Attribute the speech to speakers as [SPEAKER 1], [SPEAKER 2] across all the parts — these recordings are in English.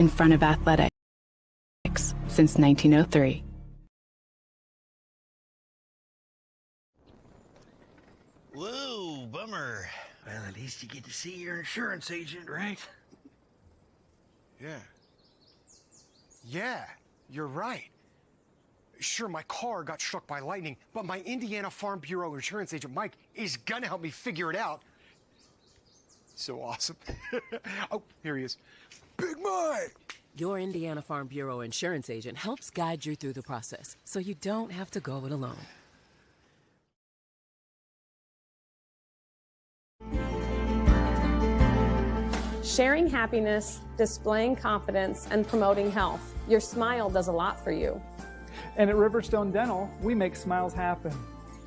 [SPEAKER 1] in front of athletics since 1903.
[SPEAKER 2] Whoa, bummer. Well, at least you get to see your insurance agent, right?
[SPEAKER 3] Yeah, you're right. Sure, my car got struck by lightning, but my Indiana Farm Bureau insurance agent, Mike, is gonna help me figure it out. So awesome. Oh, here he is. Big Mike!
[SPEAKER 4] Your Indiana Farm Bureau insurance agent helps guide you through the process, so you don't have to go it alone.
[SPEAKER 5] Sharing happiness, displaying confidence, and promoting health. Your smile does a lot for you.
[SPEAKER 6] And at Riverstone Dental, we make smiles happen.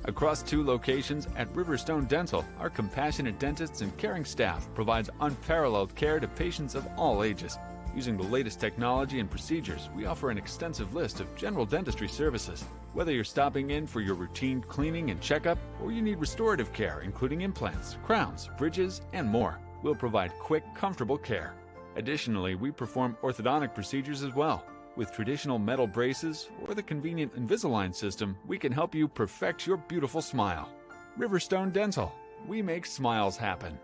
[SPEAKER 7] Across 2 locations at Riverstone Dental, our compassionate dentists and caring staff provides unparalleled care to patients of all ages. Using the latest technology and procedures, we offer an extensive list of general dentistry services. Whether you're stopping in for your routine cleaning and checkup, or you need restorative care, including implants, crowns, bridges, and more, we'll provide quick, comfortable care. Additionally, we perform orthodontic procedures as well. With traditional metal braces or the convenient Invisalign system, we can help you perfect your beautiful smile. Riverstone Dental. We make smiles happen.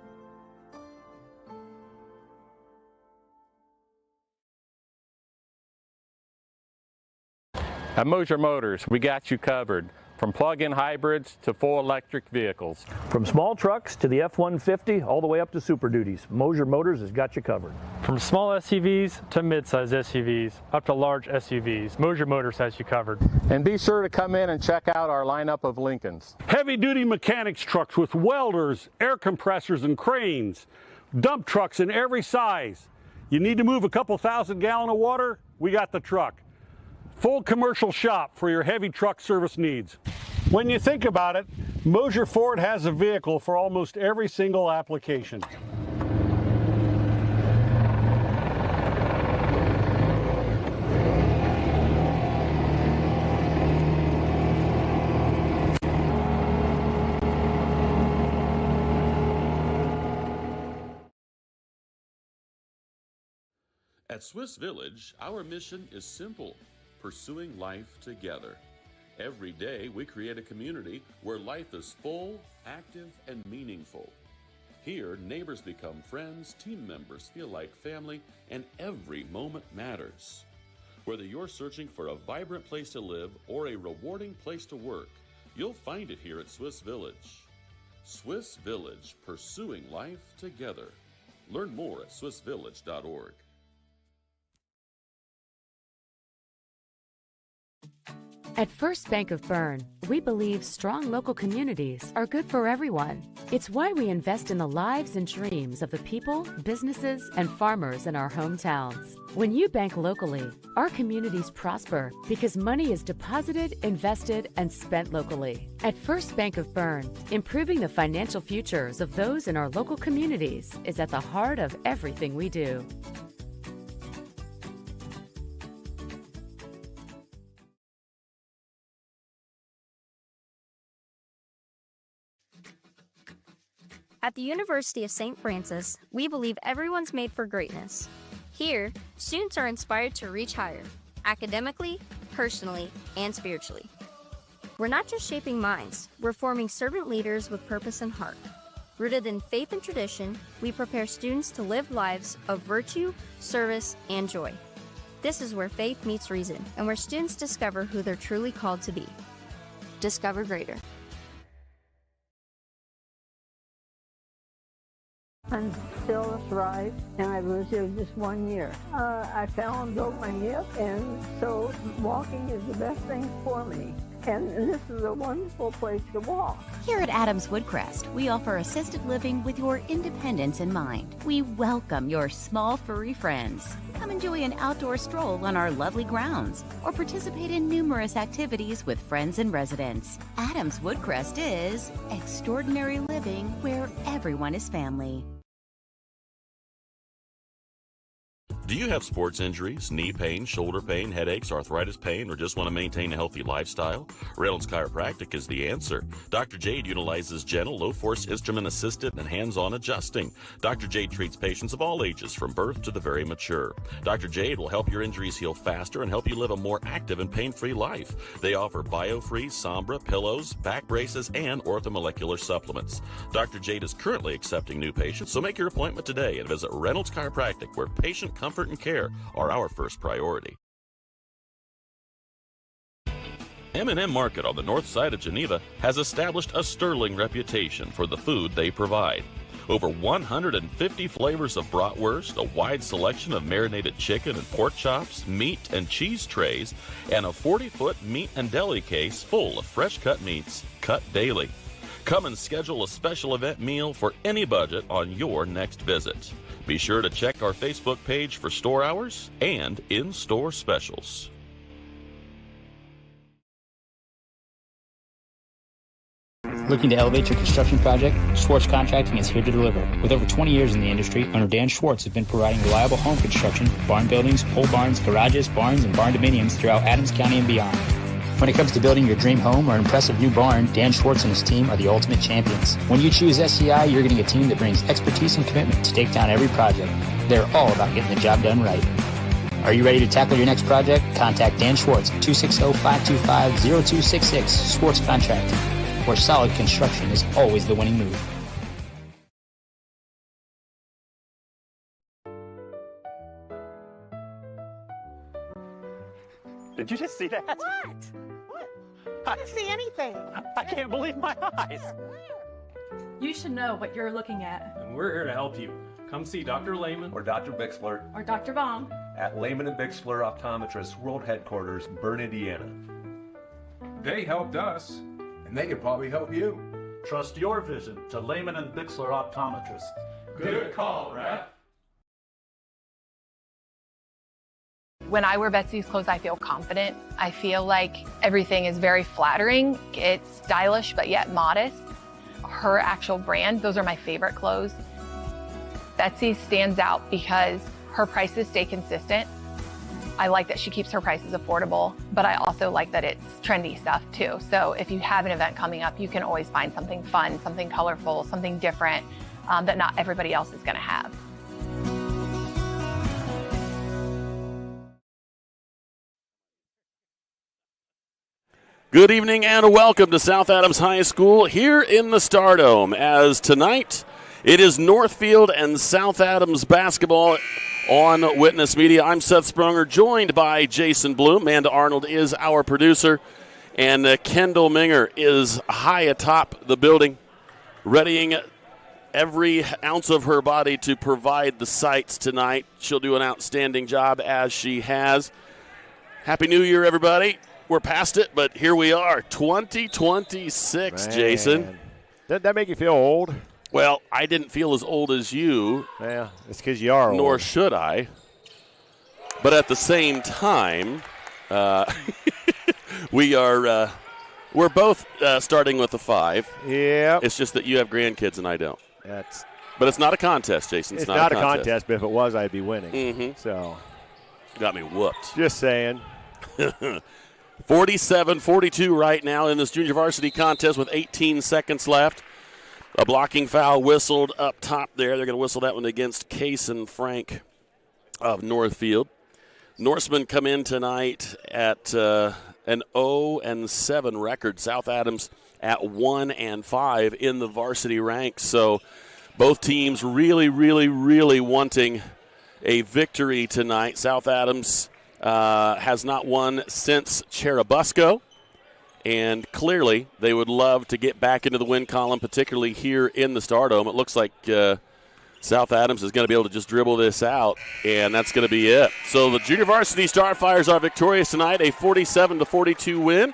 [SPEAKER 8] At Moser Motors, we got you covered. From plug-in hybrids to full electric vehicles.
[SPEAKER 9] From small trucks to the F-150, all the way up to Super Duties, Moser Motors has got you covered.
[SPEAKER 10] From small SUVs to mid-size SUVs, up to large SUVs, Moser Motors has you covered.
[SPEAKER 8] And be sure to come in and check out our lineup of Lincolns.
[SPEAKER 11] Heavy-duty mechanics trucks with welders, air compressors, and cranes. Dump trucks in every size. You need to move a couple thousand gallons of water? We got the truck. Full commercial shop for your heavy truck service needs. When you think about it, Moser Ford has a vehicle for almost every single application.
[SPEAKER 12] At Swiss Village, our mission is simple: pursuing life together. Every day, we create a community where life is full, active, and meaningful. Here, neighbors become friends, team members feel like family, and every moment matters. Whether you're searching for a vibrant place to live or a rewarding place to work, you'll find it here at Swiss Village. Swiss Village, pursuing life together. Learn more at swissvillage.org.
[SPEAKER 13] At First Bank of Berne, we believe strong local communities are good for everyone. It's why we invest in the lives and dreams of the people, businesses, and farmers in our hometowns. When you bank locally, our communities prosper because money is deposited, invested, and spent locally. At First Bank of Berne, improving the financial futures of those in our local communities is at the heart of everything we do.
[SPEAKER 14] At the University of St. Francis, we believe everyone's made for greatness. Here, students are inspired to reach higher, academically, personally, and spiritually. We're not just shaping minds, we're forming servant leaders with purpose and heart. Rooted in faith and tradition, we prepare students to live lives of virtue, service, and joy. This is where faith meets reason, and where students discover who they're truly called to be. Discover greater.
[SPEAKER 15] I'm still Thrive, and I've lived here just 1 year. I fell and broke my hip, and so walking is the best thing for me. And this is a wonderful place to walk.
[SPEAKER 16] Here at Adams Woodcrest, we offer assisted living with your independence in mind. We welcome your small furry friends. Come enjoy an outdoor stroll on our lovely grounds, or participate in numerous activities with friends and residents. Adams Woodcrest is extraordinary living where everyone is family.
[SPEAKER 12] Do you have sports injuries, knee pain, shoulder pain, headaches, arthritis pain, or just want to maintain a healthy lifestyle? Reynolds Chiropractic is the answer. Dr. Jade utilizes gentle, low-force, instrument-assisted, and hands-on adjusting. Dr. Jade treats patients of all ages, from birth to the very mature. Dr. Jade will help your injuries heal faster and help you live a more active and pain-free life. They offer BioFree, Sombra, pillows, back braces, and orthomolecular supplements. Dr. Jade is currently accepting new patients, so make your appointment today and visit Reynolds Chiropractic, where patient comfort and care are our first priority. M&M Market on the north side of Geneva has established a sterling reputation for the food they provide. Over 150 flavors of bratwurst, a wide selection of marinated chicken and pork chops, meat and cheese trays, and a 40-foot meat and deli case full of fresh-cut meats cut daily. Come and schedule a special event meal for any budget on your next visit. Be sure to check our Facebook page for store hours and in-store specials.
[SPEAKER 17] Looking to elevate your construction project? Schwartz Contracting is here to deliver. With over 20 years in the industry, owner Dan Schwartz has been providing reliable home construction, barn buildings, pole barns, garages, barns, and barn dominiums throughout Adams County and beyond. When it comes to building your dream home or an impressive new barn, Dan Schwartz and his team are the ultimate champions. When you choose SCI, you're getting a team that brings expertise and commitment to take down every project. They're all about getting the job done right. Are you ready to tackle your next project? Contact Dan Schwartz at 260-525-0266, Schwartz Contracting, where solid construction is always the winning move.
[SPEAKER 11] Did you just see that?
[SPEAKER 18] What? I didn't see anything.
[SPEAKER 11] I can't believe my eyes.
[SPEAKER 19] You should know what you're looking at.
[SPEAKER 10] And we're here to help you. Come see Dr. Lehman
[SPEAKER 20] or Dr. Bixler
[SPEAKER 19] Or Dr. Baum.
[SPEAKER 20] at Lehman and Bixler Optometrists World Headquarters, Berne, Indiana.
[SPEAKER 21] They helped us, and they could probably help you.
[SPEAKER 22] Trust your vision to Lehman and Bixler Optometrists.
[SPEAKER 21] Good call, Rap.
[SPEAKER 23] When I wear Betsy's clothes, I feel confident. I feel like everything is very flattering. It's stylish, but yet modest. Her actual brand, those are my favorite clothes. Betsy stands out because her prices stay consistent. I like that she keeps her prices affordable, but I also like that it's trendy stuff too. So if you have an event coming up, you can always find something fun, something colorful, something different that not everybody else is gonna have.
[SPEAKER 12] Good evening and welcome to South Adams High School here in the Stardome, as tonight it is Northfield and South Adams basketball on Witness Media. I'm Seth Sprunger, joined by Jason Bloom. Amanda Arnold is our producer, and Kendall Minger is high atop the building, readying every ounce of her body to provide the sights tonight. She'll do an outstanding job, as she has. Happy New Year, everybody. We're past it, but here we are, 2026, man. Jason.
[SPEAKER 24] Doesn't that make you feel old?
[SPEAKER 12] Well, I didn't feel as old as you.
[SPEAKER 24] Yeah, it's because you are old.
[SPEAKER 12] Nor should I. But at the same time, we're both starting with a 5.
[SPEAKER 24] Yeah.
[SPEAKER 12] It's just that you have grandkids and I don't. But it's not a contest, Jason.
[SPEAKER 24] It's not a contest, but if it was, I'd be winning.
[SPEAKER 12] Mm-hmm.
[SPEAKER 24] So,
[SPEAKER 12] got me whooped.
[SPEAKER 24] Just saying.
[SPEAKER 12] 47-42 right now in this junior varsity contest with 18 seconds left. A blocking foul whistled up top there. They're going to whistle that one against Case and Frank of Northfield. Norsemen come in tonight at an 0-7 record. South Adams at 1-5 in the varsity ranks. So both teams really, really, really wanting a victory tonight. South Adams has not won since Cherubusco, and clearly they would love to get back into the win column, particularly here in the Stardome. It looks like South Adams is going to be able to just dribble this out, and that's going to be it. So the junior varsity Starfires are victorious tonight, a 47-42 win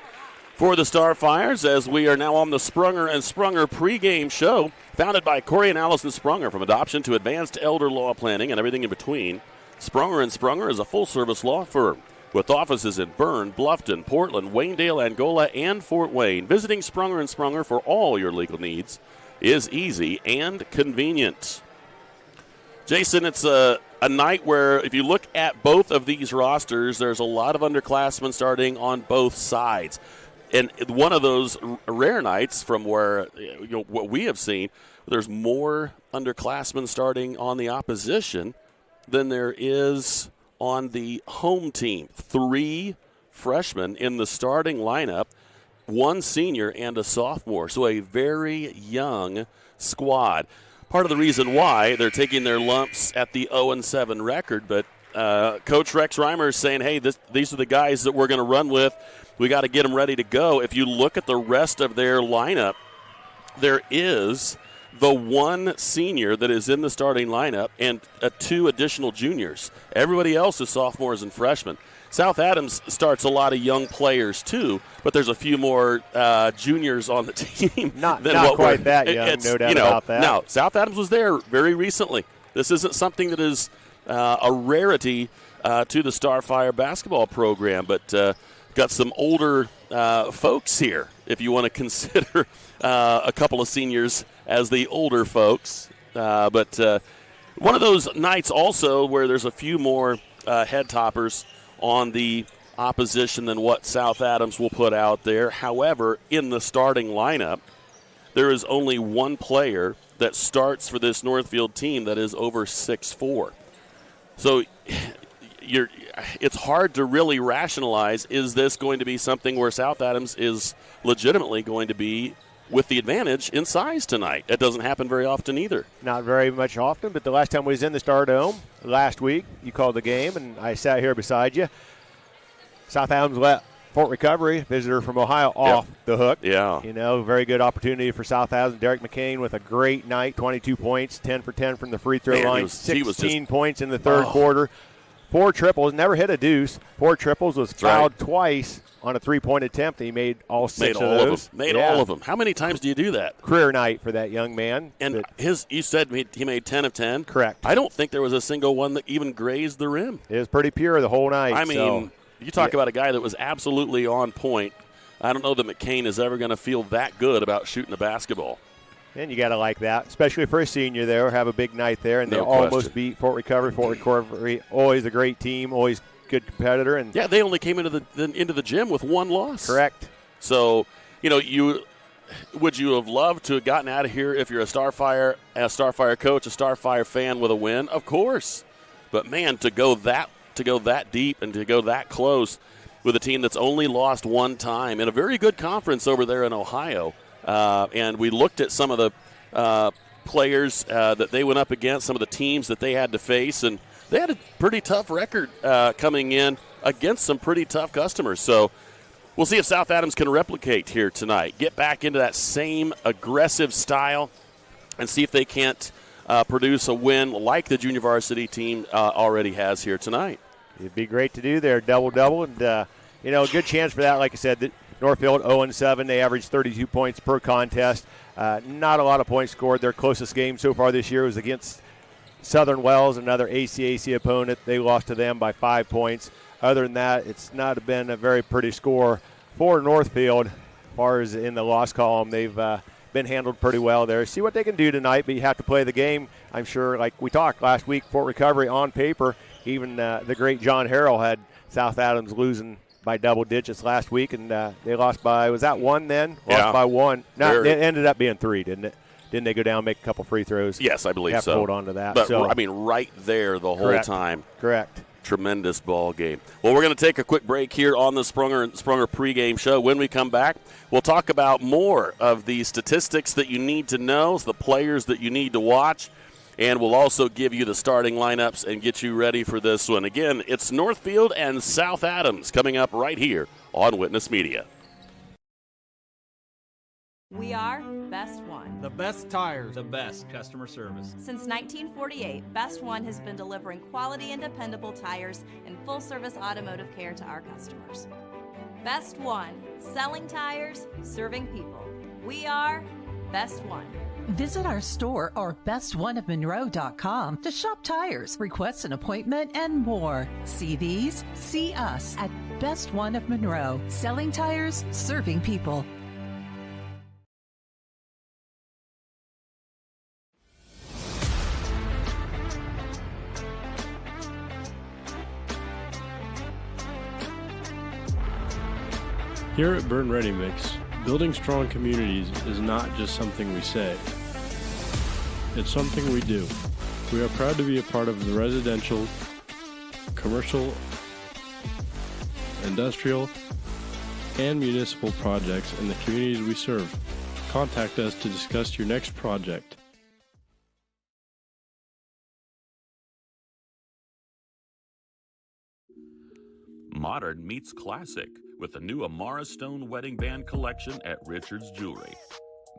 [SPEAKER 12] for the Starfires, as we are now on the Sprunger and Sprunger pregame show, founded by Corey and Allison Sprunger. From adoption to advanced elder law planning and everything in between, Sprunger and Sprunger is a full-service law firm with offices in Berne, Bluffton, Portland, Waynedale, Angola, and Fort Wayne. Visiting Sprunger and Sprunger for all your legal needs is easy and convenient. Jason, it's a
[SPEAKER 1] a night where, if you look at both of these rosters, there's a lot of underclassmen starting on both sides. And one of those rare nights from where, what we have seen, there's more underclassmen starting on the opposition than there is on the home team. 3 freshmen in the starting lineup, 1 senior and a sophomore. So a very young squad. Part of the reason why they're taking their lumps at the 0-7 record, but Coach Rex Reimer is saying, hey, these are the guys that we're going to run with. We got to get them ready to go. If you look at the rest of their lineup, there is the 1 senior that is in the starting lineup and 2 additional juniors. Everybody else is sophomores and freshmen. South Adams starts a lot of young players too, but there's a few more juniors on the team.
[SPEAKER 24] Not quite that young, no doubt about that.
[SPEAKER 1] No, South Adams was there very recently. This isn't something that is a rarity to the Starfire basketball program, but got some older folks here, if you want to consider a couple of seniors as the older folks. But one of those nights also where there's a few more head toppers on the opposition than what South Adams will put out there. However, in the starting lineup, there is only 1 player that starts for this Northfield team that is over 6'4". So it's hard to really rationalize, is this going to be something where South Adams is legitimately going to be with the advantage in size tonight? It doesn't happen very often either.
[SPEAKER 24] Not very much often, but the last time we was in the Stardome last week, you called the game, and I sat here beside you. South Adams let Fort Recovery, visitor from Ohio, off the hook.
[SPEAKER 1] Yeah.
[SPEAKER 24] Very good opportunity for South Adams. Derek McCain with a great night, 22 points, 10 for 10 from the free throw line, 16 points in the third quarter. 4 triples, never hit a deuce. 4 triples, was fouled twice on a 3-point attempt. He made all 6 of those.
[SPEAKER 1] All of them. How many times do you do that?
[SPEAKER 24] Career night for that young man.
[SPEAKER 1] And you said he made 10 of 10?
[SPEAKER 24] Correct.
[SPEAKER 1] I don't think there was a single one that even grazed the rim.
[SPEAKER 24] It was pretty pure the whole night.
[SPEAKER 1] I mean, you talk about a guy that was absolutely on point. I don't know that McCain is ever going to feel that good about shooting a basketball.
[SPEAKER 24] And you got to like that, especially for a senior there, have a big night there. And they almost beat Fort Recovery. Fort Recovery, always a great team, always good competitor. And
[SPEAKER 1] yeah, they only came into the gym with 1 loss.
[SPEAKER 24] Correct.
[SPEAKER 1] So, would you have loved to have gotten out of here if you're a Starfire coach, a Starfire fan with a win? Of course. But man, to go that deep and to go that close with a team that's only lost 1 time in a very good conference over there in Ohio. And we looked at some of the players that they went up against, some of the teams that they had to face, and they had a pretty tough record coming in against some pretty tough customers. So we'll see if South Adams can replicate here tonight, get back into that same aggressive style, and see if they can't produce a win like the junior varsity team already has here tonight.
[SPEAKER 24] It'd be great to do there, double-double, and, a good chance for that, like I said. Northfield 0-7. They averaged 32 points per contest. Not a lot of points scored. Their closest game so far this year was against Southern Wells, another ACAC opponent. They lost to them by 5 points. Other than that, it's not been a very pretty score for Northfield. As far as in the loss column, they've been handled pretty well there. See what they can do tonight, but you have to play the game. I'm sure, like we talked last week, Fort Recovery on paper, even the great John Harrell had South Adams losing by double digits last week, and they lost by, was that 1 then? Lost by 1. No, it ended up being 3, didn't it? Didn't they go down and make a couple free throws?
[SPEAKER 1] Yes, I believe so.
[SPEAKER 24] To hold on to that.
[SPEAKER 1] But, right there the whole time.
[SPEAKER 24] Correct.
[SPEAKER 1] Tremendous ball game. Well, we're going to take a quick break here on the Sprunger pregame show. When we come back, we'll talk about more of the statistics that you need to know, the players that you need to watch, and we'll also give you the starting lineups and get you ready for this one. Again, it's Northfield and South Adams coming up right here on Witness Media.
[SPEAKER 2] We are Best One.
[SPEAKER 3] The best tires. The best customer service.
[SPEAKER 2] Since 1948, Best One has been delivering quality and dependable tires and full-service automotive care to our customers. Best One, selling tires, serving people. We are Best One.
[SPEAKER 4] Visit our store or bestoneofmonroe.com to shop tires, request an appointment, and more. See these? See us at Best One of Monroe. Selling tires, serving people.
[SPEAKER 5] Here at Berne Ready Mix, building strong communities is not just something we say. It's something we do. We are proud to be a part of the residential, commercial, industrial, and municipal projects in the communities we serve. Contact us to discuss your next project.
[SPEAKER 12] Modern meets classic with the new Amara Stone Wedding Band collection at Richard's Jewelry.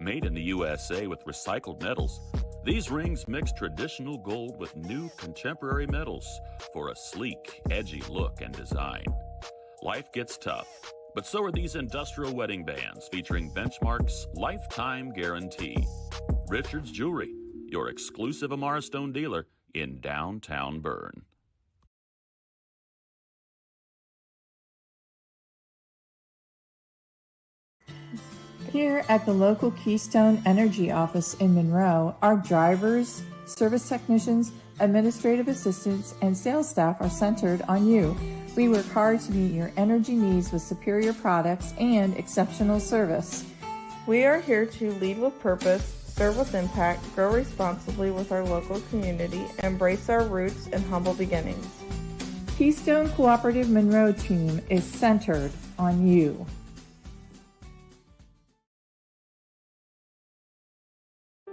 [SPEAKER 12] Made in the USA with recycled metals, these rings mix traditional gold with new contemporary metals for a sleek, edgy look and design. Life gets tough, but so are these industrial wedding bands featuring Benchmark's lifetime guarantee. Richard's Jewelry, your exclusive Amara Stone dealer in downtown Berne.
[SPEAKER 6] Here at the local Keystone Energy office in Monroe, our drivers, service technicians, administrative assistants, and sales staff are centered on you. We work hard to meet your energy needs with superior products and exceptional service.
[SPEAKER 7] We are here to lead with purpose, serve with impact, grow responsibly with our local community, embrace our roots and humble beginnings.
[SPEAKER 6] Keystone Cooperative Monroe team is centered on you.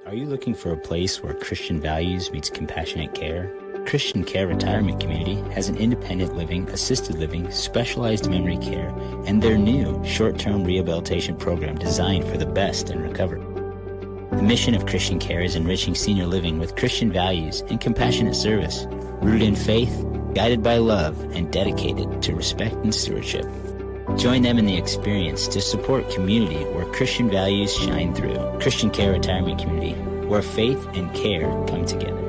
[SPEAKER 17] Are you looking for a place where Christian values meets compassionate care? Christian Care Retirement Community has an independent living, assisted living, specialized memory care, and their new short-term rehabilitation program designed for the best in recovery. The mission of Christian Care is enriching senior living with Christian values and compassionate service, rooted in faith, guided by love, and dedicated to respect and stewardship. Join them in the experience to support community where Christian values shine through. Christian Care Retirement Community, where faith and care come together.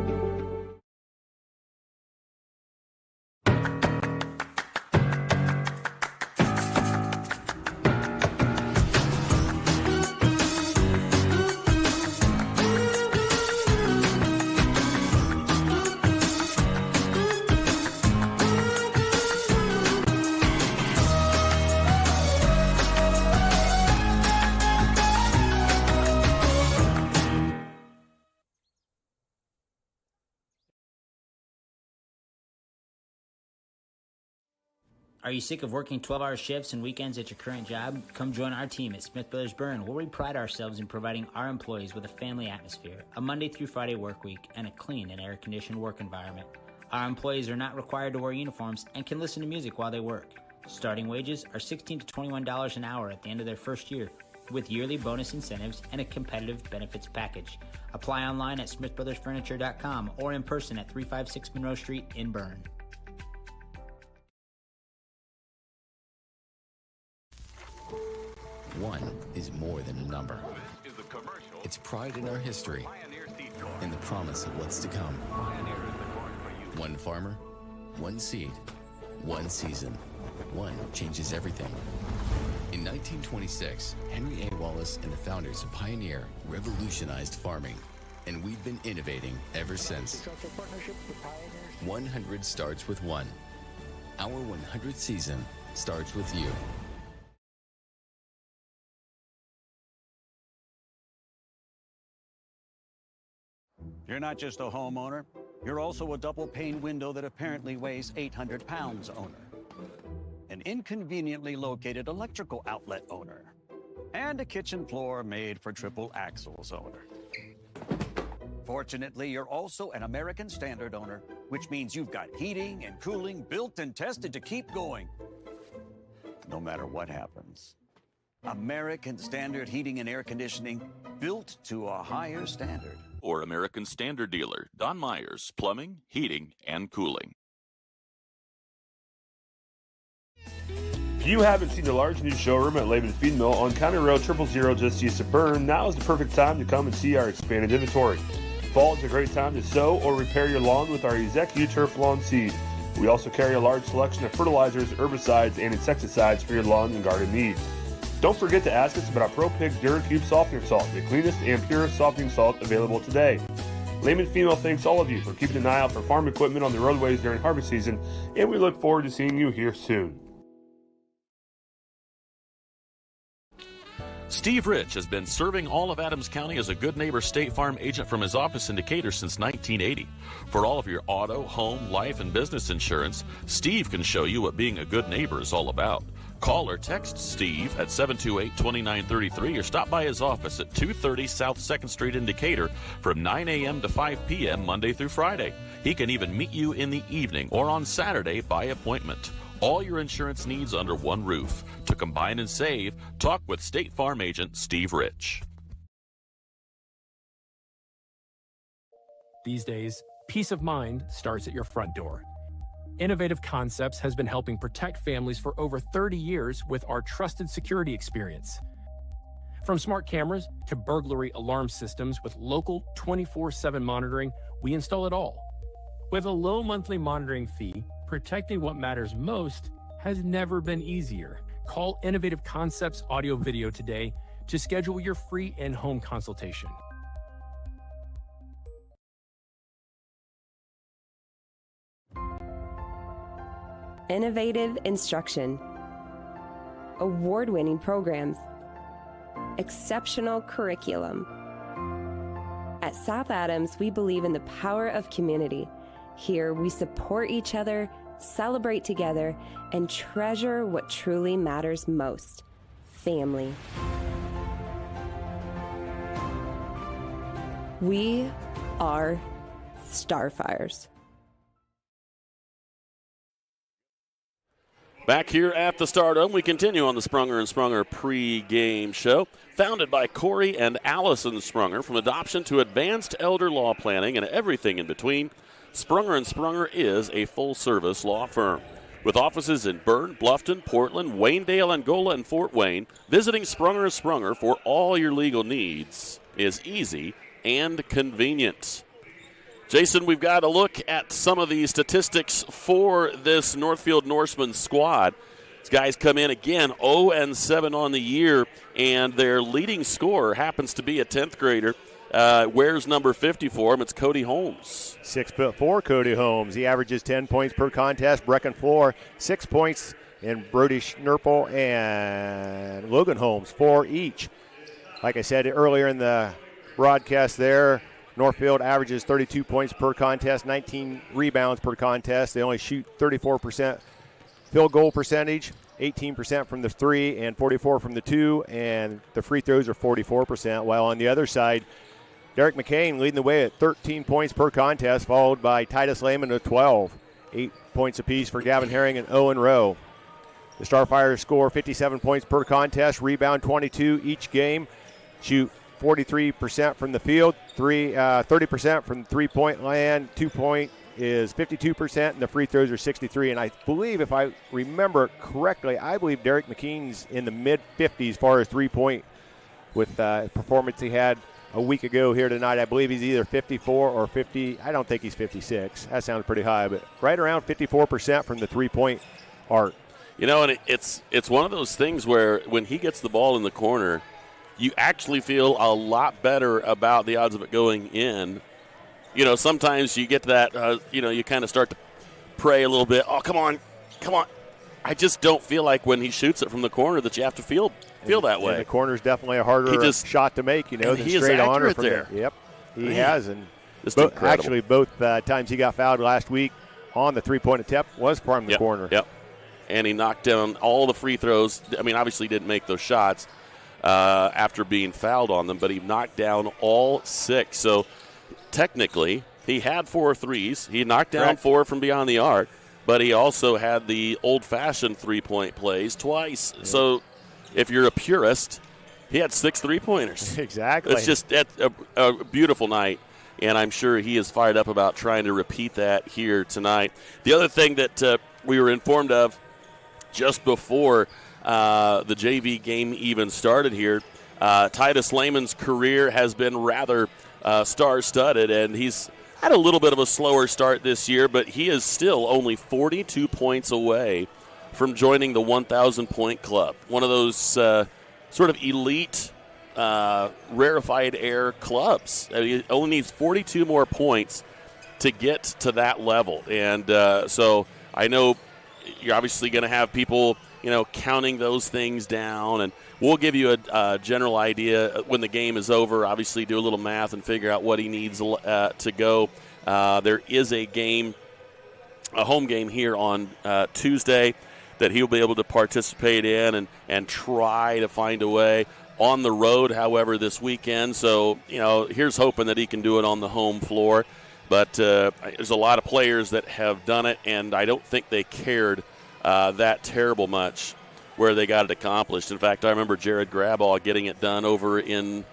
[SPEAKER 9] Are you sick of working 12-hour shifts and weekends at your current job? Come join our team at Smith Brothers Berne, where we pride ourselves in providing our employees with a family atmosphere, a Monday through Friday work week, and a clean and air-conditioned work environment. Our employees are not required to wear uniforms and can listen to music while they work. Starting wages are $16 to $21 an hour at the end of their first year, with yearly bonus incentives and a competitive benefits package. Apply online at smithbrothersfurniture.com or in person at 356 Monroe Street in Berne.
[SPEAKER 25] One is more than a number. It's pride in our history and the promise of what's to come. One farmer, one seed, one season. One changes everything. In 1926, Henry A. Wallace and the founders of Pioneer revolutionized farming, and we've been innovating ever since. 100 starts with one. Our 100th season starts with you.
[SPEAKER 26] You're not just a homeowner, you're also a double-pane window that apparently weighs 800 pounds owner. An inconveniently located electrical outlet owner. And a kitchen floor made for triple axles owner. Fortunately, you're also an American Standard owner, which means you've got heating and cooling built and tested to keep going, no matter what happens. American Standard Heating and Air Conditioning, built to a higher standard.
[SPEAKER 12] Or American Standard dealer, Don Myers, Plumbing, Heating, and Cooling.
[SPEAKER 27] If you haven't seen the large new showroom at Laban Feed Mill on County Road 000 just east of Berne, now is the perfect time to come and see our expanded inventory. Fall is a great time to sow or repair your lawn with our Ezek Turf Lawn Seed. We also carry a large selection of fertilizers, herbicides, and insecticides for your lawn and garden needs. Don't forget to ask us about our Pro Pig DuraCube Softener Salt, the cleanest and purest softening salt available today. Layman Female thanks all of you for keeping an eye out for farm equipment on the roadways during harvest season, and we look forward to seeing you here soon.
[SPEAKER 1] Steve Rich has been serving all of Adams County as a Good Neighbor State Farm agent from his office in Decatur since 1980. For all of your auto, home, life, and business insurance, Steve can show you what being a good neighbor is all about. Call or text Steve at 728-2933 or stop by his office at 230 South 2nd Street in Decatur from 9 a.m. to 5 p.m. Monday through Friday. He can even meet you in the evening or on Saturday by appointment. All your insurance needs under one roof. To combine and save, talk with State Farm agent Steve Rich.
[SPEAKER 8] These days, peace of mind starts at your front door. Innovative Concepts has been helping protect families for over 30 years with our trusted security experience. From smart cameras to burglary alarm systems with local 24/7 monitoring, we install it all. With a low monthly monitoring fee, protecting what matters most has never been easier. Call Innovative Concepts Audio Video today to schedule your free in-home consultation.
[SPEAKER 11] Innovative instruction, award-winning programs, exceptional curriculum. At South Adams, we believe in the power of community. Here, we support each other, celebrate together, and treasure what truly matters most: family. We are Starfires.
[SPEAKER 1] Back here at the Stardome, we continue on the Sprunger and Sprunger pre-game show. Founded by Corey and Allison Sprunger, from adoption to advanced elder law planning and everything in between, Sprunger and Sprunger is a full-service law firm. With offices in Berne, Bluffton, Portland, Waynedale, Angola, and Fort Wayne, visiting Sprunger and Sprunger for all your legal needs is easy and convenient. Jason, we've got a look at some of the statistics for this Northfield Norseman squad. These guys come in again 0-7 on the year, and their leading scorer happens to be a 10th grader. Wears number 50 for him. It's Cody Holmes.
[SPEAKER 24] 6'4" Cody Holmes. He averages 10 points per contest. Brecken Floor, 6 points, and Brody Schnurple and Logan Holmes, 4 each. Like I said earlier in the broadcast there, Northfield averages 32 points per contest, 19 rebounds per contest. They only shoot 34% field goal percentage, 18% from the 3 and 44 from the 2, and the free throws are 44%. While on the other side, Derek McCain leading the way at 13 points per contest, followed by Titus Lehman with 12. 8 points apiece for Gavin Herring and Owen Rowe. The Starfires score 57 points per contest, rebound 22 each game, shoot 43% from the field, 30% from three-point land, 2-point is 52%, and the free throws are 63. And I believe, if I remember correctly, I believe Derek McKean's in the mid-50s as far as three-point with the performance he had a week ago here tonight. I believe he's either 54 or 50. I don't think he's 56. That sounds pretty high, but right around 54% from the three-point arc.
[SPEAKER 1] You know, and it's one of those things where when he gets the ball in the corner, you actually feel a lot better about the odds of it going in. You know, sometimes you get to that, you kind of start to pray a little bit. Oh, come on. I just don't feel like when he shoots it from the corner that you have to feel that way.
[SPEAKER 24] And the corner's definitely a harder shot to make, than straight on or from there. Yep, he has. And actually, both times he got fouled last week on the three-point attempt was from the corner.
[SPEAKER 1] Yep, and he knocked down all the free throws. I mean, obviously he didn't make those shots after being fouled on them, but he knocked down all 6. So technically, he had 4 threes. He knocked down 4 from beyond the arc, but he also had the old-fashioned three-point plays twice. Yeah. So if you're a purist, he had 6 three-pointers.
[SPEAKER 24] Exactly.
[SPEAKER 1] It's just a beautiful night, and I'm sure he is fired up about trying to repeat that here tonight. The other thing that we were informed of just before the JV game even started here, Titus Lehman's career has been rather star-studded, and he's had a little bit of a slower start this year, but he is still only 42 points away from joining the 1,000-point club, one of those sort of elite rarefied air clubs. I mean, he only needs 42 more points to get to that level, and so I know you're obviously going to have people, counting those things down, and we'll give you a general idea when the game is over. Obviously, do a little math and figure out what he needs to go. There is a home game here on Tuesday that he'll be able to participate in and try to find a way. On the road, however, this weekend. So, here's hoping that he can do it on the home floor. But there's a lot of players that have done it, and I don't think they cared that terrible much where they got it accomplished. In fact, I remember Jared Graball getting it done over in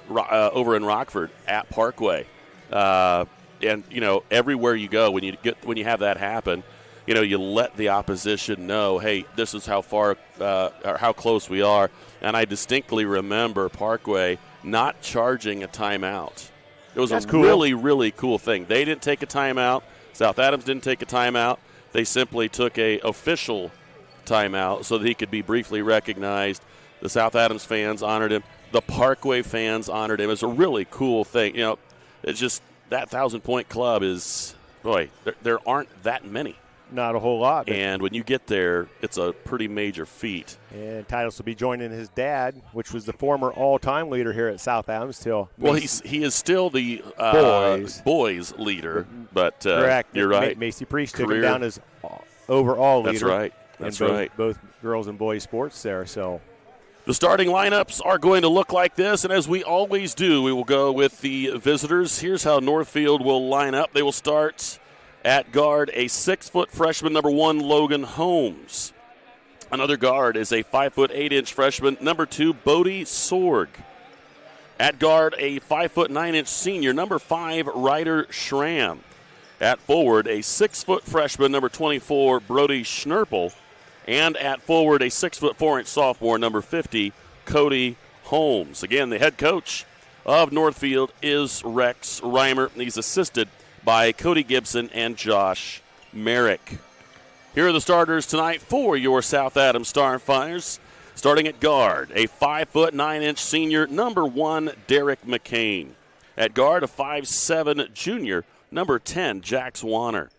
[SPEAKER 1] Rockford at Parkway. And everywhere you go, when you have that happen, you let the opposition know, hey, this is how far or how close we are. And I distinctly remember Parkway not charging a timeout. It was a really, really cool thing. They didn't take a timeout. South Adams didn't take a timeout. They simply took a official timeout so that he could be briefly recognized. The South Adams fans honored him. The Parkway fans honored him. It's a really cool thing. It's just that 1,000-point club is, boy, there aren't that many.
[SPEAKER 24] Not a whole lot.
[SPEAKER 1] And when you get there, it's a pretty major feat.
[SPEAKER 24] And Titus will be joining his dad, which was the former all-time leader here at South Adams.
[SPEAKER 1] Well, he is still the boys leader, but
[SPEAKER 24] correct.
[SPEAKER 1] You're right.
[SPEAKER 24] Macy Priest took him down as overall leader.
[SPEAKER 1] That's right. That's right.
[SPEAKER 24] Both girls and boys sports there. So
[SPEAKER 1] the starting lineups are going to look like this, and as we always do, we will go with the visitors. Here's how Northfield will line up. They will start at guard, a 6-foot freshman, number 1, Logan Holmes. Another guard is a 5-foot 8-inch freshman, number 2, Bodie Sorg. At guard, a 5-foot 9-inch senior, number 5, Ryder Schramm. At forward, a 6-foot freshman, number 24, Brody Schnurple. And at forward, a 6-foot 4-inch sophomore, number 50, Cody Holmes. Again, the head coach of Northfield is Rex Reimer. He's assisted by Cody Gibson and Josh Merrick. Here are the starters tonight for your South Adams Starfires. Starting at guard, a 5-foot 9-inch senior, number 1, Derek McCain. At guard, a 5'7" junior, number 10, Jax Warner.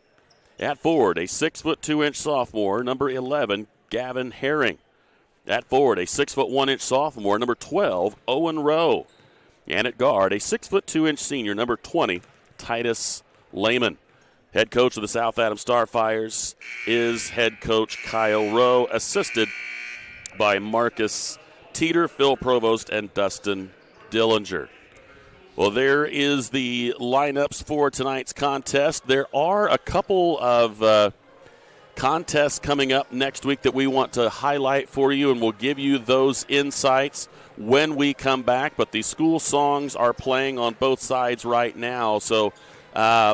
[SPEAKER 1] At forward, a 6-foot 2-inch sophomore, number 11, Gavin Herring. At forward, a 6-foot 1-inch sophomore, number 12, Owen Rowe. And at guard, a 6-foot 2-inch senior, number 20, Titus Lehman. Head coach of the South Adams Starfires is head coach Kyle Rowe, assisted by Marcus Teeter, Phil Provost, and Dustin Dillinger. Well, there is the lineups for tonight's contest. There are a couple of contests coming up next week that we want to highlight for you, and we'll give you those insights when we come back. But the school songs are playing on both sides right now, so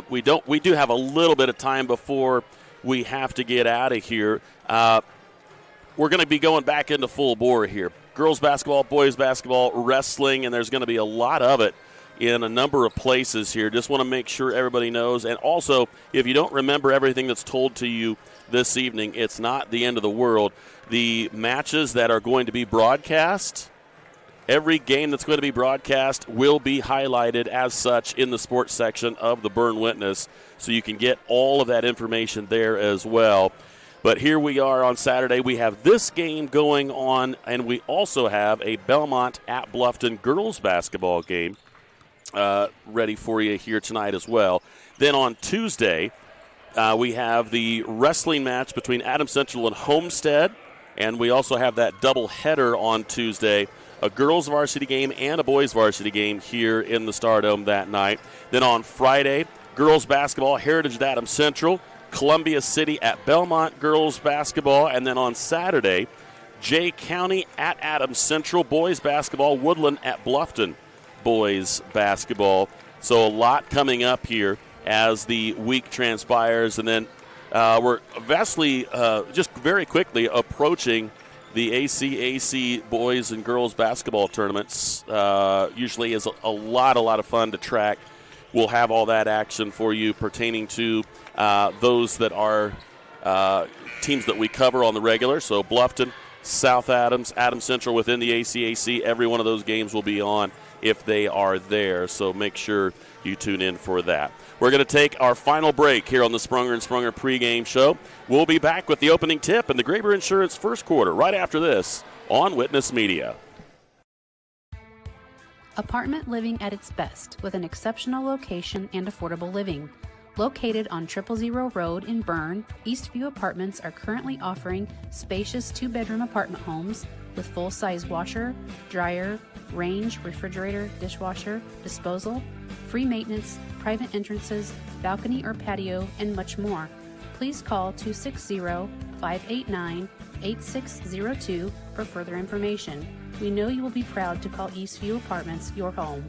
[SPEAKER 1] we do have a little bit of time before we have to get out of here. We're going to be going back into full bore here. Girls basketball, boys basketball, wrestling, and there's going to be a lot of it in a number of places here. Just want to make sure everybody knows. And also, if you don't remember everything that's told to you this evening, it's not the end of the world. The matches that are going to be broadcast, every game that's going to be broadcast will be highlighted as such in the sports section of the Berne Witness, so you can get all of that information there as well. But here we are on Saturday. We have this game going on, and we also have a Belmont at Bluffton girls basketball game ready for you here tonight as well. Then on Tuesday, we have the wrestling match between Adams Central and Homestead, and we also have that double header on Tuesday, a girls varsity game and a boys varsity game here in the Stardome that night. Then on Friday, girls basketball, Heritage at Adams Central, Columbia City at Belmont girls basketball, and then on Saturday, Jay County at Adams Central, boys basketball, Woodland at Bluffton boys basketball. So a lot coming up here as the week transpires, and then we're vastly, just very quickly approaching the ACAC boys and girls basketball tournaments. Usually is a lot of fun to track. We'll have all that action for you pertaining to those that are teams that we cover on the regular. So Bluffton, South Adams, Adams Central within the ACAC, every one of those games will be on if they are there. So make sure you tune in for that. We're going to take our final break here on the Sprunger & Sprunger pregame show. We'll be back with the opening tip and the Graber Insurance first quarter right after this on Witness Media.
[SPEAKER 10] Apartment living at its best with an exceptional location and affordable living. Located on 000 Road in Berne, Eastview Apartments are currently offering spacious 2-bedroom apartment homes with full-size washer, dryer, range, refrigerator, dishwasher, disposal, free maintenance, private entrances, balcony or patio, and much more. Please call 260-589-8602 for further information. We know you will be proud to call Eastview Apartments your home.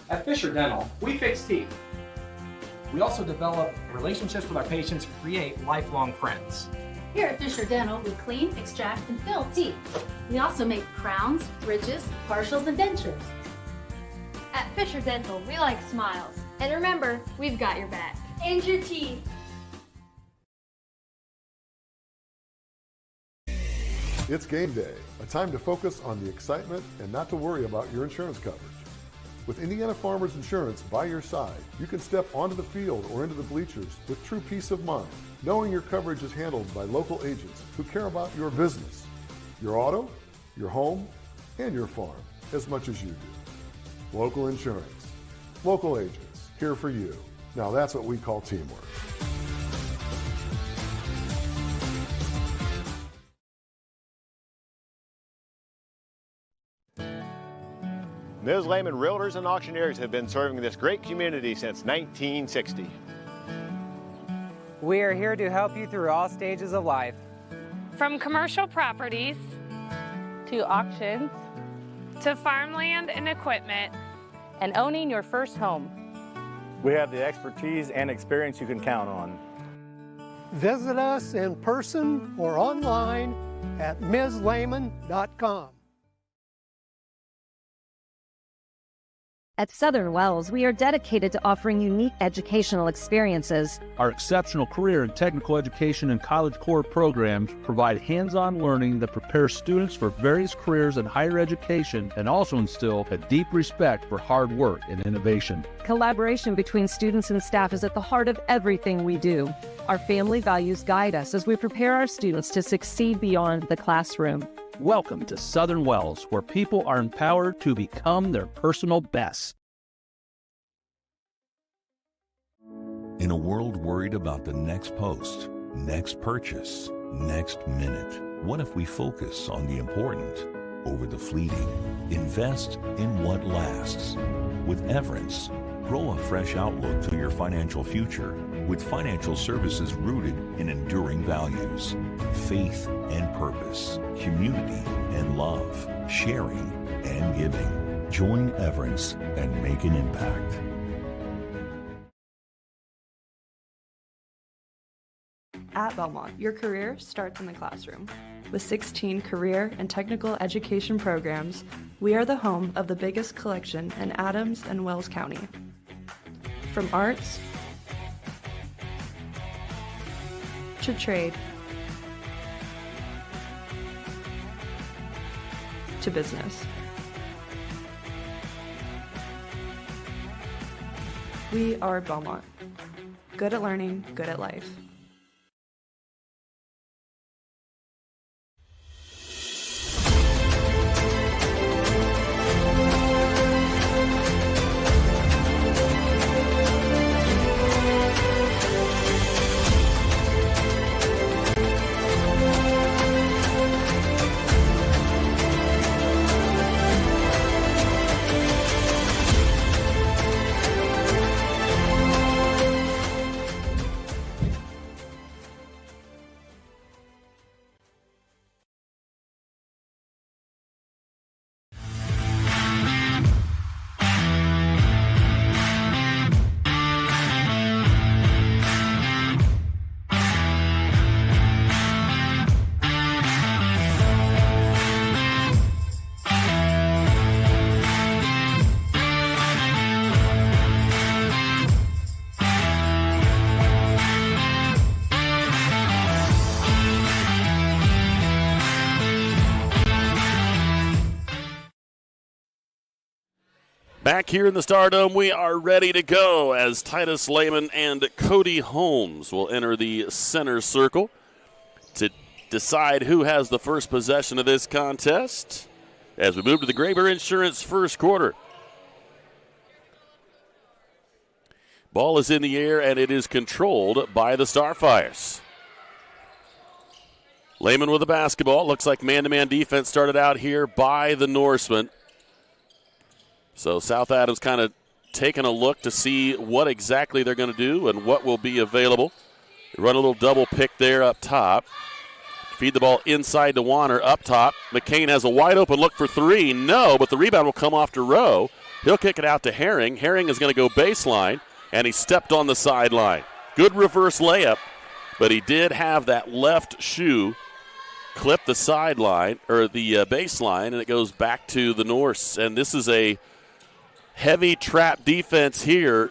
[SPEAKER 13] At Fisher Dental, we fix teeth. We also develop relationships with our patients and create lifelong friends.
[SPEAKER 14] Here at Fisher Dental, we clean, extract, and fill teeth. We also make crowns, bridges, partials, and dentures.
[SPEAKER 15] At Fisher Dental, we like smiles. And remember, we've got your back.
[SPEAKER 14] And your teeth.
[SPEAKER 16] It's game day, a time to focus on the excitement and not to worry about your insurance coverage. With Indiana Farmers Insurance by your side, you can step onto the field or into the bleachers with true peace of mind, knowing your coverage is handled by local agents who care about your business, your auto, your home, and your farm as much as you do. Local insurance, local agents, here for you. Now that's what we call teamwork.
[SPEAKER 24] Ms. Lehman Realtors and Auctioneers have been serving this great community since 1960.
[SPEAKER 18] We are here to help you through all stages of life.
[SPEAKER 19] From commercial properties
[SPEAKER 23] To auctions
[SPEAKER 19] to farmland and equipment
[SPEAKER 23] and owning your first home.
[SPEAKER 28] We have the expertise and experience you can count on.
[SPEAKER 29] Visit us in person or online at MsLehman.com.
[SPEAKER 30] At Southern Wells, we are dedicated to offering unique educational experiences.
[SPEAKER 31] Our exceptional career and technical education and college core programs provide hands-on learning that prepares students for various careers in higher education and also instill a deep respect for hard work and innovation.
[SPEAKER 30] Collaboration between students and staff is at the heart of everything we do. Our family values guide us as we prepare our students to succeed beyond the classroom.
[SPEAKER 31] Welcome to Southern Wells, where people are empowered to become their personal best.
[SPEAKER 32] In a world worried about the next post, next purchase, next minute, what if we focus on the important over the fleeting? Invest in what lasts. With Everence, grow a fresh outlook to your financial future with financial services rooted in enduring values, faith and purpose, community and love, sharing and giving. Join Everence and make an impact.
[SPEAKER 33] At Belmont, your career starts in the classroom. With 16 career and technical education programs, we are the home of the biggest collection in Adams and Wells County. From arts to trade to business. We are Belmont. Good at learning, good at life.
[SPEAKER 1] Back here in the Stardome, we are ready to go as Titus Lehman and Cody Holmes will enter the center circle to decide who has the first possession of this contest as we move to the Graber Insurance first quarter. Ball is in the air, and it is controlled by the Starfires. Lehman with the basketball. Looks like man-to-man defense started out here by the Norsemen. So South Adams kind of taking a look to see what exactly they're going to do and what will be available. They run a little double pick there up top. Feed the ball inside to Warner up top. McCain has a wide open look for three. No, but the rebound will come off to Rowe. He'll kick it out to Herring. Herring is going to go baseline, and he stepped on the sideline. Good reverse layup, but he did have that left shoe clip the sideline, or the baseline, and it goes back to the Norse. And this is a heavy trap defense here.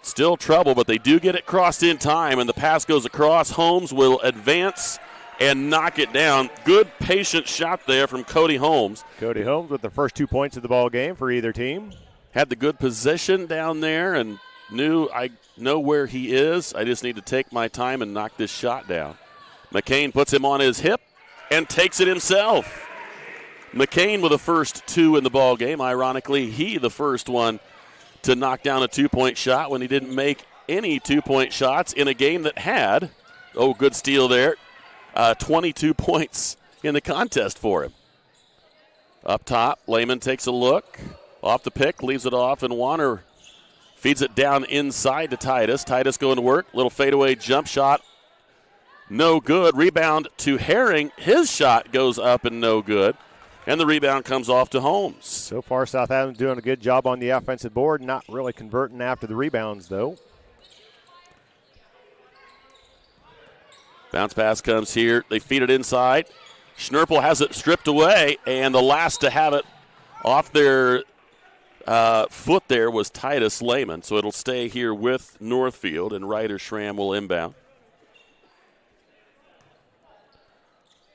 [SPEAKER 1] Still trouble, but they do get it crossed in time, and the pass goes across. Holmes will advance and knock it down. Good patient shot there from Cody Holmes.
[SPEAKER 24] Cody Holmes with the first 2 points of the ball game for either team.
[SPEAKER 1] Had the good position down there and knew I know where he is. I just need to take my time and knock this shot down. McCain puts him on his hip and takes it himself. McCain with the first two in the ball game. Ironically, he the first one to knock down a two-point shot when he didn't make any two-point shots in a game that had, good steal there, 22 points in the contest for him. Up top, Lehman takes a look. Off the pick, leaves it off, and Warner feeds it down inside to Titus. Titus going to work. Little fadeaway jump shot. No good. Rebound to Herring. His shot goes up and no good. And the rebound comes off to Holmes.
[SPEAKER 24] So far, South Adams doing a good job on the offensive board, not really converting after the rebounds, though.
[SPEAKER 1] Bounce pass comes here. They feed it inside. Schnurple has it stripped away, and the last to have it off their foot there was Titus Lehman. So it'll stay here with Northfield, and Ryder Schramm will inbound.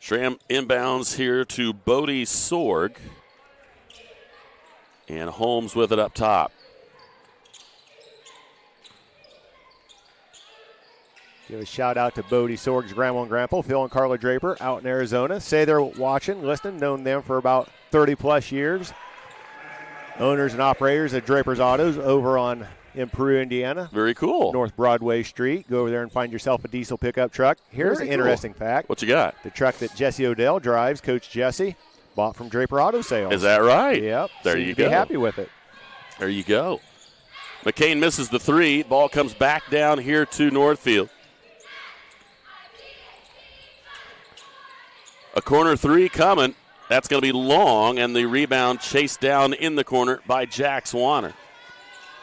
[SPEAKER 1] Schramm inbounds here to Bodie Sorg. And Holmes with it up top.
[SPEAKER 24] Give a shout out to Bodie Sorg's grandma and grandpa, Phil and Carla Draper, out in Arizona. Say they're watching, listening, known them for about 30-plus years. Owners and operators at Draper's Autos over in Peru, Indiana.
[SPEAKER 1] Very cool.
[SPEAKER 24] North Broadway Street. Go over there and find yourself a diesel pickup truck. Here's an interesting fact.
[SPEAKER 1] What you got?
[SPEAKER 24] The truck that Jesse Odell drives, Coach Jesse, bought from Draper Auto Sales.
[SPEAKER 1] Is that right?
[SPEAKER 24] Yep.
[SPEAKER 1] There you go.
[SPEAKER 24] Be happy with it.
[SPEAKER 1] There you go. McCain misses the three. Ball comes back down here to Northfield. A corner three coming. That's going to be long, and the rebound chased down in the corner by Jax Warner.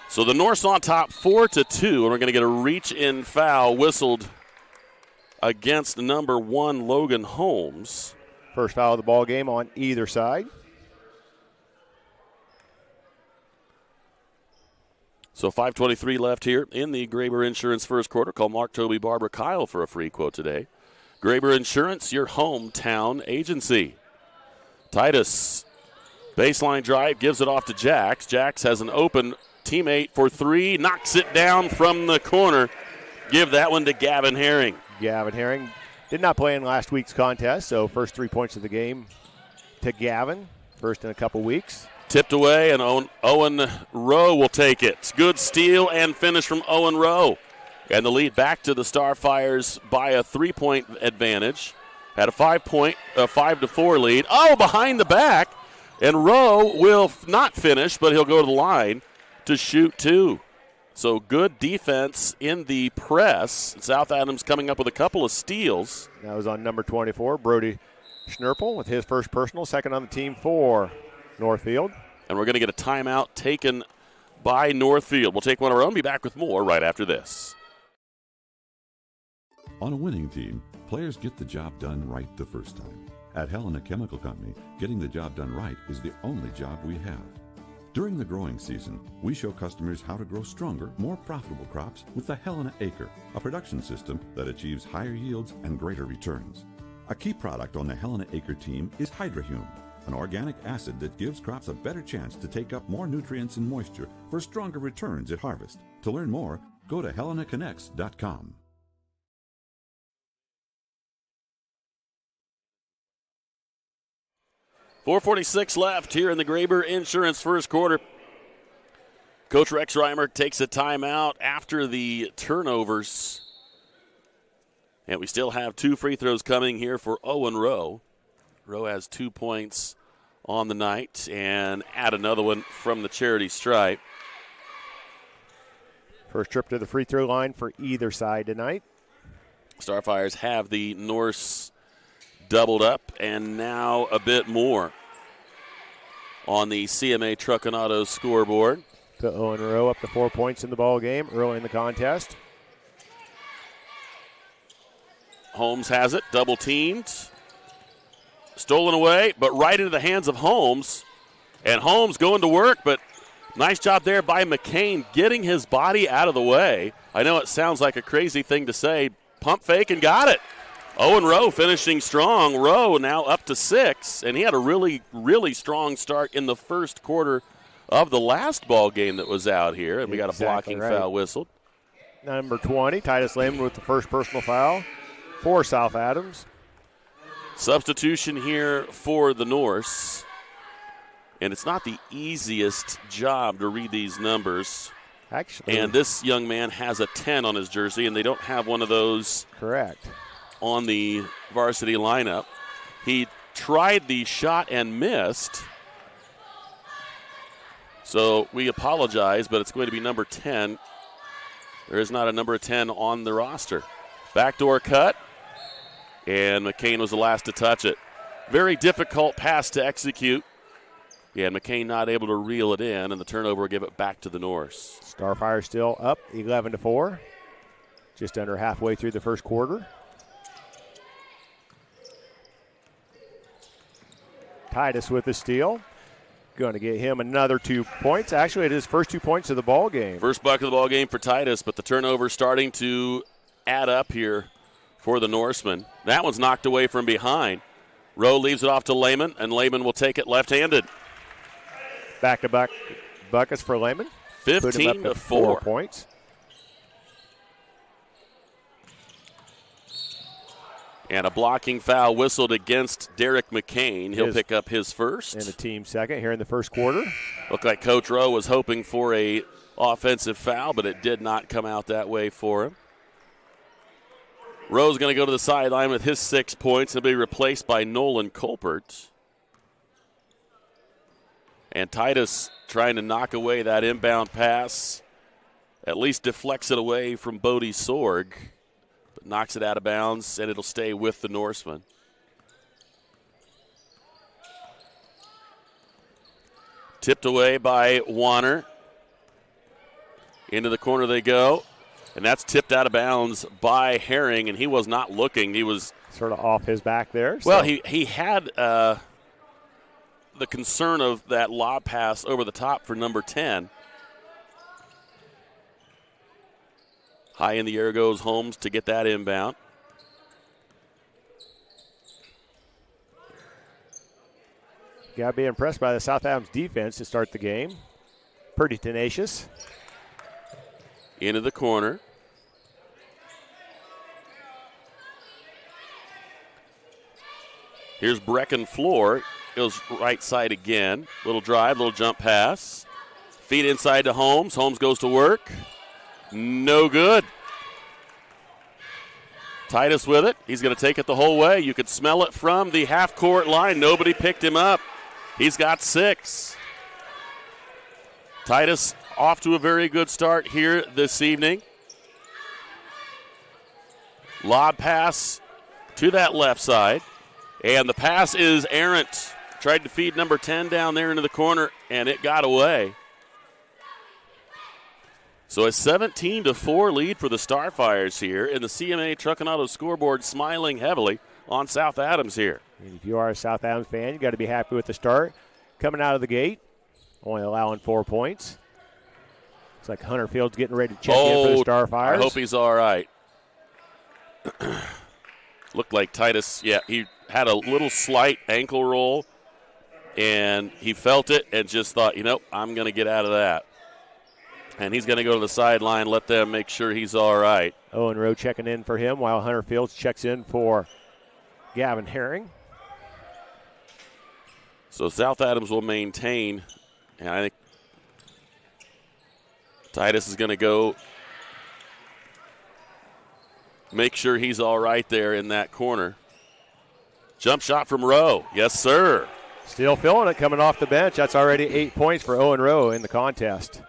[SPEAKER 1] So the Norse on top 4-2, and we're going to get a reach-in foul whistled against number 1, Logan Holmes.
[SPEAKER 24] First foul of the ball game on either side.
[SPEAKER 1] So 5:23 left here in the Graber Insurance first quarter. Call Mark, Toby, Barbara, Kyle for a free quote today. Graber Insurance, your hometown agency. Titus, baseline drive, gives it off to Jax. Jax has an open teammate for three, knocks it down from the corner. Give that one to Gavin Herring.
[SPEAKER 24] Gavin Herring did not play in last week's contest, so first 3 points of the game to Gavin, first in a couple weeks.
[SPEAKER 1] Tipped away, and Owen Rowe will take it. Good steal and finish from Owen Rowe. And the lead back to the Starfires by a 3-point advantage. Had a 5-4 lead. Oh, behind the back. And Rowe will not finish, but he'll go to the line to shoot two. So good defense in the press. South Adams coming up with a couple of steals.
[SPEAKER 24] That was on number 24, Brody Schnurple, with his first personal, second on the team for Northfield.
[SPEAKER 1] And we're going to get a timeout taken by Northfield. We'll take one of our own. Be back with more right after this.
[SPEAKER 12] On a winning team, players get the job done right the first time. At Helena Chemical Company, getting the job done right is the only job we have. During the growing season, we show customers how to grow stronger, more profitable crops with the Helena Acre, a production system that achieves higher yields and greater returns. A key product on the Helena Acre team is HydraHume.
[SPEAKER 2] an organic acid that gives crops a better chance to take up more nutrients and moisture for stronger returns at harvest. To learn more, go to helenaconnects.com.
[SPEAKER 1] .446 left here in the Graber Insurance first quarter. Coach Rex Reimer takes a timeout after the turnovers. And we still have 2 free throws coming here for Owen Rowe. Rowe has 2 points on the night and add another one from the charity stripe.
[SPEAKER 24] First trip to the free throw line for either side tonight.
[SPEAKER 1] Starfires have the Norse doubled up and now a bit more on the CMA Truck and Auto scoreboard.
[SPEAKER 24] To Owen Rowe, up to 4 points in the ball game early in the contest.
[SPEAKER 1] Holmes has it, double teamed. Stolen away, but right into the hands of Holmes. And Holmes going to work, but nice job there by McCain getting his body out of the way. I know it sounds like a crazy thing to say. Pump fake and got it. Owen Rowe finishing strong. Rowe now up to 6, and he had a really, really strong start in the first quarter of the last ball game that was out here, and we got a blocking foul whistled.
[SPEAKER 24] Number 20, Titus Lehman with the first personal foul for South Adams.
[SPEAKER 1] Substitution here for the Norse. And it's not the easiest job to read these numbers.
[SPEAKER 24] Actually.
[SPEAKER 1] And this young man has a 10 on his jersey, and they don't have one of those
[SPEAKER 24] correct
[SPEAKER 1] on the varsity lineup. He tried the shot and missed. So we apologize, but it's going to be number 10. There is not a number 10 on the roster. Backdoor cut, and McCain was the last to touch it. Very difficult pass to execute. Yeah, and McCain not able to reel it in, and the turnover will give it back to the Norse.
[SPEAKER 24] Starfire still up 11-4. Just under halfway through the first quarter. Titus with the steal. Going to get him another 2 points. Actually, it is first 2 points of the ball game.
[SPEAKER 1] First bucket of the ball game for Titus, but the turnover starting to add up here for the Norsemen. That one's knocked away from behind. Rowe leaves it off to Lehman, and Lehman will take it left-handed.
[SPEAKER 24] Back-to-back buckets for Lehman.
[SPEAKER 1] 15-4.
[SPEAKER 24] 4 points.
[SPEAKER 1] And a blocking foul whistled against Derek McCain. He'll pick up his first.
[SPEAKER 24] And a team second here in the first quarter.
[SPEAKER 1] Looked like Coach Rowe was hoping for a offensive foul, but it did not come out that way for him. Rowe's going to go to the sideline with his 6 points. He'll be replaced by Nolan Colpert. And Titus trying to knock away that inbound pass. At least deflects it away from Bodie Sorg. But knocks it out of bounds, and it'll stay with the Norseman. Tipped away by Warner. Into the corner they go. And that's tipped out of bounds by Herring, and he was not looking. He was
[SPEAKER 24] sort of off his back there.
[SPEAKER 1] Well, he had the concern of that lob pass over the top for number 10. High in the air goes Holmes to get that inbound.
[SPEAKER 24] Got to be impressed by the South Adams defense to start the game. Pretty tenacious.
[SPEAKER 1] Into the corner. Here's Brecken Floor. Goes right side again. Little drive, little jump pass. Feet inside to Holmes. Holmes goes to work. No good. Titus with it. He's going to take it the whole way. You could smell it from the half-court line. Nobody picked him up. He's got 6. Titus off to a very good start here this evening. Lob pass to that left side. And the pass is errant. Tried to feed number 10 down there into the corner, and it got away. So a 17-4 lead for the Starfires here, and the CMA Truck and Auto scoreboard smiling heavily on South Adams here.
[SPEAKER 24] And if you are a South Adams fan, you got to be happy with the start. Coming out of the gate, only allowing 4 points. Looks like Hunter Field's getting ready to check in for the Starfires.
[SPEAKER 1] I hope he's all right. Looked like Titus, he had a little slight ankle roll, and he felt it and just thought, I'm going to get out of that. And he's going to go to the sideline, let them make sure he's all right.
[SPEAKER 24] Owen Rowe checking in for him while Hunter Fields checks in for Gavin Herring.
[SPEAKER 1] So South Adams will maintain, and I think Titus is going to go make sure he's all right there in that corner. Jump shot from Rowe. Yes, sir.
[SPEAKER 24] Still feeling it coming off the bench. That's already 8 points for Owen Rowe in the contest.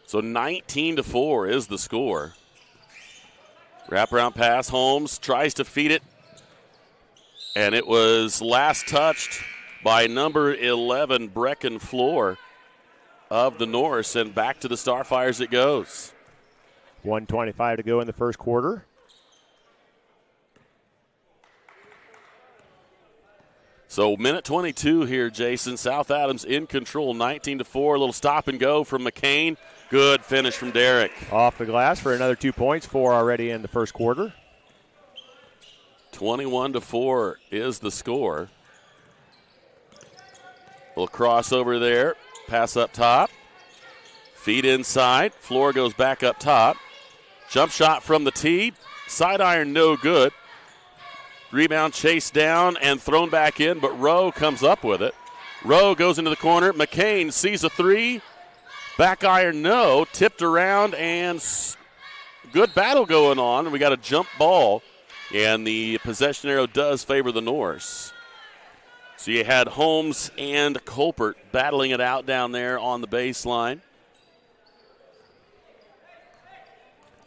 [SPEAKER 1] So 19-4 is the score. Wraparound pass. Holmes tries to feed it. And it was last touched by number 11, Brecken Floor of the Norse. And back to the Starfires it goes.
[SPEAKER 24] 1:25 to go in the first quarter.
[SPEAKER 1] So minute 22 here, Jason. South Adams in control, 19-4. A little stop and go from McCain. Good finish from Derek.
[SPEAKER 24] Off the glass for another 2 points, 4 already in the first quarter.
[SPEAKER 1] 21-4 is the score. Little crossover there. Pass up top. Feed inside. Floor goes back up top. Jump shot from the tee. Side iron no good. Rebound chased down and thrown back in, but Rowe comes up with it. Rowe goes into the corner. McCain sees a three. Back iron no. Tipped around and good battle going on. We got a jump ball, and the possession arrow does favor the Norse. So you had Holmes and Colpert battling it out down there on the baseline.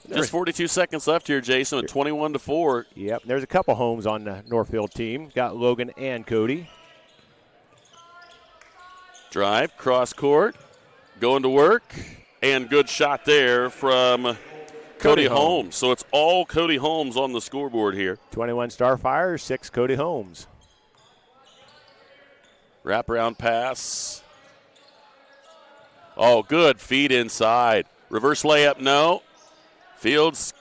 [SPEAKER 1] Just 42 seconds left here, Jason, with 21-4.
[SPEAKER 24] Yep, there's a couple Holmes on the Northfield team. Got Logan and Cody.
[SPEAKER 1] Drive, cross court, going to work, and good shot there from Cody Holmes. So it's all Cody Holmes on the scoreboard here.
[SPEAKER 24] 21 Starfires, 6 Cody Holmes.
[SPEAKER 1] Wraparound pass. Oh, good feed inside. Reverse layup, no. Fields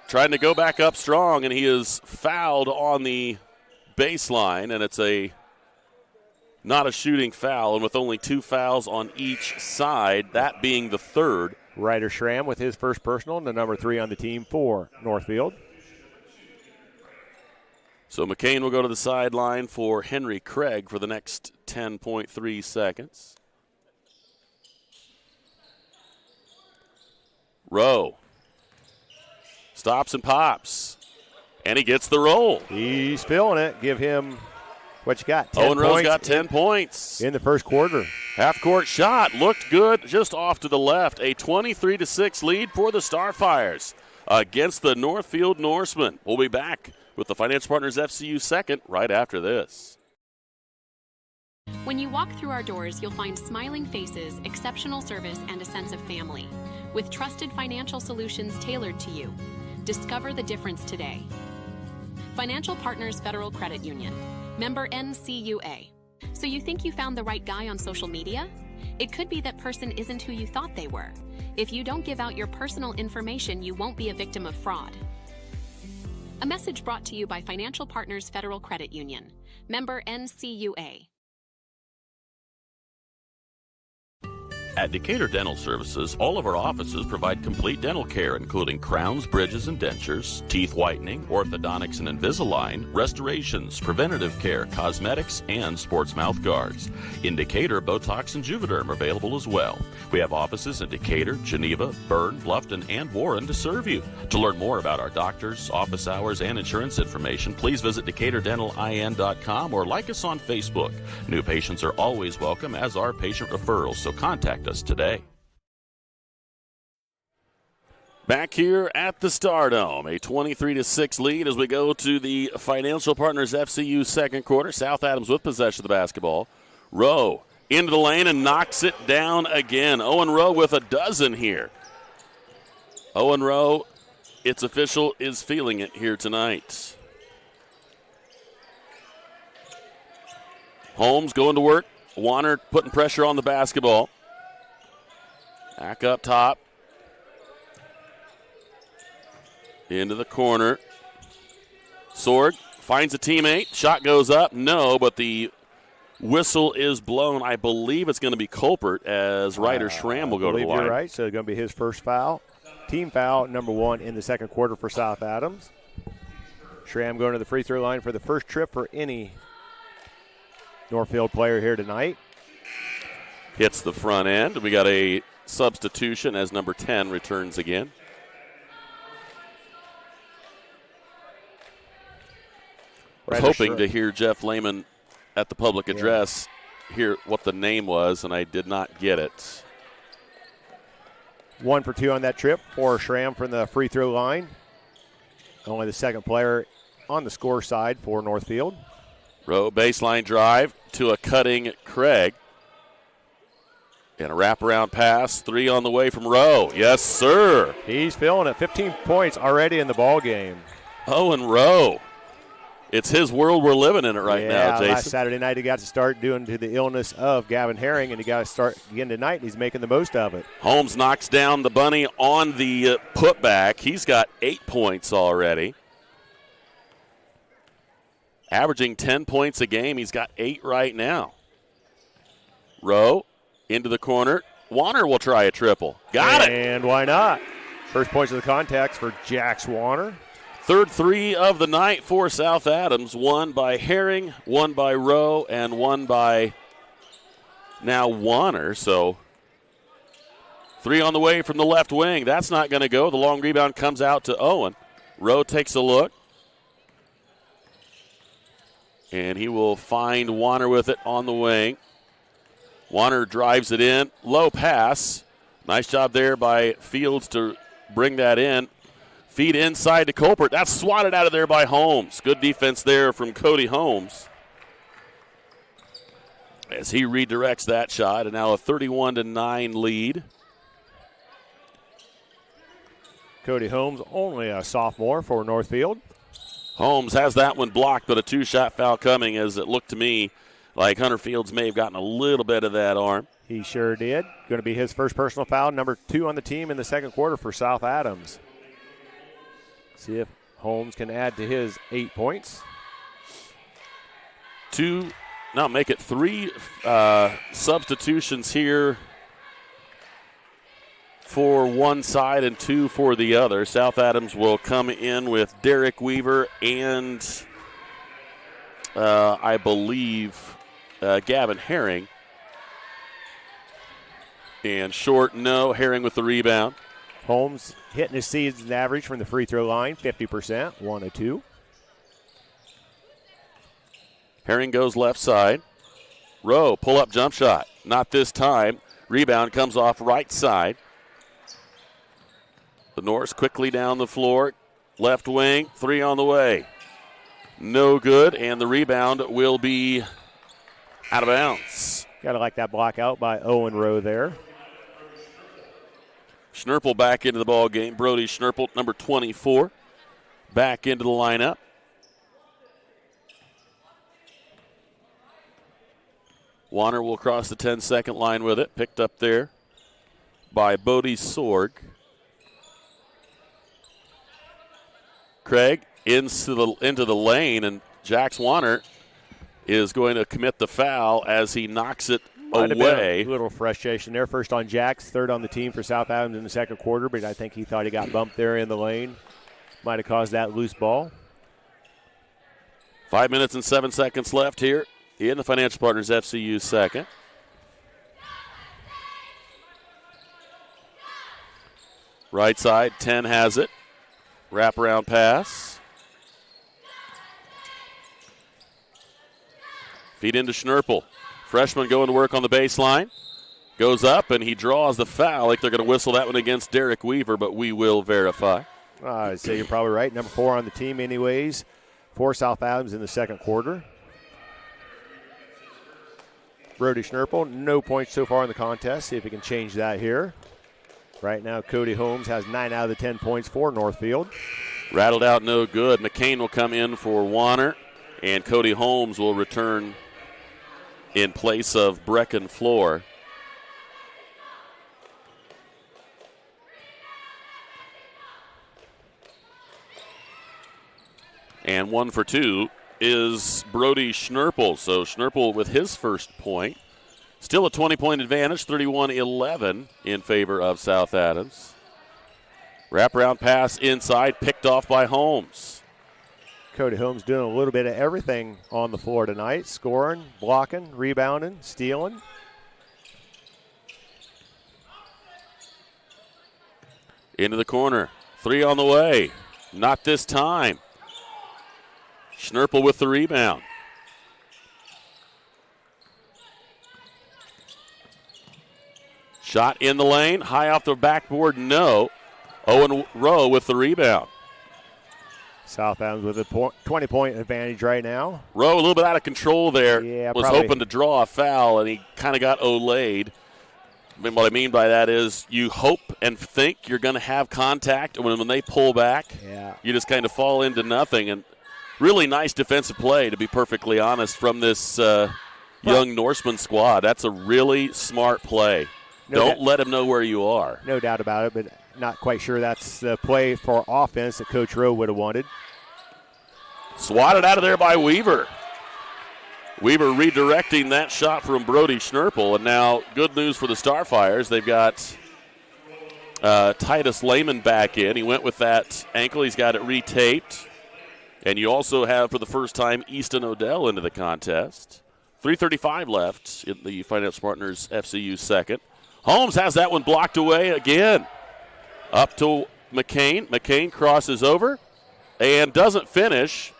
[SPEAKER 1] trying to go back up strong, and he is fouled on the baseline, and it's not a shooting foul, and with only 2 fouls on each side, that being the third.
[SPEAKER 24] Ryder Schramm with his first personal, and the number 3 on the team for Northfield.
[SPEAKER 1] So McCain will go to the sideline for Henry Craig for the next 10.3 seconds. Rowe stops and pops, and he gets the roll.
[SPEAKER 24] He's feeling it. Give him what you got. 10
[SPEAKER 1] Owen Rowe's
[SPEAKER 24] points
[SPEAKER 1] got 10 points.
[SPEAKER 24] In the first quarter.
[SPEAKER 1] Half-court shot looked good just off to the left. A 23-6 lead for the Starfires against the Northfield Norsemen. We'll be back with the Financial Partners FCU second right after this.
[SPEAKER 3] When you walk through our doors, you'll find smiling faces, exceptional service, and a sense of family. With trusted financial solutions tailored to you. Discover the difference today. Financial Partners Federal Credit Union. Member NCUA. So you think you found the right guy on social media? It could be that person isn't who you thought they were. If you don't give out your personal information, you won't be a victim of fraud. A message brought to you by Financial Partners Federal Credit Union. Member NCUA.
[SPEAKER 12] At Decatur Dental Services, all of our offices provide complete dental care, including crowns, bridges, and dentures, teeth whitening, orthodontics and Invisalign, restorations, preventative care, cosmetics, and sports mouth guards. In Decatur, Botox and Juvederm are available as well. We have offices in Decatur, Geneva, Berne, Bluffton, and Warren to serve you. To learn more about our doctors, office hours, and insurance information, please visit DecaturDentalIN.com or like us on Facebook. New patients are always welcome, as are patient referrals, so contact us today.
[SPEAKER 1] Back here at the Stardome, a 23-6 lead as we go to the Financial Partners FCU second quarter. South Adams with possession of the basketball. Rowe into the lane and knocks it down again. Owen Rowe with a dozen here. Owen Rowe, it's official, is feeling it here tonight. Holmes going to work. Warner putting pressure on the basketball. Back up top. Into the corner. Sorg finds a teammate. Shot goes up. No, but the whistle is blown. I believe it's going to be Colpert as Ryder Schramm will go to the line.
[SPEAKER 24] You're right, so it's going to be his first foul. Team foul, number 1 in the second quarter for South Adams. Schramm going to the free throw line for the first trip for any Northfield player here tonight.
[SPEAKER 1] Hits the front end. We got a substitution as number 10 returns again. I was hoping to hear Jeff Lehman at the public address hear what the name was, and I did not get it.
[SPEAKER 24] 1 for 2 on that trip for Schramm from the free throw line. Only the second player on the score side for Northfield.
[SPEAKER 1] Rowe baseline drive to a cutting Craig. And a wraparound pass, 3 on the way from Rowe. Yes, sir.
[SPEAKER 24] He's feeling it. 15 points already in the ball game.
[SPEAKER 1] Owen Rowe. It's his world we're living in it right now, Jason.
[SPEAKER 24] Last Saturday night he got to start due to the illness of Gavin Herring, and he got to start again tonight, and he's making the most of it.
[SPEAKER 1] Holmes knocks down the bunny on the putback. He's got 8 points already. Averaging 10 points a game. He's got 8 right now. Rowe into the corner. Warner will try a triple. Got it.
[SPEAKER 24] And why not? First points of the contest for Jax Warner.
[SPEAKER 1] Third 3 of the night for South Adams. 1 by Herring, 1 by Rowe, and 1 by now Warner. So 3 on the way from the left wing. That's not going to go. The long rebound comes out to Owen. Rowe takes a look. And he will find Warner with it on the wing. Warner drives it in. Low pass. Nice job there by Fields to bring that in. Feed inside to Colpert. That's swatted out of there by Holmes. Good defense there from Cody Holmes as he redirects that shot. And now a 31-9 lead.
[SPEAKER 24] Cody Holmes, only a sophomore for Northfield.
[SPEAKER 1] Holmes has that one blocked, but a 2-shot foul coming, as it looked to me like Hunter Fields may have gotten a little bit of that arm.
[SPEAKER 24] He sure did. Going to be his first personal foul, number 2 on the team in the second quarter for South Adams. See if Holmes can add to his 8 points.
[SPEAKER 1] Make it 3 substitutions here for one side and 2 for the other. South Adams will come in with Derek Weaver and I believe Gavin Herring. And short, no. Herring with the rebound.
[SPEAKER 24] Holmes hitting his season average from the free throw line, 50%, 1 of 2.
[SPEAKER 1] Herring goes left side. Rowe, pull-up jump shot. Not this time. Rebound comes off right side. The Norse quickly down the floor. Left wing, 3 on the way. No good, and the rebound will be out of bounds.
[SPEAKER 24] Got to like that block out by Owen Rowe there.
[SPEAKER 1] Schnurple back into the ball game. Brody Schnurple, number 24, back into the lineup. Warner will cross the 10-second line with it. Picked up there by Bodie Sorg. Craig into the lane, and Jax Warner is going to commit the foul as he knocks it away.
[SPEAKER 24] A little frustration there. First on Jax, third on the team for South Adams in the second quarter, but I think he thought he got bumped there in the lane. Might have caused that loose ball.
[SPEAKER 1] 5 minutes and 7 seconds left here in the Financial Partners FCU second. Right side, 10 has it. Wraparound pass. Feed into Schnurple. Freshman going to work on the baseline. Goes up, and he draws the foul. Like they're going to whistle that one against Derek Weaver, but we will verify.
[SPEAKER 24] I'd say you're probably right. Number 4 on the team anyways for South Adams in the second quarter. Brody Schnurple, no points so far in the contest. See if he can change that here. Right now, Cody Holmes has 9 out of the 10 points for Northfield.
[SPEAKER 1] Rattled out, no good. McCain will come in for Warner, and Cody Holmes will return in place of Brecken Floor. And 1 for 2 is Brody Schnurple. So Schnurple with his first point. Still a 20-point advantage, 31-11 in favor of South Adams. Wraparound pass inside, picked off by Holmes.
[SPEAKER 24] Cody Holmes doing a little bit of everything on the floor tonight, scoring, blocking, rebounding, stealing.
[SPEAKER 1] Into the corner. 3 on the way. Not this time. Schnurple with the rebound. Shot in the lane. High off the backboard, no. Owen Rowe with the rebound.
[SPEAKER 24] South Adams with a 20-point advantage right now.
[SPEAKER 1] Rowe a little bit out of control there.
[SPEAKER 24] Yeah,
[SPEAKER 1] was
[SPEAKER 24] probably
[SPEAKER 1] hoping to draw a foul, and he kind of got Olayed. What I mean by that is you hope and think you're going to have contact, and when they pull back, you just kind of fall into nothing. And really nice defensive play, to be perfectly honest, from this young Norseman squad. That's a really smart play. Don't let him know where you are.
[SPEAKER 24] No doubt about it, but not quite sure that's the play for offense that Coach Rowe would have wanted.
[SPEAKER 1] Swatted out of there by Weaver. Weaver redirecting that shot from Brody Schnurple. And now good news for the Starfires. They've got Titus Lehman back in. He went with that ankle. He's got it retaped. And you also have, for the first time, Easton Odell into the contest. 3:35 left in the Finance Partners FCU second. Holmes has that one blocked away again. Up to McCain. McCain crosses over and doesn't finish.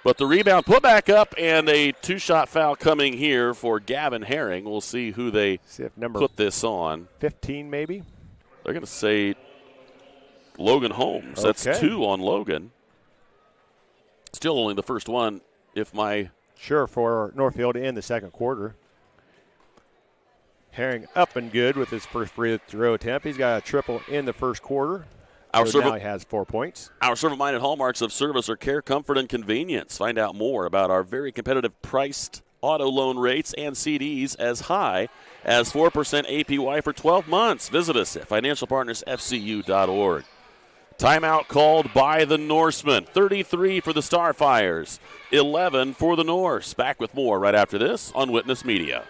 [SPEAKER 1] But the rebound put back up, and a 2-shot foul coming here for Gavin Herring. We'll see who they put this on.
[SPEAKER 24] 15 maybe?
[SPEAKER 1] They're going to say Logan Holmes.
[SPEAKER 24] Okay.
[SPEAKER 1] That's 2 on Logan. Still only the first one, if my...
[SPEAKER 24] Sure, for Northfield in the second quarter. Herring up and good with his first free throw attempt. He's got a triple in the first quarter. Now he has 4 points.
[SPEAKER 1] Our servant-minded hallmarks of service are care, comfort, and convenience. Find out more about our very competitive priced auto loan rates and CDs as high as 4% APY for 12 months. Visit us at financialpartnersfcu.org. Timeout called by the Norsemen. 33 for the Starfires, 11 for the Norse. Back with more right after this on Witness Media.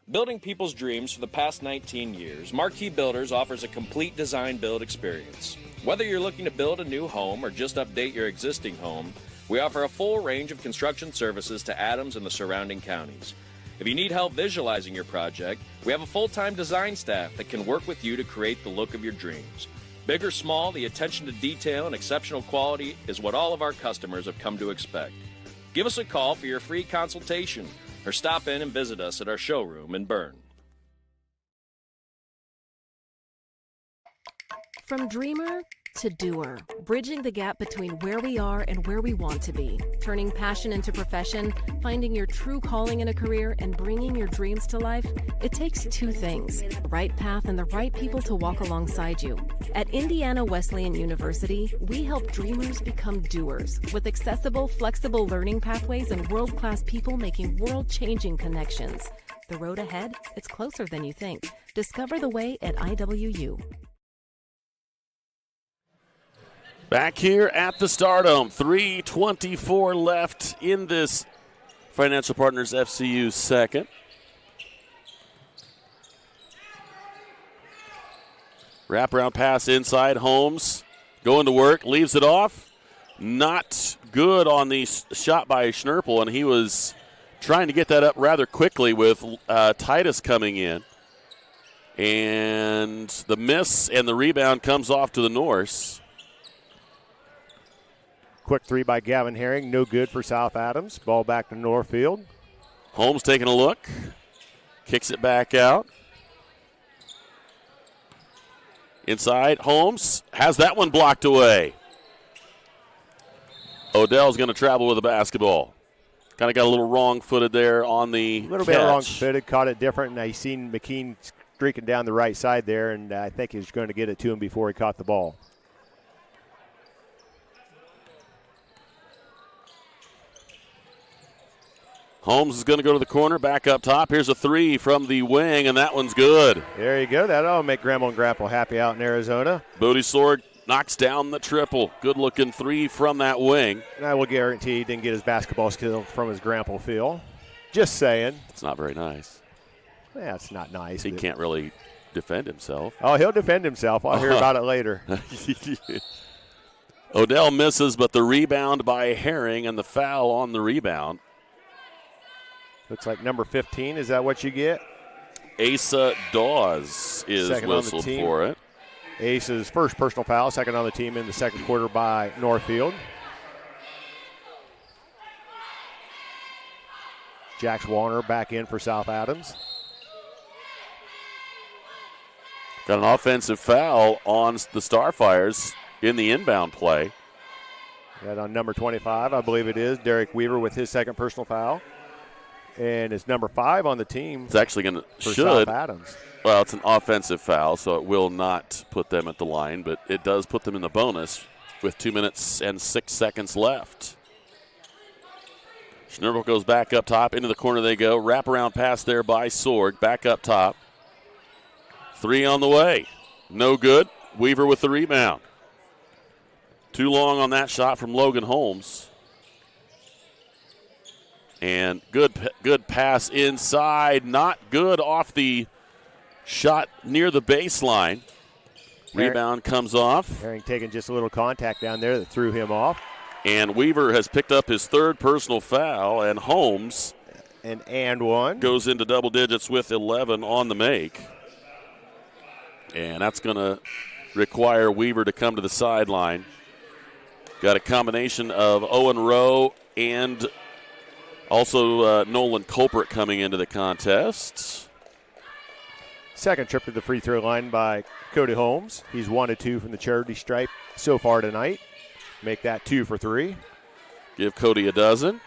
[SPEAKER 4] Building people's dreams for the past 19 years, Marquee Builders offers a complete design build experience. Whether you're looking to build a new home or just update your existing home, we offer a full range of construction services to Adams and the surrounding counties. If you need help visualizing your project, we have a full-time design staff that can work with you to create the look of your dreams. Big or small, the attention to detail and exceptional quality is what all of our customers have come to expect. Give us a call for your free consultation, or stop in and visit us at our showroom in Berne.
[SPEAKER 5] From dreamer to doer, bridging the gap between where we are and where we want to be, turning passion into profession, finding your true calling in a career, and bringing your dreams to life, it takes 2 things, the right path and the right people to walk alongside you. At Indiana Wesleyan University, we help dreamers become doers with accessible, flexible learning pathways and world-class people making world-changing connections. The road ahead, it's closer than you think. Discover the way at IWU.
[SPEAKER 1] Back here at the Stardome, 3:24 left in this Financial Partners FCU second. Wraparound pass inside. Holmes going to work, leaves it off. Not good on the shot by Schnurple, and he was trying to get that up rather quickly with Titus coming in. And the miss and the rebound comes off to the Norse.
[SPEAKER 24] Quick 3 by Gavin Herring, no good for South Adams. Ball back to Northfield.
[SPEAKER 1] Holmes taking a look, kicks it back out. Inside, Holmes has that one blocked away. Odell's going to travel with the basketball. Kind of got a little wrong-footed there on the
[SPEAKER 24] A little
[SPEAKER 1] catch.
[SPEAKER 24] bit wrong-footed, caught it different, and I seen McKean streaking down the right side there, and I think he was going to get it to him before he caught the ball.
[SPEAKER 1] Holmes is going to go to the corner, back up top. Here's a 3 from the wing, and that one's good.
[SPEAKER 24] There you go. That'll make Grandma and Grandpa happy out in Arizona.
[SPEAKER 1] Booty Sword knocks down the triple. Good-looking three from that wing.
[SPEAKER 24] And I will guarantee he didn't get his basketball skill from his grandpa Phil. Just saying.
[SPEAKER 1] It's not very nice.
[SPEAKER 24] Yeah, it's not nice.
[SPEAKER 1] He can't really defend himself.
[SPEAKER 24] Oh, he'll defend himself. I'll hear about it later.
[SPEAKER 1] Odell misses, but the rebound by Herring and the foul on the rebound.
[SPEAKER 24] Looks like number 15. Is that what you get?
[SPEAKER 1] Asa Dawes is
[SPEAKER 24] second
[SPEAKER 1] whistled for it.
[SPEAKER 24] Asa's first personal foul, second on the team in the second quarter by Northfield. Jax Warner back in for South Adams.
[SPEAKER 1] Got an offensive foul on the Starfires in the inbound play.
[SPEAKER 24] Got on number 25, I believe it is, Derek Weaver with his second personal foul. And it's number 5 on the team.
[SPEAKER 1] It's actually going to
[SPEAKER 24] for
[SPEAKER 1] should.
[SPEAKER 24] South Adams.
[SPEAKER 1] Well, it's an offensive foul, so it will not put them at the line, but it does put them in the bonus with 2 minutes and 6 seconds left. Schnurble goes back up top. Into the corner they go. Wraparound pass there by Sorg. Back up top. 3 on the way. No good. Weaver with the rebound. Too long on that shot from Logan Holmes. And good pass inside. Not good off the shot near the baseline. Rebound comes off.
[SPEAKER 24] Herring taking just a little contact down there that threw him off.
[SPEAKER 1] And Weaver has picked up his third personal foul, and Holmes
[SPEAKER 24] and one
[SPEAKER 1] goes into double digits with 11 on the make. And that's going to require Weaver to come to the sideline. Got a combination of Owen Rowe and also Nolan Culprit coming into the contest.
[SPEAKER 24] Second trip to the free throw line by Cody Holmes. He's 1 of 2 from the charity stripe so far tonight. Make that 2 for 3.
[SPEAKER 1] Give Cody a dozen.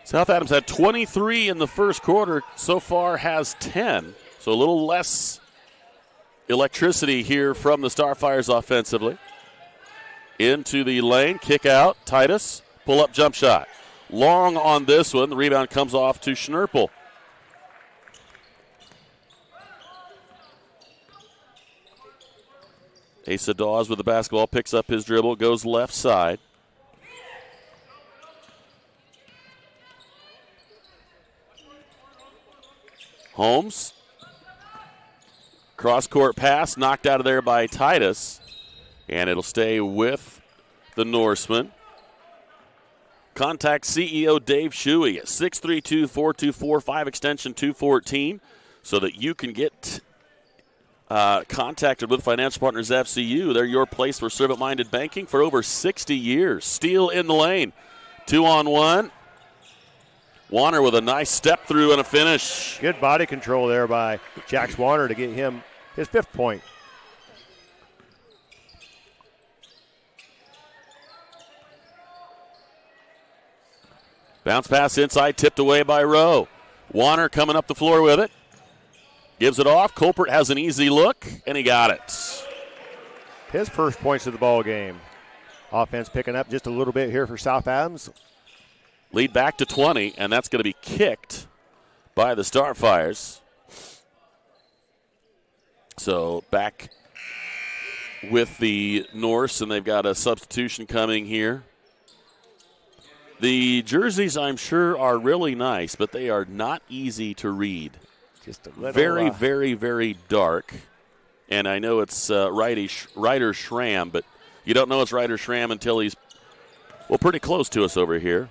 [SPEAKER 1] South Adams had 23 in the first quarter. So far has 10. So a little less electricity here from the Starfires offensively. Into the lane. Kick out. Titus. Pull up jump shot. Long on this one. The rebound comes off to Schnurple. Asa Dawes with the basketball, picks up his dribble, goes left side. Holmes. Cross-court pass, knocked out of there by Titus. And it'll stay with the Norseman. Contact CEO Dave Shuey at 632-4245, extension 214, so that you can get contacted with Financial Partners FCU. They're your place for servant-minded banking for over 60 years. Steele in the lane. 2-on-1. Warner with a nice step through and a finish.
[SPEAKER 24] Good body control there by Jax Warner to get him his 5th point.
[SPEAKER 1] Bounce pass inside, tipped away by Rowe. Warner coming up the floor with it. Gives it off. Culpert has an easy look, and he got it.
[SPEAKER 24] His first points of the ball game. Offense picking up just a little bit here for South Adams.
[SPEAKER 1] Lead back to 20, and that's going to be kicked by the Starfires. So back with the Norse, and they've got a substitution coming here. The jerseys, I'm sure, are really nice, but they are not easy to read.
[SPEAKER 24] Just a little,
[SPEAKER 1] very, very, very dark. And I know it's Ryder Schramm, but you don't know it's Ryder Schramm until he's, well, pretty close to us over here.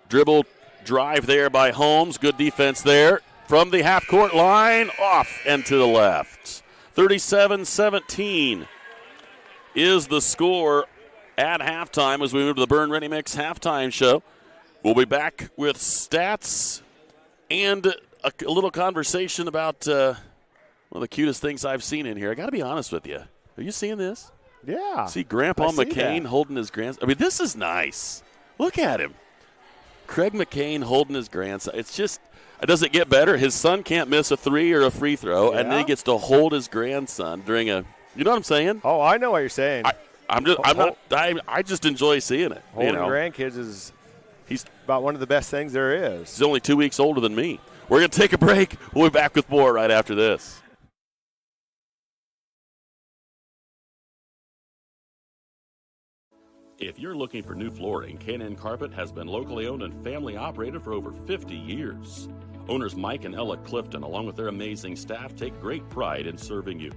[SPEAKER 1] Dribble drive there by Holmes. Good defense there. From the half-court line, off and to the left. 37-17 is the score at halftime as we move to the Berne Ready Mix halftime show. We'll be back with stats and a little conversation about one of the cutest things I've seen in here. I got to be honest with you. Are you seeing this?
[SPEAKER 24] Yeah.
[SPEAKER 1] See Grandpa McCain holding his grandson. I mean, this is nice. Look at him. Craig McCain holding his grandson. It's just, it doesn't get better. His son can't miss a 3 or a free throw, and then he gets to hold his grandson during a, you know what I'm saying?
[SPEAKER 24] Oh, I know what you're saying.
[SPEAKER 1] I just enjoy seeing it.
[SPEAKER 24] Holding grandkids he's about one of the best things there is.
[SPEAKER 1] He's only 2 weeks older than me. We're going to take a break. We'll be back with more right after this.
[SPEAKER 12] If you're looking for new flooring, K&N Carpet has been locally owned and family operated for over 50 years. Owners Mike and Ella Clifton, along with their amazing staff, take great pride in serving you.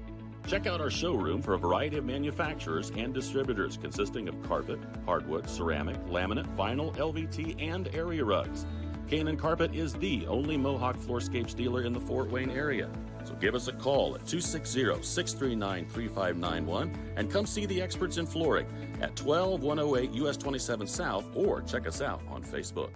[SPEAKER 12] Check out our showroom for a variety of manufacturers and distributors consisting of carpet, hardwood, ceramic, laminate, vinyl, LVT, and area rugs. K&N Carpet is the only Mohawk Floorscapes dealer in the Fort Wayne area. So give us a call at 260-639-3591 and come see the experts in flooring at 12108 US 27 South, or check us out on Facebook.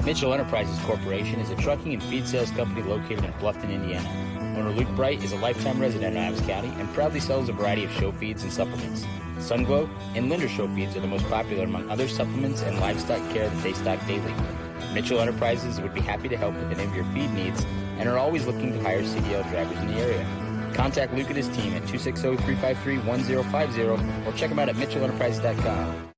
[SPEAKER 6] Mitchell Enterprises Corporation is a trucking and feed sales company located in Bluffton, Indiana. Owner Luke Bright is a lifetime resident of Adams County and proudly sells a variety of show feeds and supplements. Sunglow and Linder show feeds are the most popular among other supplements and livestock care that they stock daily. Mitchell Enterprises would be happy to help with any of your feed needs and are always looking to hire CDL drivers in the area. Contact Luke and his team at 260-353-1050 or check them out at mitchellenterprises.com.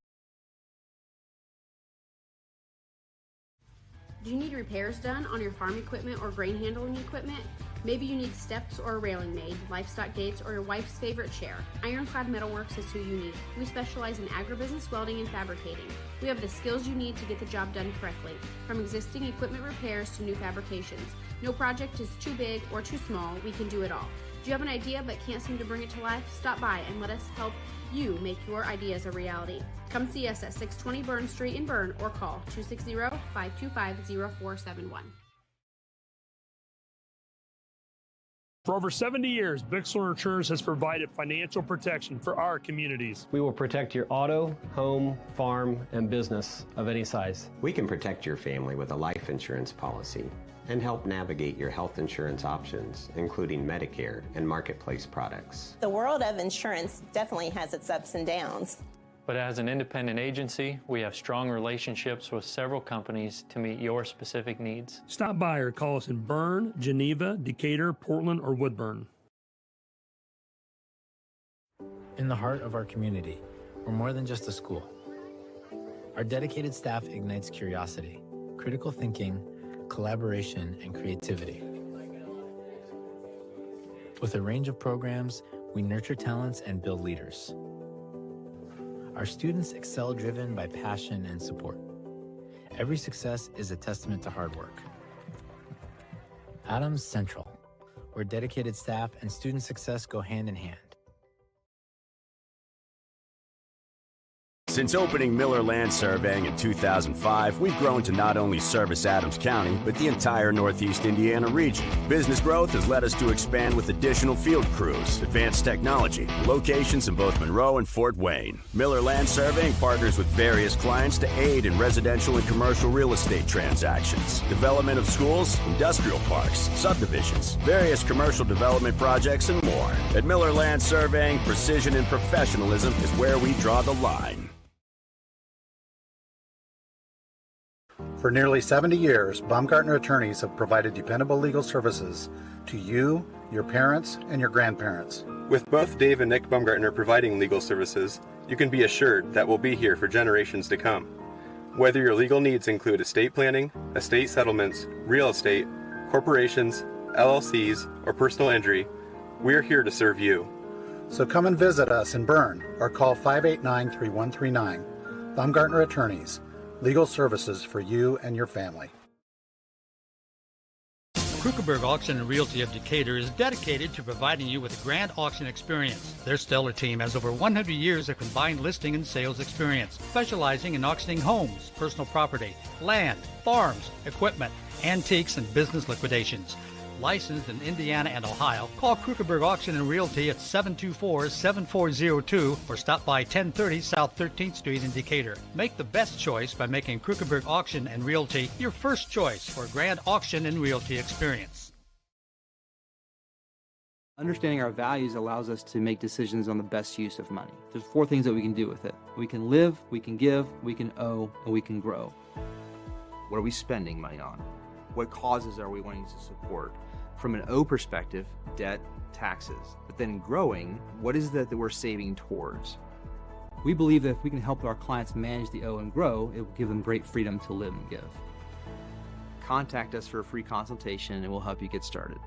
[SPEAKER 3] Do you need repairs done on your farm equipment or grain handling equipment? Maybe you need steps or a railing made, livestock gates, or your wife's favorite chair. Ironclad Metalworks is who you need. We specialize in agribusiness welding and fabricating. We have the skills you need to get the job done correctly, from existing equipment repairs to new fabrications. No project is too big or too small, we can do it all. Do you have an idea but can't seem to bring it to life? Stop by and let us help you make your ideas a reality. Come see us at 620 Berne Street in Berne or call 260-525-0471.
[SPEAKER 7] For over 70 years, Bixler Insurance has provided financial protection for our communities.
[SPEAKER 8] We will protect your auto, home, farm, and business of any size.
[SPEAKER 9] We can protect your family with a life insurance policy and help navigate your health insurance options, including Medicare and marketplace products.
[SPEAKER 10] The world of insurance definitely has its ups and downs.
[SPEAKER 11] But as an independent agency, we have strong relationships with several companies to meet your specific needs.
[SPEAKER 7] Stop by or call us in Berne, Geneva, Decatur, Portland, or Woodburn.
[SPEAKER 17] In the heart of our community, we're more than just a school. Our dedicated staff ignites curiosity, critical thinking, collaboration, and creativity. With a range of programs, we nurture talents and build leaders. Our students excel driven by passion and support. Every success is a testament to hard work. Adams Central, where dedicated staff and student success go hand in hand.
[SPEAKER 20] Since opening Miller Land Surveying in 2005, we've grown to not only service Adams County, but the entire Northeast Indiana region. Business growth has led us to expand with additional field crews, advanced technology, locations in both Monroe and Fort Wayne. Miller Land Surveying partners with various clients to aid in residential and commercial real estate transactions, development of schools, industrial parks, subdivisions, various commercial development projects, and more. At Miller Land Surveying, precision and professionalism is where we draw the line.
[SPEAKER 21] For nearly 70 years, Baumgartner attorneys have provided dependable legal services to you, your parents, and your grandparents.
[SPEAKER 22] With both Dave and Nick Baumgartner providing legal services, you can be assured that we'll be here for generations to come. Whether your legal needs include estate planning, estate settlements, real estate, corporations, LLCs, or personal injury, we're here to serve you.
[SPEAKER 21] So come and visit us in Berne or call 589-3139. Baumgartner Attorneys. Legal services for you and your family.
[SPEAKER 25] Krukerberg Auction and Realty of Decatur is dedicated to providing you with a grand auction experience. Their stellar team has over 100 years of combined listing and sales experience, specializing in auctioning homes, personal property, land, farms, equipment, antiques, and business liquidations. Licensed in Indiana and Ohio, call Krukerberg Auction and Realty at 724-7402 or stop by 1030 South 13th Street in Decatur. Make the best choice by making Krukerberg Auction and Realty your first choice for a grand auction and realty experience.
[SPEAKER 26] Understanding our values allows us to make decisions on the best use of money. There's 4 things that we can do with it. We can live, we can give, we can owe, and we can grow.
[SPEAKER 27] What are we spending money on? What causes are we wanting to support? From an O perspective, debt, taxes. But then growing, what is that we're saving towards?
[SPEAKER 26] We believe that if we can help our clients manage the O and grow, it will give them great freedom to live and give.
[SPEAKER 27] Contact us for a free consultation and we'll help you get started.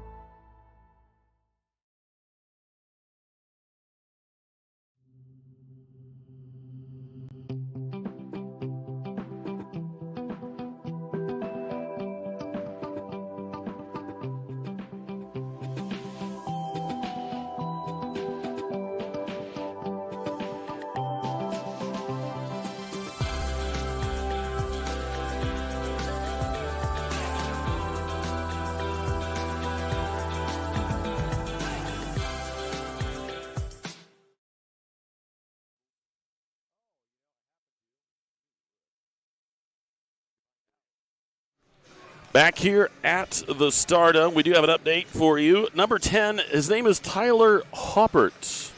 [SPEAKER 1] Back here at the Stardom, we do have an update for you. Number 10, his name is Tyler Hoppert.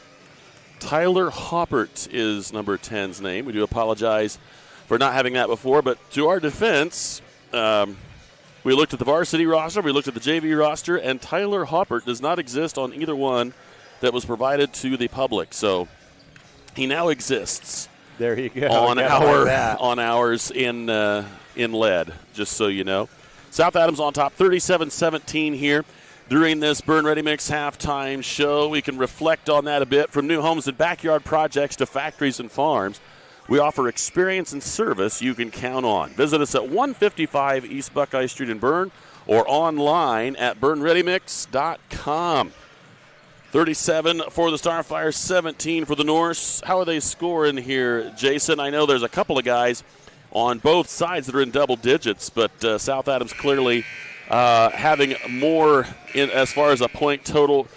[SPEAKER 1] Tyler Hoppert is number 10's name. We do apologize for not having that before, but to our defense, we looked at the varsity roster, we looked at the JV roster, and Tyler Hoppert does not exist on either one that was provided to the public. So he now exists.
[SPEAKER 24] There you go.
[SPEAKER 1] On ours in lead, just so you know. South Adams on top, 37-17 here during this Berne Ready Mix halftime show. We can reflect on that a bit. From new homes and backyard projects to factories and farms, we offer experience and service you can count on. Visit us at 155 East Buckeye Street in Berne or online at BerneReadyMix.com. 37 for the Starfires, 17 for the Norse. How are they scoring here, Jason? I know there's a couple of guys on both sides that are in double digits, but South Adams clearly having more as far as a point total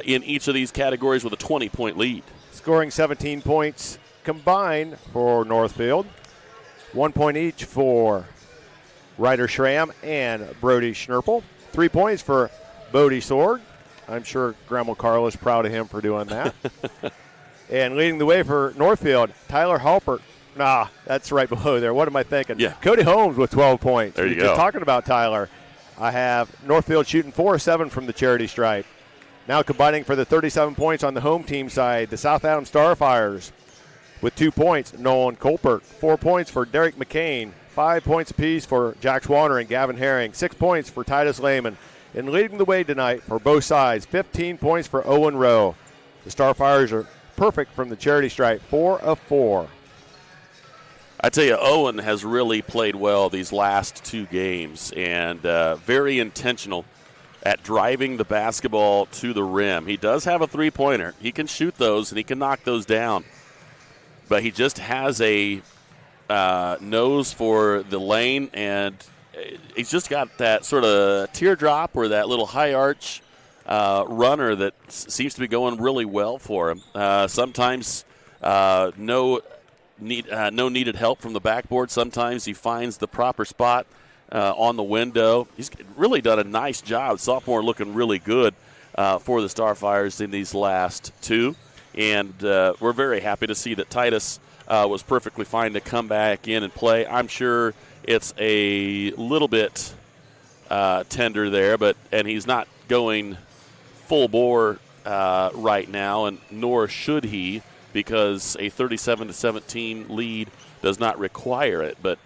[SPEAKER 1] in each of these categories with a 20-point lead.
[SPEAKER 24] Scoring 17 points combined for Northfield. 1 point each for Ryder Schramm and Brody Schnurple. 3 points for Bodie Sorg. I'm sure Grandma Carla's proud of him for doing that. And leading the way for Northfield, Tyler Halpert. Nah, that's right below there. What am I thinking?
[SPEAKER 1] Yeah.
[SPEAKER 24] Cody Holmes with 12 points.
[SPEAKER 1] There you go.
[SPEAKER 24] Just talking about Tyler. I have Northfield shooting 4-7 from the charity stripe. Now combining for the 37 points on the home team side, the South Adams Starfires with 2 points, Nolan Colpert. 4 points for Derek McCain. 5 points apiece for Jack Swanner and Gavin Herring. 6 points for Titus Lehman. And leading the way tonight for both sides, 15 points for Owen Rowe. The Starfires are perfect from the charity stripe, 4 of 4.
[SPEAKER 1] I tell you, Owen has really played well these last 2 games and very intentional at driving the basketball to the rim. He does have a three-pointer. He can shoot those and he can knock those down. But he just has a nose for the lane, and he's just got that sort of teardrop or that little high arch runner that seems to be going really well for him. Sometimes no needed help from the backboard. Sometimes he finds the proper spot on the window. He's really done a nice job. Sophomore looking really good for the Starfires in these last 2. And we're very happy to see that Titus was perfectly fine to come back in and play. I'm sure it's a little bit tender there, and he's not going full bore right now, and nor should he, because a 37-17 lead does not require it. But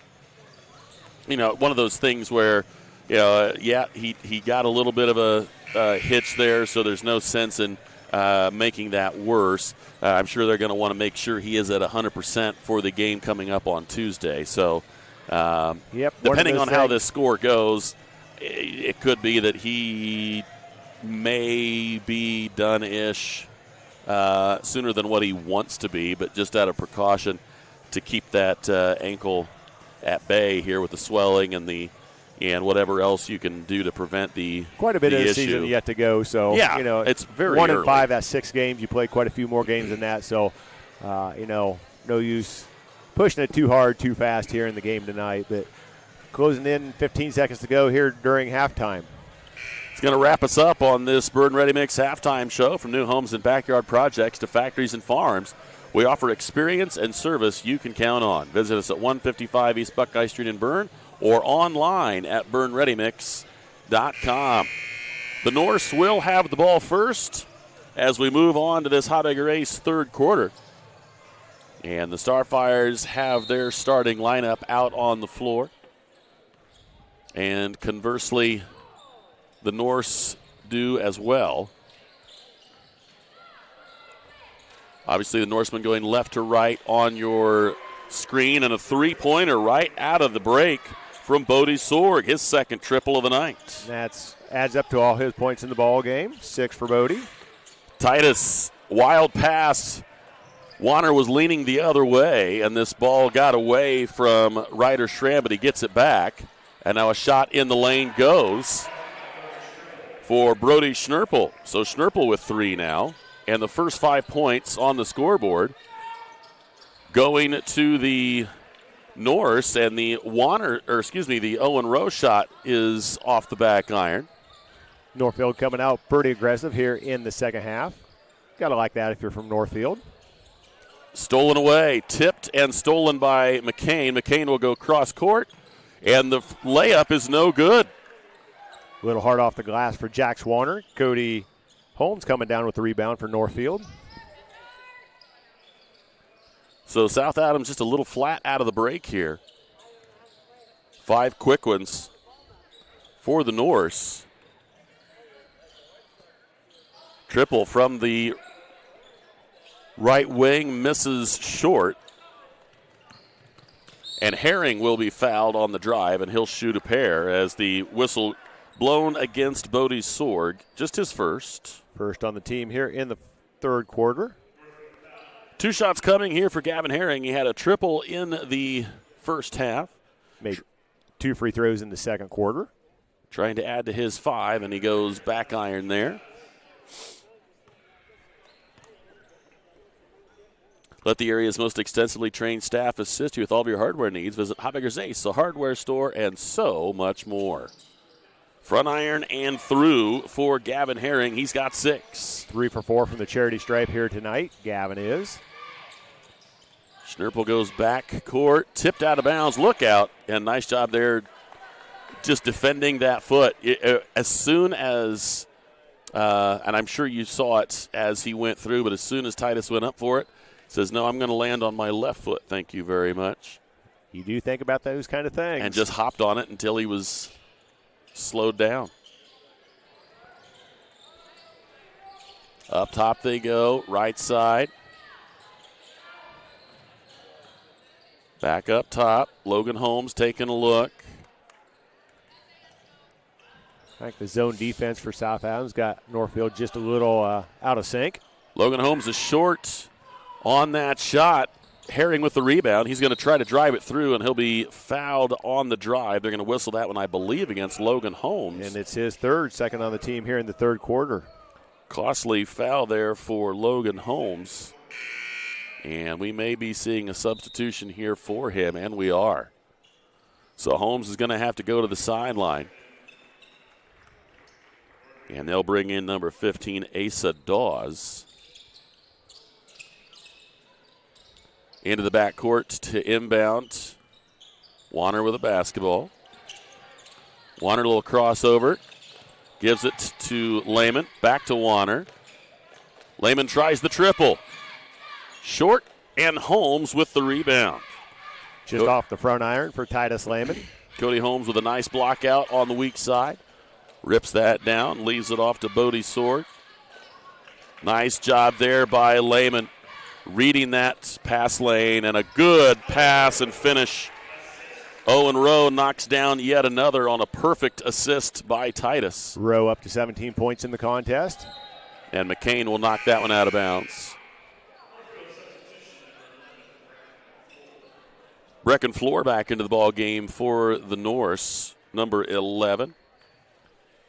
[SPEAKER 1] one of those things where, he got a little bit of a hitch there, so there's no sense in making that worse. I'm sure they're going to want to make sure he is at 100% for the game coming up on Tuesday. So, depending on how this score goes, it could be that he may be done-ish sooner than what he wants to be, but just out of precaution to keep that ankle at bay here with the swelling and whatever else you can do to prevent the
[SPEAKER 24] quite a bit of the
[SPEAKER 1] issue.
[SPEAKER 24] Season yet to go. So
[SPEAKER 1] it's very
[SPEAKER 24] 1
[SPEAKER 1] early.
[SPEAKER 24] and 5 at 6 games. You play quite a few more games than that. So no use pushing it too hard, too fast here in the game tonight. But closing in 15 seconds to go here during halftime.
[SPEAKER 1] It's going to wrap us up on this Berne Ready Mix halftime show. From new homes and backyard projects to factories and farms, we offer experience and service you can count on. Visit us at 155 East Buckeye Street in Berne or online at BerneReadyMix.com. The Norse will have the ball first as we move on to this Hot Egger Ace third quarter. And the Starfires have their starting lineup out on the floor. And conversely, the Norse do as well. Obviously, the Norsemen going left to right on your screen, and a three-pointer right out of the break from Bodie Sorg, his second triple of the night.
[SPEAKER 24] That adds up to all his points in the ball game. 6 for Bodie.
[SPEAKER 1] Titus, wild pass. Warner was leaning the other way, and this ball got away from Ryder Schramm, but he gets it back. And now a shot in the lane goes for Brody Schnurple. So Schnurple with 3 now. And the first 5 points on the scoreboard going to the Norse, and the Owen Rowe shot is off the back iron.
[SPEAKER 24] Northfield coming out pretty aggressive here in the second half. Got to like that if you're from Northfield.
[SPEAKER 1] Stolen away, tipped and stolen by McCain. McCain will go cross court, and the layup is no good.
[SPEAKER 24] A little hard off the glass for Jax Warner. Cody Holmes coming down with the rebound for Northfield.
[SPEAKER 1] So South Adams just a little flat out of the break here. 5 quick ones for the Norse. Triple from the right wing, misses short. And Herring will be fouled on the drive, and he'll shoot a pair as the whistle blown against Bodie Sorg. Just his first.
[SPEAKER 24] First on the team here in the third quarter.
[SPEAKER 1] 2 shots coming here for Gavin Herring. He had a triple in the first half.
[SPEAKER 24] Made 2 free throws in the second quarter.
[SPEAKER 1] Trying to add to his 5, and he goes back iron there. Let the area's most extensively trained staff assist you with all of your hardware needs. Visit Hobbiger's Ace, the hardware store, and so much more. Front iron and through for Gavin Herring. He's got 6.
[SPEAKER 24] 3 for 4 from the charity stripe here tonight. Gavin is.
[SPEAKER 1] Schnurple goes back court, tipped out of bounds. Look out, and nice job there just defending that foot. As soon as, and I'm sure you saw it as he went through, but as soon as Titus went up for it, says, no, I'm going to land on my left foot. Thank you very much.
[SPEAKER 24] You do think about those kind of things.
[SPEAKER 1] And just hopped on it until he was slowed down. Up top they go, right side. Back up top. Logan Holmes taking a look.
[SPEAKER 24] I think the zone defense for South Adams got Northfield just a little out of sync.
[SPEAKER 1] Logan Holmes is short on that shot. Herring with the rebound. He's going to try to drive it through, and he'll be fouled on the drive. They're going to whistle that one, I believe, against Logan Holmes.
[SPEAKER 24] And it's his second on the team here in the third quarter.
[SPEAKER 1] Costly foul there for Logan Holmes. And we may be seeing a substitution here for him, and we are. So Holmes is going to have to go to the sideline. And they'll bring in number 15, Asa Dawes. Into the backcourt to inbound. Warner with a basketball. Warner, a little crossover. Gives it to Lehman. Back to Warner. Lehman tries the triple. Short, and Holmes with the rebound.
[SPEAKER 24] Just off the front iron for Titus Lehman.
[SPEAKER 1] Cody Holmes with a nice block out on the weak side. Rips that down, leaves it off to Bodie Sorg. Nice job there by Lehman. Reading that pass lane, and a good pass and finish. Owen Rowe knocks down yet another on a perfect assist by Titus.
[SPEAKER 24] Rowe up to 17 points in the contest.
[SPEAKER 1] And McCain will knock that one out of bounds. Brecken Floor back into the ball game for the Norse, number 11.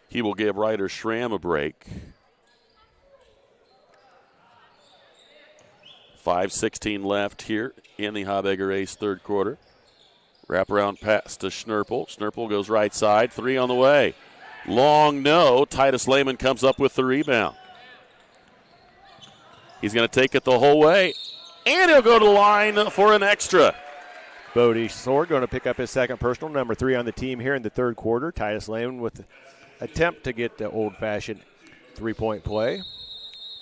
[SPEAKER 1] He will give Ryder Schramm a break. 5:16 left here in the Hobbiger Ace third quarter. Wraparound pass to Schnurple. Schnurple goes right side. 3 on the way. Long no. Titus Lehman comes up with the rebound. He's going to take it the whole way. And he'll go to the line for an extra.
[SPEAKER 24] Bodie Sorg going to pick up his second personal, number 3 on the team here in the third quarter. Titus Lehman with the attempt to get the old-fashioned three-point play.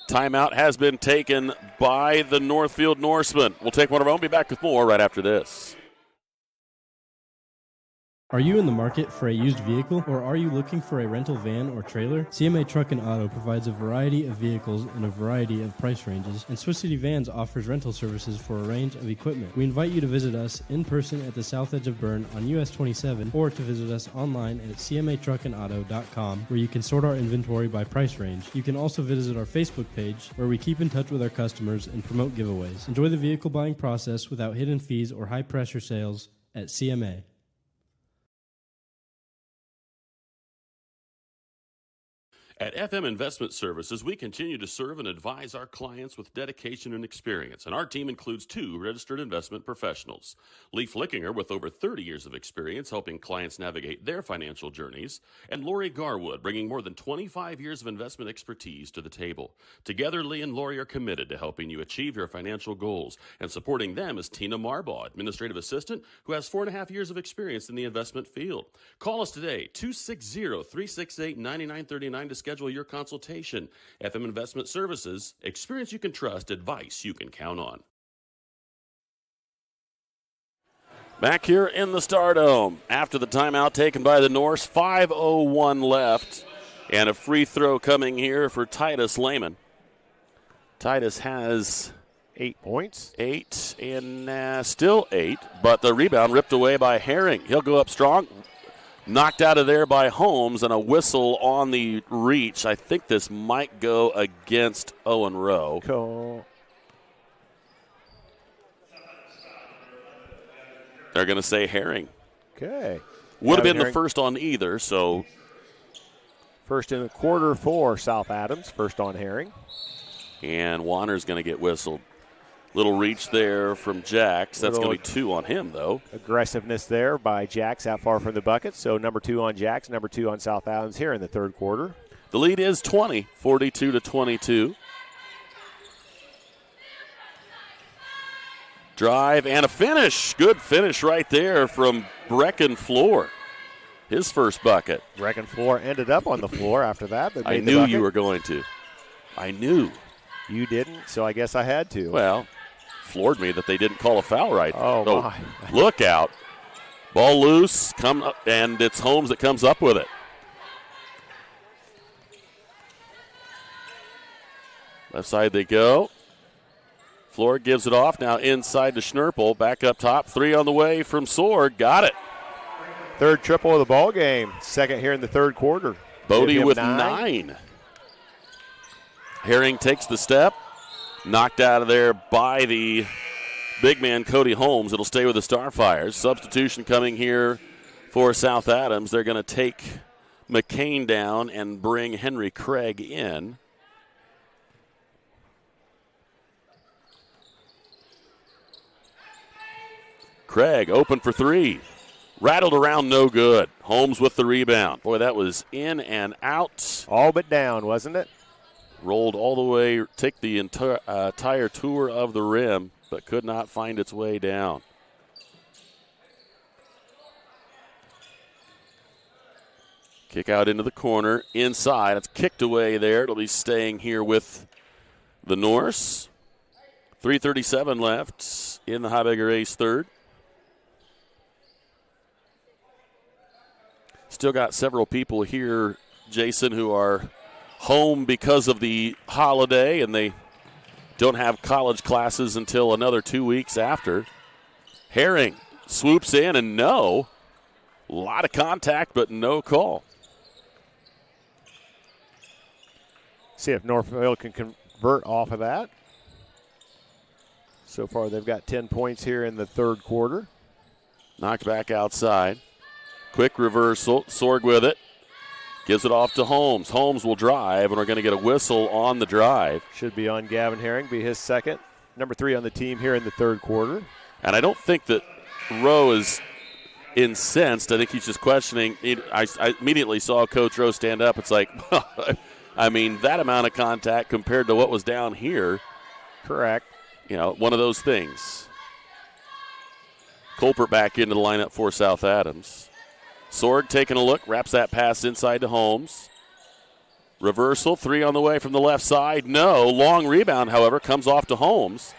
[SPEAKER 1] Timeout has been taken by the Northfield Norsemen. We'll take one of our own. Be back with more right after this.
[SPEAKER 13] Are you in the market for a used vehicle, or are you looking for a rental van or trailer? CMA Truck and Auto provides a variety of vehicles in a variety of price ranges, and Swiss City Vans offers rental services for a range of equipment. We invite you to visit us in person at the south edge of Berne on US 27, or to visit us online at cmatruckandauto.com, where you can sort our inventory by price range. You can also visit our Facebook page, where we keep in touch with our customers and promote giveaways. Enjoy the vehicle buying process without hidden fees or high-pressure sales at CMA.
[SPEAKER 12] At FM Investment Services, we continue to serve and advise our clients with dedication and experience, and our team includes 2 registered investment professionals. Lee Flickinger, with over 30 years of experience helping clients navigate their financial journeys, and Lori Garwood, bringing more than 25 years of investment expertise to the table. Together, Lee and Lori are committed to helping you achieve your financial goals, and supporting them is Tina Marbaugh, administrative assistant, who has 4.5 years of experience in the investment field. Call us today, 260-368-9939 to schedule your consultation. FM Investment Services, experience you can trust, advice you can count on.
[SPEAKER 1] Back here in the Stardome, after the timeout taken by the Norse, 5:01 left, and a free throw coming here for Titus Lehman. Titus has
[SPEAKER 24] 8 points.
[SPEAKER 1] 8 and still 8, but the rebound ripped away by Herring. He'll go up strong. Knocked out of there by Holmes, and a whistle on the reach. I think this might go against Owen Rowe.
[SPEAKER 24] Cool.
[SPEAKER 1] They're going to say Herring.
[SPEAKER 24] Okay.
[SPEAKER 1] Would have been the first on either, so.
[SPEAKER 24] First in the quarter for South Adams. First on Herring.
[SPEAKER 1] And Wanner's going to get whistled. Little reach there from Jax. That's going to be 2 on him, though.
[SPEAKER 24] Aggressiveness there by Jax that far from the bucket. So number 2 on Jax, number 2 on South Adams here in the third quarter.
[SPEAKER 1] The lead is 20, 42-22. Drive and a finish. Good finish right there from Brecken Floor. His first bucket.
[SPEAKER 24] Brecken Floor ended up on the floor after that. But
[SPEAKER 1] I knew you were going to. I knew.
[SPEAKER 24] You didn't, so I guess I had to.
[SPEAKER 1] Well, floored me that they didn't call a foul right.
[SPEAKER 24] Oh, my.
[SPEAKER 1] Look out. Ball loose, come up, and it's Holmes that comes up with it. Left side they go. Floor gives it off. Now inside to Schnurple. Back up top. 3 on the way from Sorg. Got it.
[SPEAKER 24] Third triple of the ball game. Second here in the third quarter.
[SPEAKER 1] Bodie with 9. Herring takes the step. Knocked out of there by the big man, Cody Holmes. It'll stay with the Starfires. Substitution coming here for South Adams. They're going to take McCain down and bring Henry Craig in. Craig open for 3. Rattled around, no good. Holmes with the rebound. Boy, that was in and out.
[SPEAKER 24] All but down, wasn't it?
[SPEAKER 1] Rolled all the way, take the entire tour of the rim, but could not find its way down. Kick out into the corner, inside. It's kicked away there. It'll be staying here with the Norse. 3:37 left in the Highbagger Ace third. Still got several people here, Jason, who are home because of the holiday, and they don't have college classes until another 2 weeks after. Herring swoops in, and no. A lot of contact, but no call.
[SPEAKER 24] See if Northfield can convert off of that. So far, they've got 10 points here in the third quarter.
[SPEAKER 1] Knocked back outside. Quick reversal. Sorg with it. Gives it off to Holmes. Holmes will drive, and we're going to get a whistle on the drive.
[SPEAKER 24] Should be on Gavin Herring, be his second. Number 3 on the team here in the third quarter.
[SPEAKER 1] And I don't think that Rowe is incensed. I think he's just questioning. I immediately saw Coach Rowe stand up. It's like, I mean, that amount of contact compared to what was down here.
[SPEAKER 24] Correct.
[SPEAKER 1] You know, one of those things. Colbert back into the lineup for South Adams. Sorg taking a look, wraps that pass inside to Holmes. Reversal, 3 on the way from the left side. No. Long rebound, however, comes off to Holmes.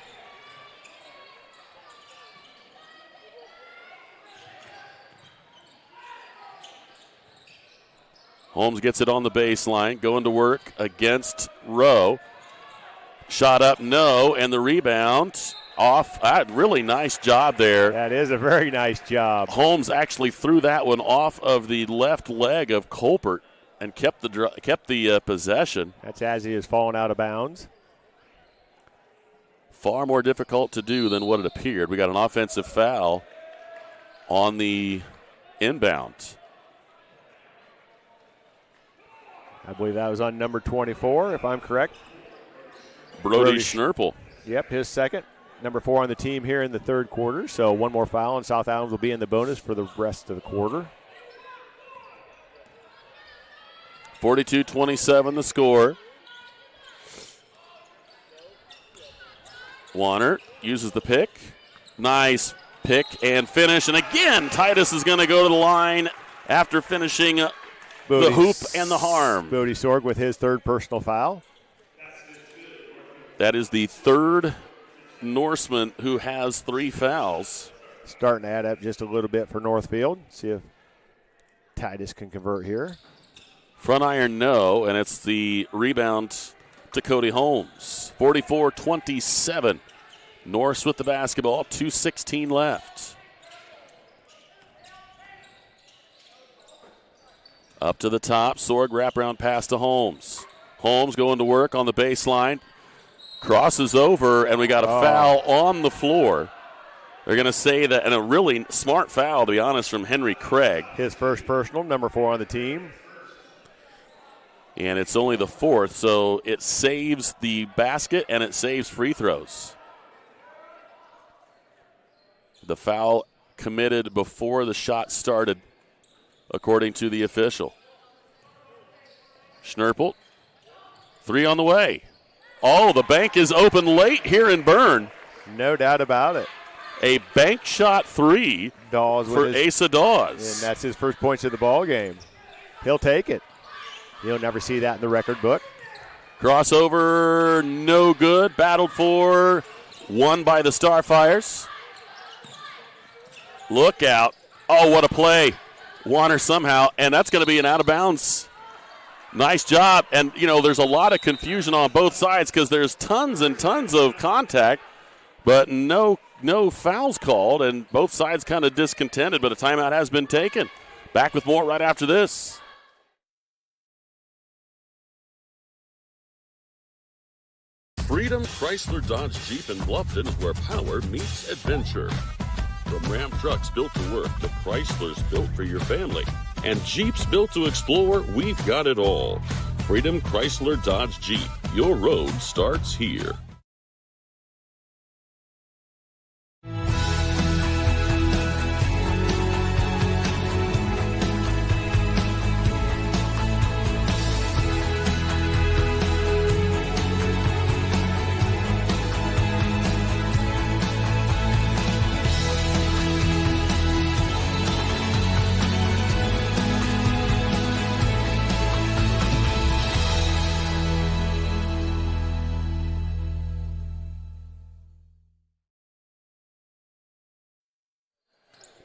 [SPEAKER 1] Holmes gets it on the baseline, going to work against Rowe. Shot up, no, and the rebound off. Really nice job there.
[SPEAKER 24] That is a very nice job.
[SPEAKER 1] Holmes actually threw that one off of the left leg of Colbert and kept the possession.
[SPEAKER 24] That's as he is falling out of bounds.
[SPEAKER 1] Far more difficult to do than what it appeared. We got an offensive foul on the inbound.
[SPEAKER 24] I believe that was on number 24, if I'm correct.
[SPEAKER 1] Brody Schnurple.
[SPEAKER 24] Yep, his second. Number 4 on the team here in the third quarter. So one more foul, and South Adams will be in the bonus for the rest of the quarter.
[SPEAKER 1] 42-27 the score. Warner uses the pick. Nice pick and finish. And again, Titus is going to go to the line after finishing the hoop and the harm.
[SPEAKER 24] Bodie Sorg with his third personal foul.
[SPEAKER 1] That is the third Norseman who has 3 fouls.
[SPEAKER 24] Starting to add up just a little bit for Northfield. See if Titus can convert here.
[SPEAKER 1] Front iron, no, and it's the rebound to Cody Holmes. 44-27. Norse with the basketball, 2:16 left. Up to the top, Sorg wraparound pass to Holmes. Holmes going to work on the baseline. Crosses over, and we got a foul on the floor. They're going to say that, and a really smart foul, to be honest, from Henry Craig.
[SPEAKER 24] His first personal, number 4 on the team.
[SPEAKER 1] And it's only the 4th, so it saves the basket and it saves free throws. The foul committed before the shot started, according to the official. Schnurple, 3 on the way. Oh, the bank is open late here in Berne.
[SPEAKER 24] No doubt about it.
[SPEAKER 1] A bank shot 3 for Asa Dawes.
[SPEAKER 24] And that's his first points of the ball game. He'll take it. You'll never see that in the record book.
[SPEAKER 1] Crossover, no good. Battled for, won by the Starfires. Look out. Oh, what a play. Warner somehow, and that's going to be an out of bounds. Nice job. And, you know, there's a lot of confusion on both sides because there's tons and tons of contact, but no fouls called, and both sides kind of discontented, but a timeout has been taken. Back with more right after this.
[SPEAKER 12] Freedom Chrysler Dodge Jeep in Bluffton is where power meets adventure. From Ram trucks built to work to Chryslers built for your family and Jeeps built to explore, we've got it all. Freedom Chrysler Dodge Jeep. Your road starts here.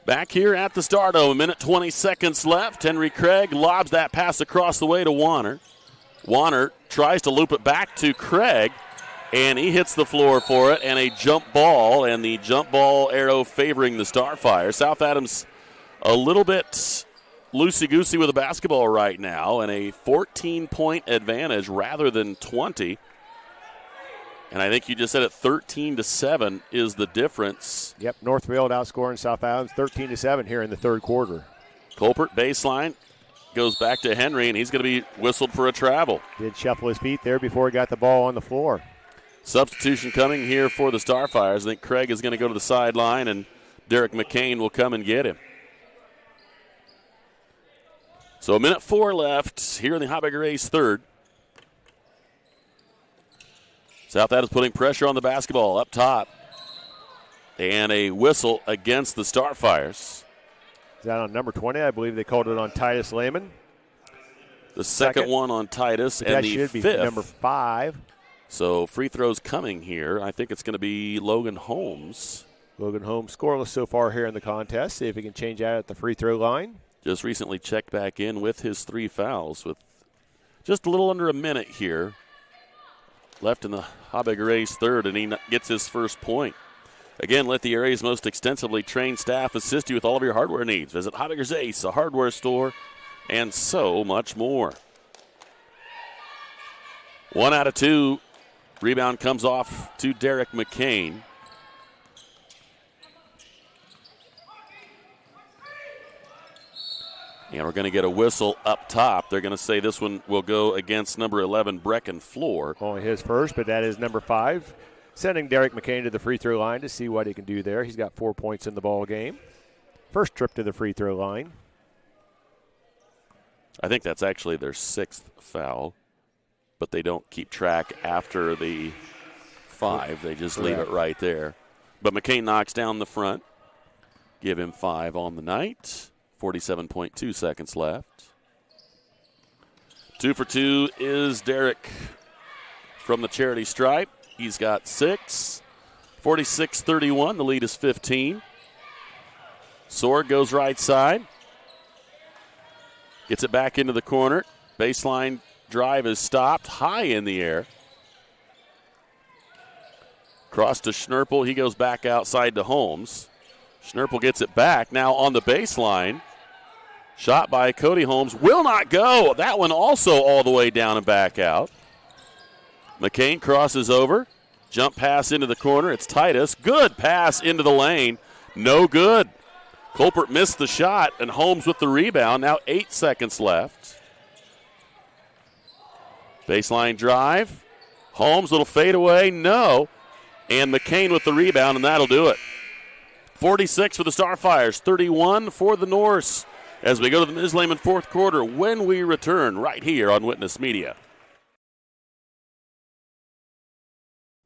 [SPEAKER 1] Back here at the Stardome, a minute 20 seconds left. Henry Craig lobs that pass across the way to Warner. Warner tries to loop it back to Craig, and he hits the floor for it, and a jump ball, and the jump ball arrow favoring the Starfire. South Adams a little bit loosey-goosey with the basketball right now, and a 14-point advantage rather than 20. And I think you just said it, 13-7 is the difference.
[SPEAKER 24] Yep, Northfield outscoring South Adams 13-7 here in the third quarter.
[SPEAKER 1] Colbert baseline goes back to Henry, and he's going to be whistled for a travel.
[SPEAKER 24] Did shuffle his feet there before he got the ball on the floor.
[SPEAKER 1] Substitution coming here for the Starfires. I think Craig is going to go to the sideline, and Derek McCain will come and get him. So a minute 4 left here in the Hot Race third. South Adams putting pressure on the basketball up top. And a whistle against the Starfires.
[SPEAKER 24] Is that on number 20? I believe they called it on Titus Lehman.
[SPEAKER 1] The second one on Titus, and
[SPEAKER 24] that
[SPEAKER 1] the
[SPEAKER 24] should
[SPEAKER 1] fifth.
[SPEAKER 24] Be number 5.
[SPEAKER 1] So free throws coming here. I think it's going to be Logan Holmes.
[SPEAKER 24] Logan Holmes scoreless so far here in the contest. See if he can change that at the free throw line.
[SPEAKER 1] Just recently checked back in with his 3 fouls with just a little under a minute here left in the Habig Race third, and he gets his first point. Again, let the area's most extensively trained staff assist you with all of your hardware needs. Visit Habig's Ace, a hardware store, and so much more. 1 out of 2. Rebound comes off to Derek McCain. And we're going to get a whistle up top. They're going to say this one will go against number 11, Brecken Floor.
[SPEAKER 24] Only his first, but that is number 5. Sending Derek McCain to the free throw line to see what he can do there. He's got 4 points in the ball game. First trip to the free throw line.
[SPEAKER 1] I think that's actually their 6th foul, but they don't keep track after the 5. They just leave it right there. But McCain knocks down the front. Give him 5 on the night. 47.2 seconds left. 2 for 2 is Derek from the charity stripe. He's got 6. 46-31. The lead is 15. Sword goes right side. Gets it back into the corner. Baseline drive is stopped high in the air. Cross to Schnurple. He goes back outside to Holmes. Schnurple gets it back. Now on the baseline. Shot by Cody Holmes. Will not go. That one also all the way down and back out. McCain crosses over. Jump pass into the corner. It's Titus. Good pass into the lane. No good. Colbert missed the shot, and Holmes with the rebound. Now 8 seconds left. Baseline drive. Holmes, little fade away. No. And McCain with the rebound, and that'll do it. 46 for the Starfires, 31 for the Norse. As we go to the Ms. Lehman fourth quarter, when we return right here on Witness Media.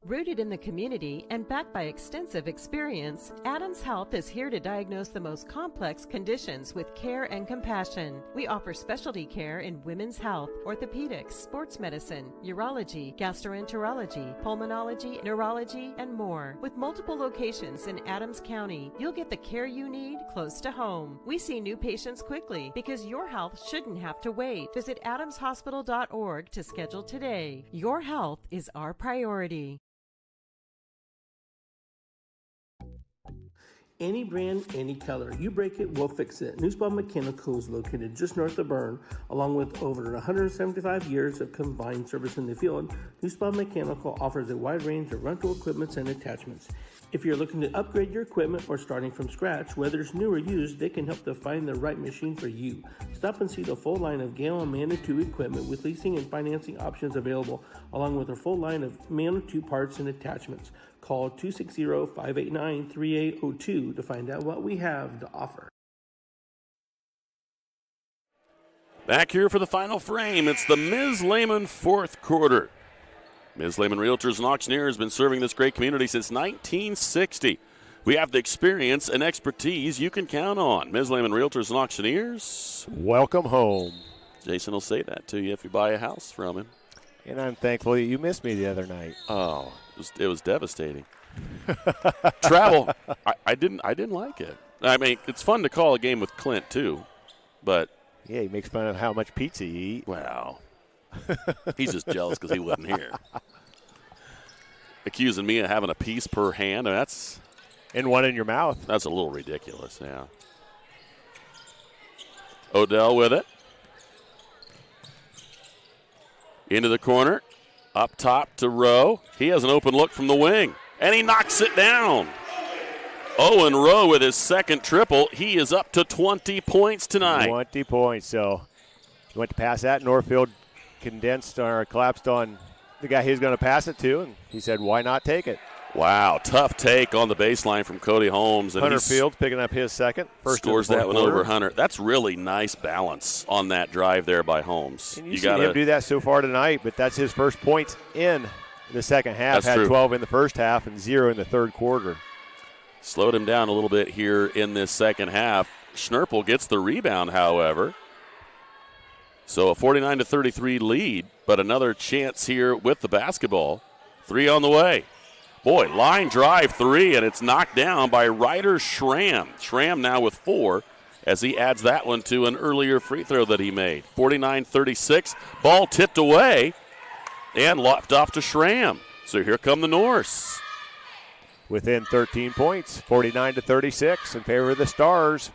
[SPEAKER 2] Rooted in the community and backed by extensive experience, Adams Health is here to diagnose the most complex conditions with care and compassion. We offer specialty care in women's health, orthopedics, sports medicine, urology, gastroenterology, pulmonology, neurology, and more. With multiple locations in Adams County, you'll get the care you need close to home. We see new patients quickly because your health shouldn't have to wait. Visit adamshospital.org to schedule today. Your health is our priority.
[SPEAKER 14] Any brand, any color. You break it, we'll fix it. Newspawn Mechanical is located just north of Berne, along with over 175 years of combined service in the field. Newspawn Mechanical offers a wide range of rental equipment and attachments. If you're looking to upgrade your equipment or starting from scratch, whether it's new or used, they can help to find the right machine for you. Stop and see the full line of Gale and Manitou equipment with leasing and financing options available, along with a full line of Manitou parts and attachments. Call 260-589-3802 to find out what we have to offer.
[SPEAKER 1] Back here for the final frame, it's the Ms. Lehman fourth quarter. Ms. Lehman Realtors and Auctioneers has been serving this great community since 1960. We have the experience and expertise you can count on. Ms. Lehman Realtors and Auctioneers.
[SPEAKER 24] Welcome home.
[SPEAKER 1] Jason will say that to you if you buy a house from him.
[SPEAKER 24] And I'm thankful that you missed me the other night.
[SPEAKER 1] Oh, it was devastating. Travel, I didn't like it. I mean, it's fun to call a game with Clint too, but
[SPEAKER 24] yeah, he makes fun of how much pizza you eat.
[SPEAKER 1] Wow, he's just jealous because he wasn't here. Accusing me of having a piece per hand. That's
[SPEAKER 24] and one in your mouth.
[SPEAKER 1] That's a little ridiculous. Yeah. Odell with it. Into the corner. Up top to Rowe. He has an open look from the wing. And he knocks it down. Owen Rowe with his second triple. He is up to 20 points tonight.
[SPEAKER 24] 20 points. So he went to pass that. Northfield collapsed on the guy he was going to pass it to. And he said, why not take it?
[SPEAKER 1] Wow, tough take on the baseline from Cody Holmes. And
[SPEAKER 24] Hunter Fields picking up his second.
[SPEAKER 1] First scores that one over Hunter. That's really nice balance on that drive there by Holmes.
[SPEAKER 24] And you've seen him do that so far tonight, but that's his first points in the second half. Had 12 in the first half and 0 in the third quarter.
[SPEAKER 1] Slowed him down a little bit here in this second half. Schnurple gets the rebound, however. So a 49-33 lead, but another chance here with the basketball. 3 on the way. Boy, line drive 3, and it's knocked down by Ryder Schramm. Schramm now with 4 as he adds that one to an earlier free throw that he made. 49-36, ball tipped away and lopped off to Schramm. So here come the Norse.
[SPEAKER 24] Within 13 points, 49-36 in favor of the Stars.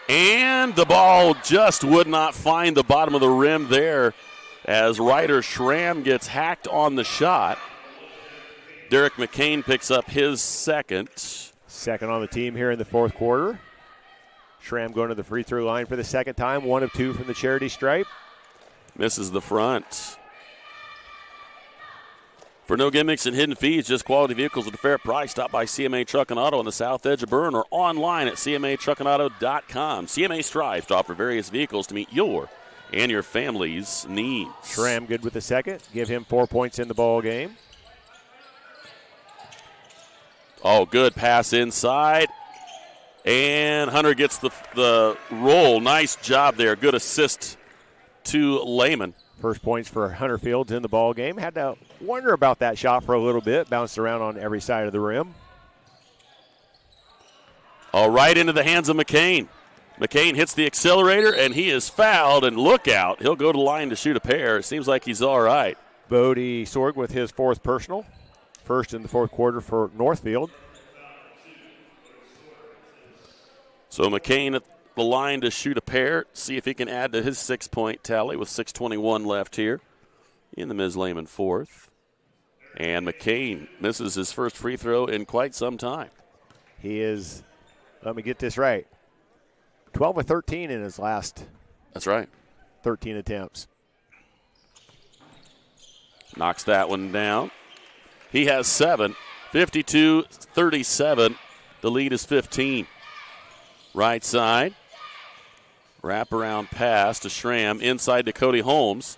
[SPEAKER 1] And the ball just would not find the bottom of the rim there as Ryder Schramm gets hacked on the shot. Derek McCain picks up his second.
[SPEAKER 24] Second on the team here in the fourth quarter. Schramm going to the free throw line for the second time, 1 of 2 from the charity stripe.
[SPEAKER 1] Misses the front. For no gimmicks and hidden fees, just quality vehicles at a fair price. Stop by CMA Truck and Auto on the south edge of Berne or online at cmatruckandauto.com. CMA strives to offer various vehicles to meet your and your family's needs.
[SPEAKER 24] Schramm good with the second. Give him 4 points in the ball game.
[SPEAKER 1] Oh, good pass inside. And Hunter gets the roll. Nice job there. Good assist to Lehman.
[SPEAKER 24] First points for Hunter Fields in the ball game. Had to wonder about that shot for a little bit. Bounced around on every side of the rim.
[SPEAKER 1] All right, into the hands of McCain. McCain hits the accelerator, and he is fouled. And look out. He'll go to the line to shoot a pair. It seems like he's all right.
[SPEAKER 24] Bodie Sorg with his 4th personal. First in the 4th quarter for Northfield.
[SPEAKER 1] So McCain at the line to shoot a pair, see if he can add to his 6-point tally with 6:21 left here in the Ms. Lehman 4th. And McCain misses his first free throw in quite some time.
[SPEAKER 24] He is, let me get this right, 12 of 13 in his last.
[SPEAKER 1] That's right.
[SPEAKER 24] 13 attempts.
[SPEAKER 1] Knocks that one down. He has 7, 52-37. The lead is 15. Right side. Wraparound pass to Schramm. Inside to Cody Holmes.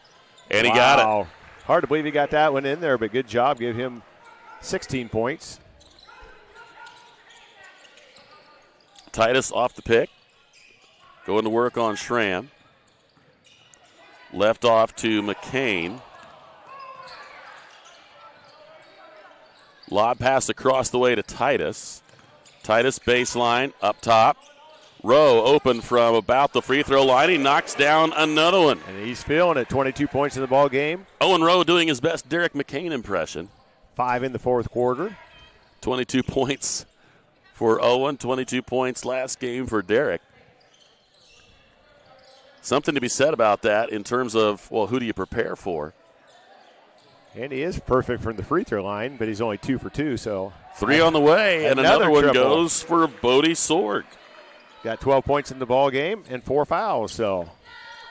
[SPEAKER 1] And he got it.
[SPEAKER 24] Hard to believe he got that one in there, but good job. Give him 16 points.
[SPEAKER 1] Titus off the pick. Going to work on Schramm. Left off to McCain. Lob pass across the way to Titus. Titus baseline up top. Rowe open from about the free throw line. He knocks down another one.
[SPEAKER 24] And he's feeling it. 22 points in the ball game.
[SPEAKER 1] Owen Rowe doing his best Derek McCain impression.
[SPEAKER 24] 5 in the 4th quarter.
[SPEAKER 1] 22 points for Owen. 22 points last game for Derek. Something to be said about that in terms of, well, who do you prepare for?
[SPEAKER 24] And he is perfect from the free throw line, but he's only 2 for 2, so.
[SPEAKER 1] 3 on the way, and another one
[SPEAKER 24] triple
[SPEAKER 1] goes for Bodie Sorg.
[SPEAKER 24] Got 12 points in the ball game and 4 fouls, so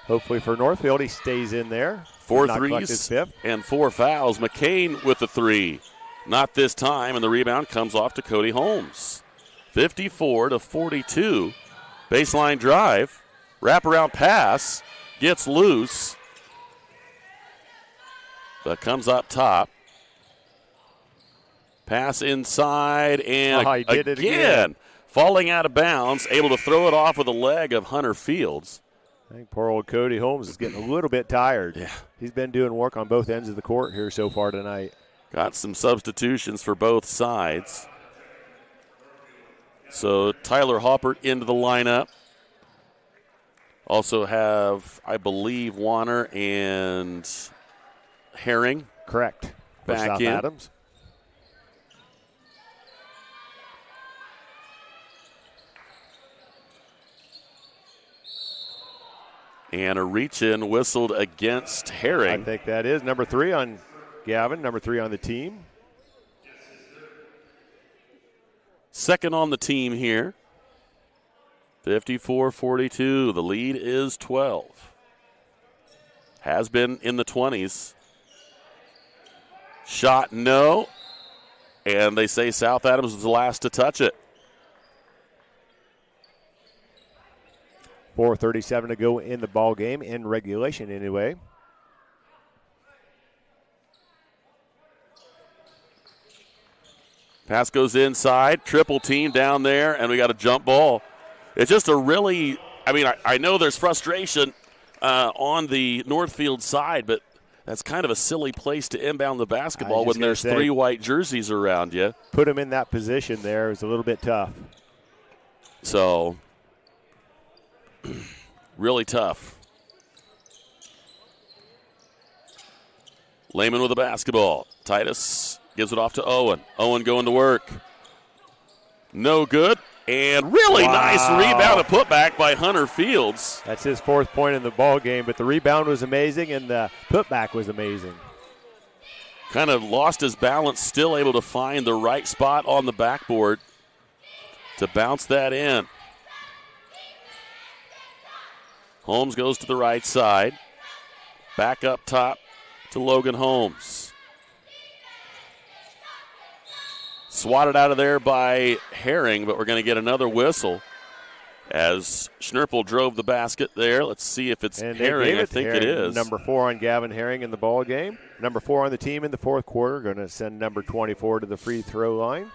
[SPEAKER 24] hopefully for Northfield he stays in there.
[SPEAKER 1] 4 threes and 4 fouls. McCain with the 3. Not this time, and the rebound comes off to Cody Holmes. 54-42. Baseline drive. Wraparound pass. Gets loose. But comes up top. Pass inside, and
[SPEAKER 24] he did it again.
[SPEAKER 1] Falling out of bounds, able to throw it off with a leg of Hunter Fields.
[SPEAKER 24] I think poor old Cody Holmes is getting a little bit tired.
[SPEAKER 1] Yeah.
[SPEAKER 24] He's been doing work on both ends of the court here so far tonight.
[SPEAKER 1] Got some substitutions for both sides. So Tyler Hoppert into the lineup. Also have, I believe, Warner and Herring.
[SPEAKER 24] Correct.
[SPEAKER 1] Back
[SPEAKER 24] South
[SPEAKER 1] in.
[SPEAKER 24] Adams.
[SPEAKER 1] And a reach-in whistled against Herring.
[SPEAKER 24] I think that is number 3 on Gavin, number 3 on the team.
[SPEAKER 1] Second on the team here. 54-42. The lead is 12. Has been in the 20s. Shot no. And they say South Adams was the last to touch it.
[SPEAKER 24] 4:37 to go in the ball game, in regulation anyway.
[SPEAKER 1] Pass goes inside, triple team down there, and we got a jump ball. It's just a really, I know there's frustration on the Northfield side, but that's kind of a silly place to inbound the basketball when there's 3 white jerseys around you.
[SPEAKER 24] Put him in that position there is a little bit tough.
[SPEAKER 1] So, really tough. Lehman with the basketball. Titus gives it off to Owen. Owen going to work. No good. And really nice rebound and putback by Hunter Fields.
[SPEAKER 24] That's his 4th point in the ball game, but the rebound was amazing and the putback was amazing.
[SPEAKER 1] Kind of lost his balance, still able to find the right spot on the backboard to bounce that in. Holmes goes to the right side. Back up top to Logan Holmes. Swatted out of there by Herring, but we're going to get another whistle as Schnurple drove the basket there. Let's see if it's Herring. I think it is.
[SPEAKER 24] Number 4 on Gavin Herring in the ball game. Number 4 on the team in the fourth quarter. Going to send number 24 to the free throw line.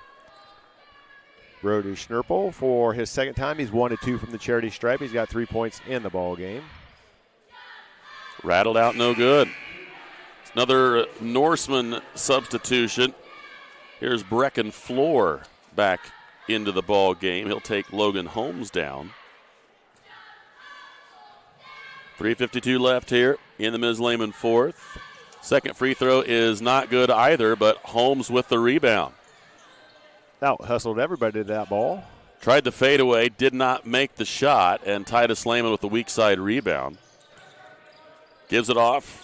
[SPEAKER 24] Brody Schnurple for his second time. He's 1 of 2 from the charity stripe. He's got 3 points in the ball game.
[SPEAKER 1] Rattled out, no good. It's another Norseman substitution. Here's Brecken Floor back into the ball game. He'll take Logan Holmes down. 3:52 left here in the Ms. Lehman fourth. Second free throw is not good either, but Holmes with the rebound.
[SPEAKER 24] Out hustled everybody to that ball.
[SPEAKER 1] Tried the fadeaway, did not make the shot, and Titus Lehman with the weak side rebound. Gives it off.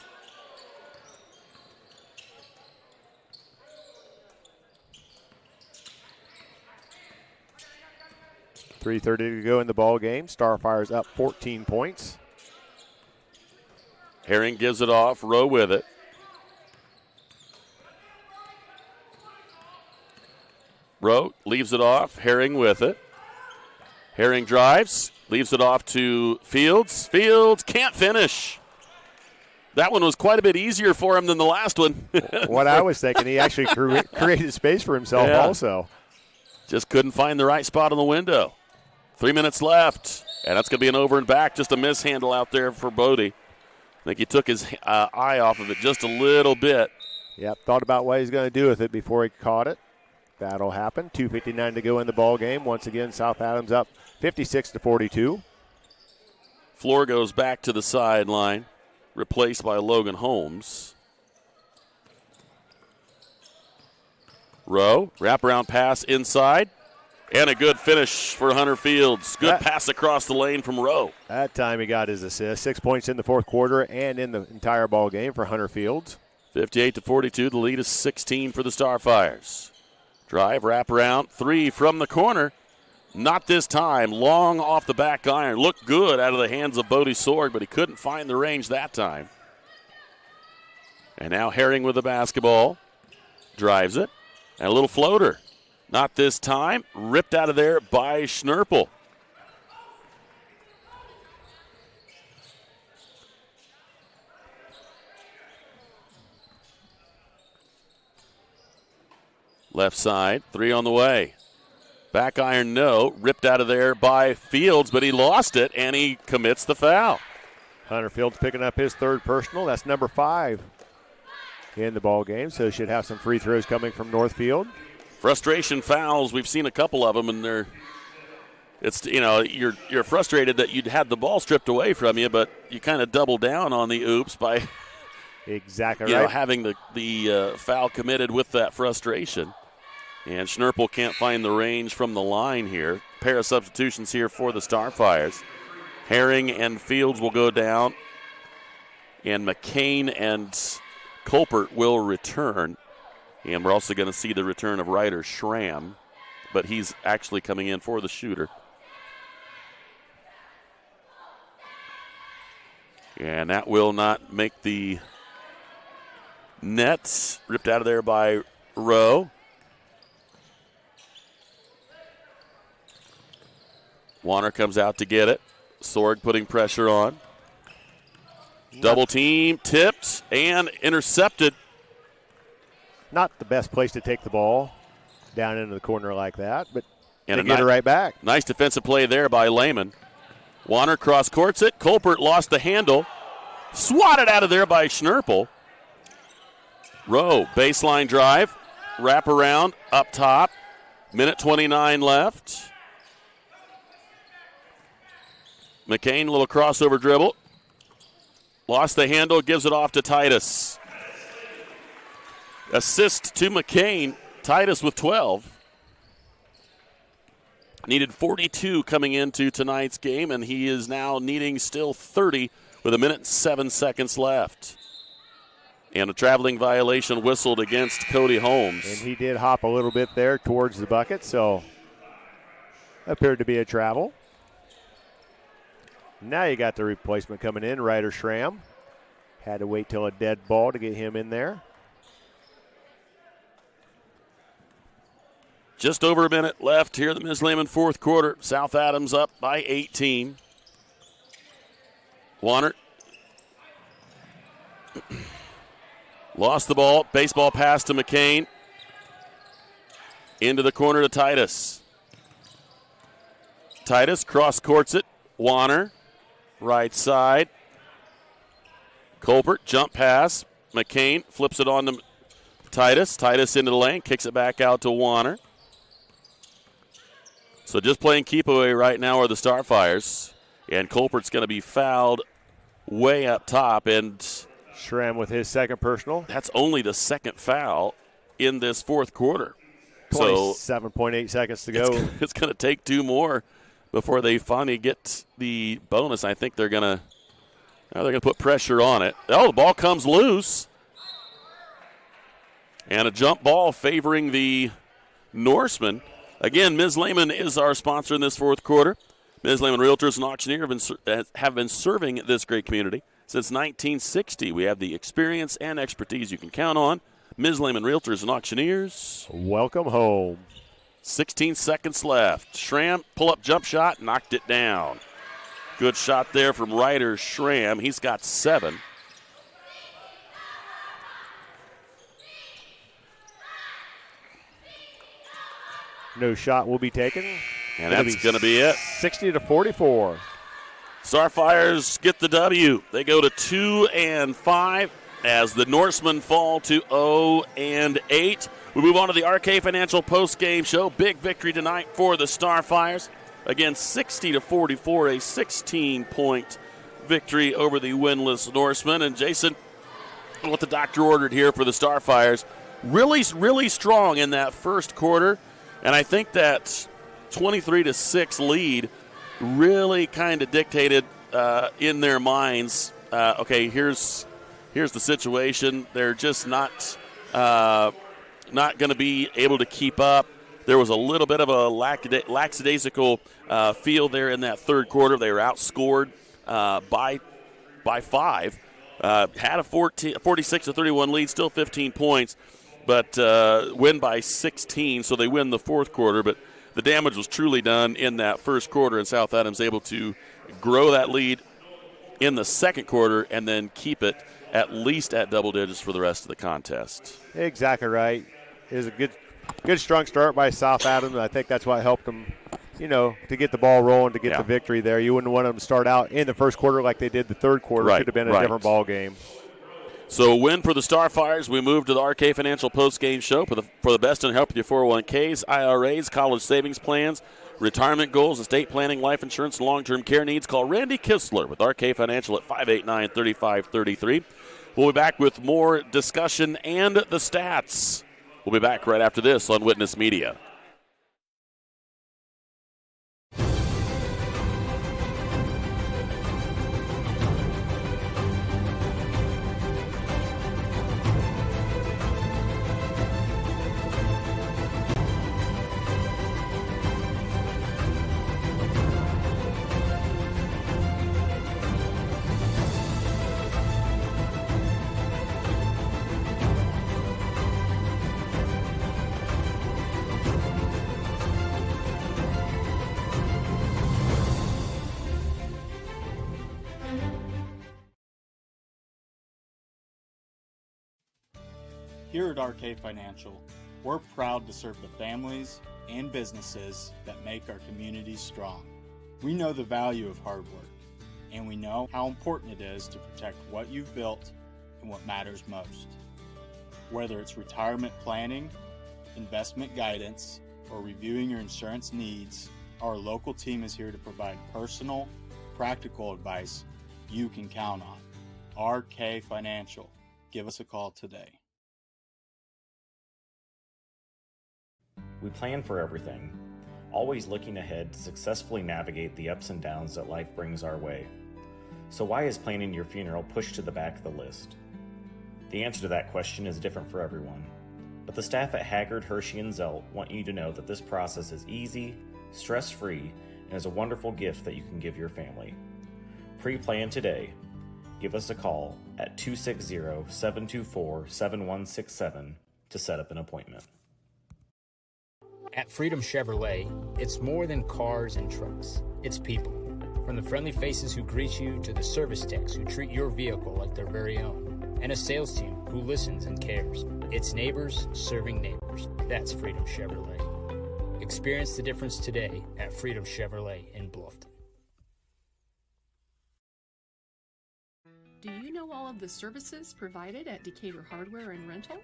[SPEAKER 24] 3:30 to go in the ball game. Starfire's up 14 points.
[SPEAKER 1] Herring gives it off. Rowe with it. Rowe leaves it off. Herring with it. Herring drives. Leaves it off to Fields. Fields can't finish. That one was quite a bit easier for him than the last one.
[SPEAKER 24] What I was thinking, he actually created space for himself also.
[SPEAKER 1] Just couldn't find the right spot on the window. 3 minutes left, and that's going to be an over and back. Just a mishandle out there for Bodie. I think he took his eye off of it just a little bit.
[SPEAKER 24] Yep, thought about what he's going to do with it before he caught it. That'll happen. 2:59 to go in the ball game. Once again, South Adams up 56-42.
[SPEAKER 1] Floor goes back to the sideline, replaced by Logan Holmes. Rowe, wraparound pass inside, and a good finish for Hunter Fields. Good pass across the lane from Rowe.
[SPEAKER 24] That time he got his assist. 6 points in the fourth quarter and in the entire ball game for Hunter Fields.
[SPEAKER 1] 58-42, the lead is 16 for the Starfires. Drive, wraparound, 3 from the corner. Not this time. Long off the back iron. Looked good out of the hands of Bodie Sorg, but he couldn't find the range that time. And now Herring with the basketball. Drives it. And a little floater. Not this time. Ripped out of there by Schnurple. Left side. 3 on the way. Back iron, no. Ripped out of there by Fields, but he lost it, and he commits the foul.
[SPEAKER 24] Hunter Fields picking up his third personal. That's number 5 in the ball game, so should have some free throws coming from Northfield.
[SPEAKER 1] Frustration fouls. We've seen a couple of them, and you're frustrated that you'd had the ball stripped away from you, but you kind of double down on the oops by having the foul committed with that frustration. And Schnurple can't find the range from the line here. Pair of substitutions here for the Starfires. Herring and Fields will go down, and McCain and Colpert will return. And we're also going to see the return of Ryder Schramm, but he's actually coming in for the shooter. And that will not make the net. Ripped out of there by Rowe. Warner comes out to get it. Sorg putting pressure on. Double team, tipped, and intercepted.
[SPEAKER 24] Not the best place to take the ball down into the corner like that, but
[SPEAKER 1] and
[SPEAKER 24] they get it right back.
[SPEAKER 1] Nice defensive play there by Lehman. Warner cross courts it. Colpert lost the handle. Swatted out of there by Schnurple. Rowe, baseline drive. Wrap around, up top. Minute 29 left. McCain, little crossover dribble. Lost the handle, gives it off to Titus. Assist to McCain. Titus with 12. Needed 42 coming into tonight's game, and he is now needing still 30 with 1 minute and 7 seconds left. And a traveling violation whistled against Cody Holmes.
[SPEAKER 24] And he did hop a little bit there towards the bucket, so appeared to be a travel. Now you got the replacement coming in, Ryder Schramm. Had to wait till a dead ball to get him in there.
[SPEAKER 1] Just over a minute left here in the Ms. Lehman fourth quarter. South Adams up by 18. Warner lost the ball. Baseball pass to McCain. Into the corner to Titus. Titus cross-courts it. Warner, right side. Colbert, jump pass. McCain flips it on to Titus. Titus into the lane, kicks it back out to Warner. So just playing keep away right now are the Starfires. And Colbert's going to be fouled way up top. And
[SPEAKER 24] Schramm with his second personal.
[SPEAKER 1] That's only the second foul in this fourth quarter.
[SPEAKER 24] 27.8 seconds to go.
[SPEAKER 1] It's going to take two more before they finally get the bonus. I think they're going to put pressure on it. Oh, the ball comes loose. And a jump ball favoring the Norsemen. Again, Ms. Lehman is our sponsor in this fourth quarter. Ms. Lehman Realtors and Auctioneers have been serving this great community since 1960. We have the experience and expertise you can count on. Ms. Lehman Realtors and Auctioneers.
[SPEAKER 24] Welcome home.
[SPEAKER 1] 16 seconds left. Schramm, pull-up jump shot, knocked it down. Good shot there from Ryder Schramm. He's got 7.
[SPEAKER 24] No shot will be taken.
[SPEAKER 1] And that's going to be it.
[SPEAKER 24] 60-44.
[SPEAKER 1] Starfires get the W. They go to 2-5 as the Norsemen fall to 0-8. We move on to the RK Financial post-game show. Big victory tonight for the Starfires. Again, 60-44, a 16-point victory over the winless Norsemen. And Jason, what the doctor ordered here for the Starfires, really, really strong in that first quarter. And I think that 23-6 lead really kind of dictated in their minds, okay, here's the situation. They're just not going to be able to keep up. There was a little bit of a lackadaisical feel there in that third quarter. They were outscored by 5. Had a 46-31 lead, still 15 points, but win by 16, so they win the fourth quarter. But the damage was truly done in that first quarter, and South Adams able to grow that lead in the second quarter and then keep it at least at double digits for the rest of the contest.
[SPEAKER 24] Exactly right. It was a good strong start by South Adams. I think that's what helped them, to get the ball rolling, to get the victory there. You wouldn't want them to start out in the first quarter like they did the third quarter. It could have been a different ball game.
[SPEAKER 1] So a win for the Starfires. We move to the RK Financial post-game show for the best in help with your 401ks, IRAs, college savings plans, retirement goals, estate planning, life insurance, and long-term care needs. Call Randy Kistler with RK Financial at 589-3533. We'll be back with more discussion and the stats. We'll be back right after this on Witness Media.
[SPEAKER 4] Here at RK Financial, we're proud to serve the families and businesses that make our communities strong. We know the value of hard work, and we know how important it is to protect what you've built and what matters most. Whether it's retirement planning, investment guidance, or reviewing your insurance needs, our local team is here to provide personal, practical advice you can count on. RK Financial. Give us a call today.
[SPEAKER 5] We plan for everything, always looking ahead to successfully navigate the ups and downs that life brings our way. So why is planning your funeral pushed to the back of the list? The answer to that question is different for everyone, but the staff at Haggard, Hershey, and Zelt want you to know that this process is easy, stress-free, and is a wonderful gift that you can give your family. Pre-plan today. Give us a call at 260-724-7167 to set up an appointment.
[SPEAKER 3] At Freedom Chevrolet, it's more than cars and trucks. It's people. From the friendly faces who greet you to the service techs who treat your vehicle like their very own. And a sales team who listens and cares. It's neighbors serving neighbors. That's Freedom Chevrolet. Experience the difference today at Freedom Chevrolet in Bluffton.
[SPEAKER 6] Do you know all of the services provided at Decatur Hardware and Rental?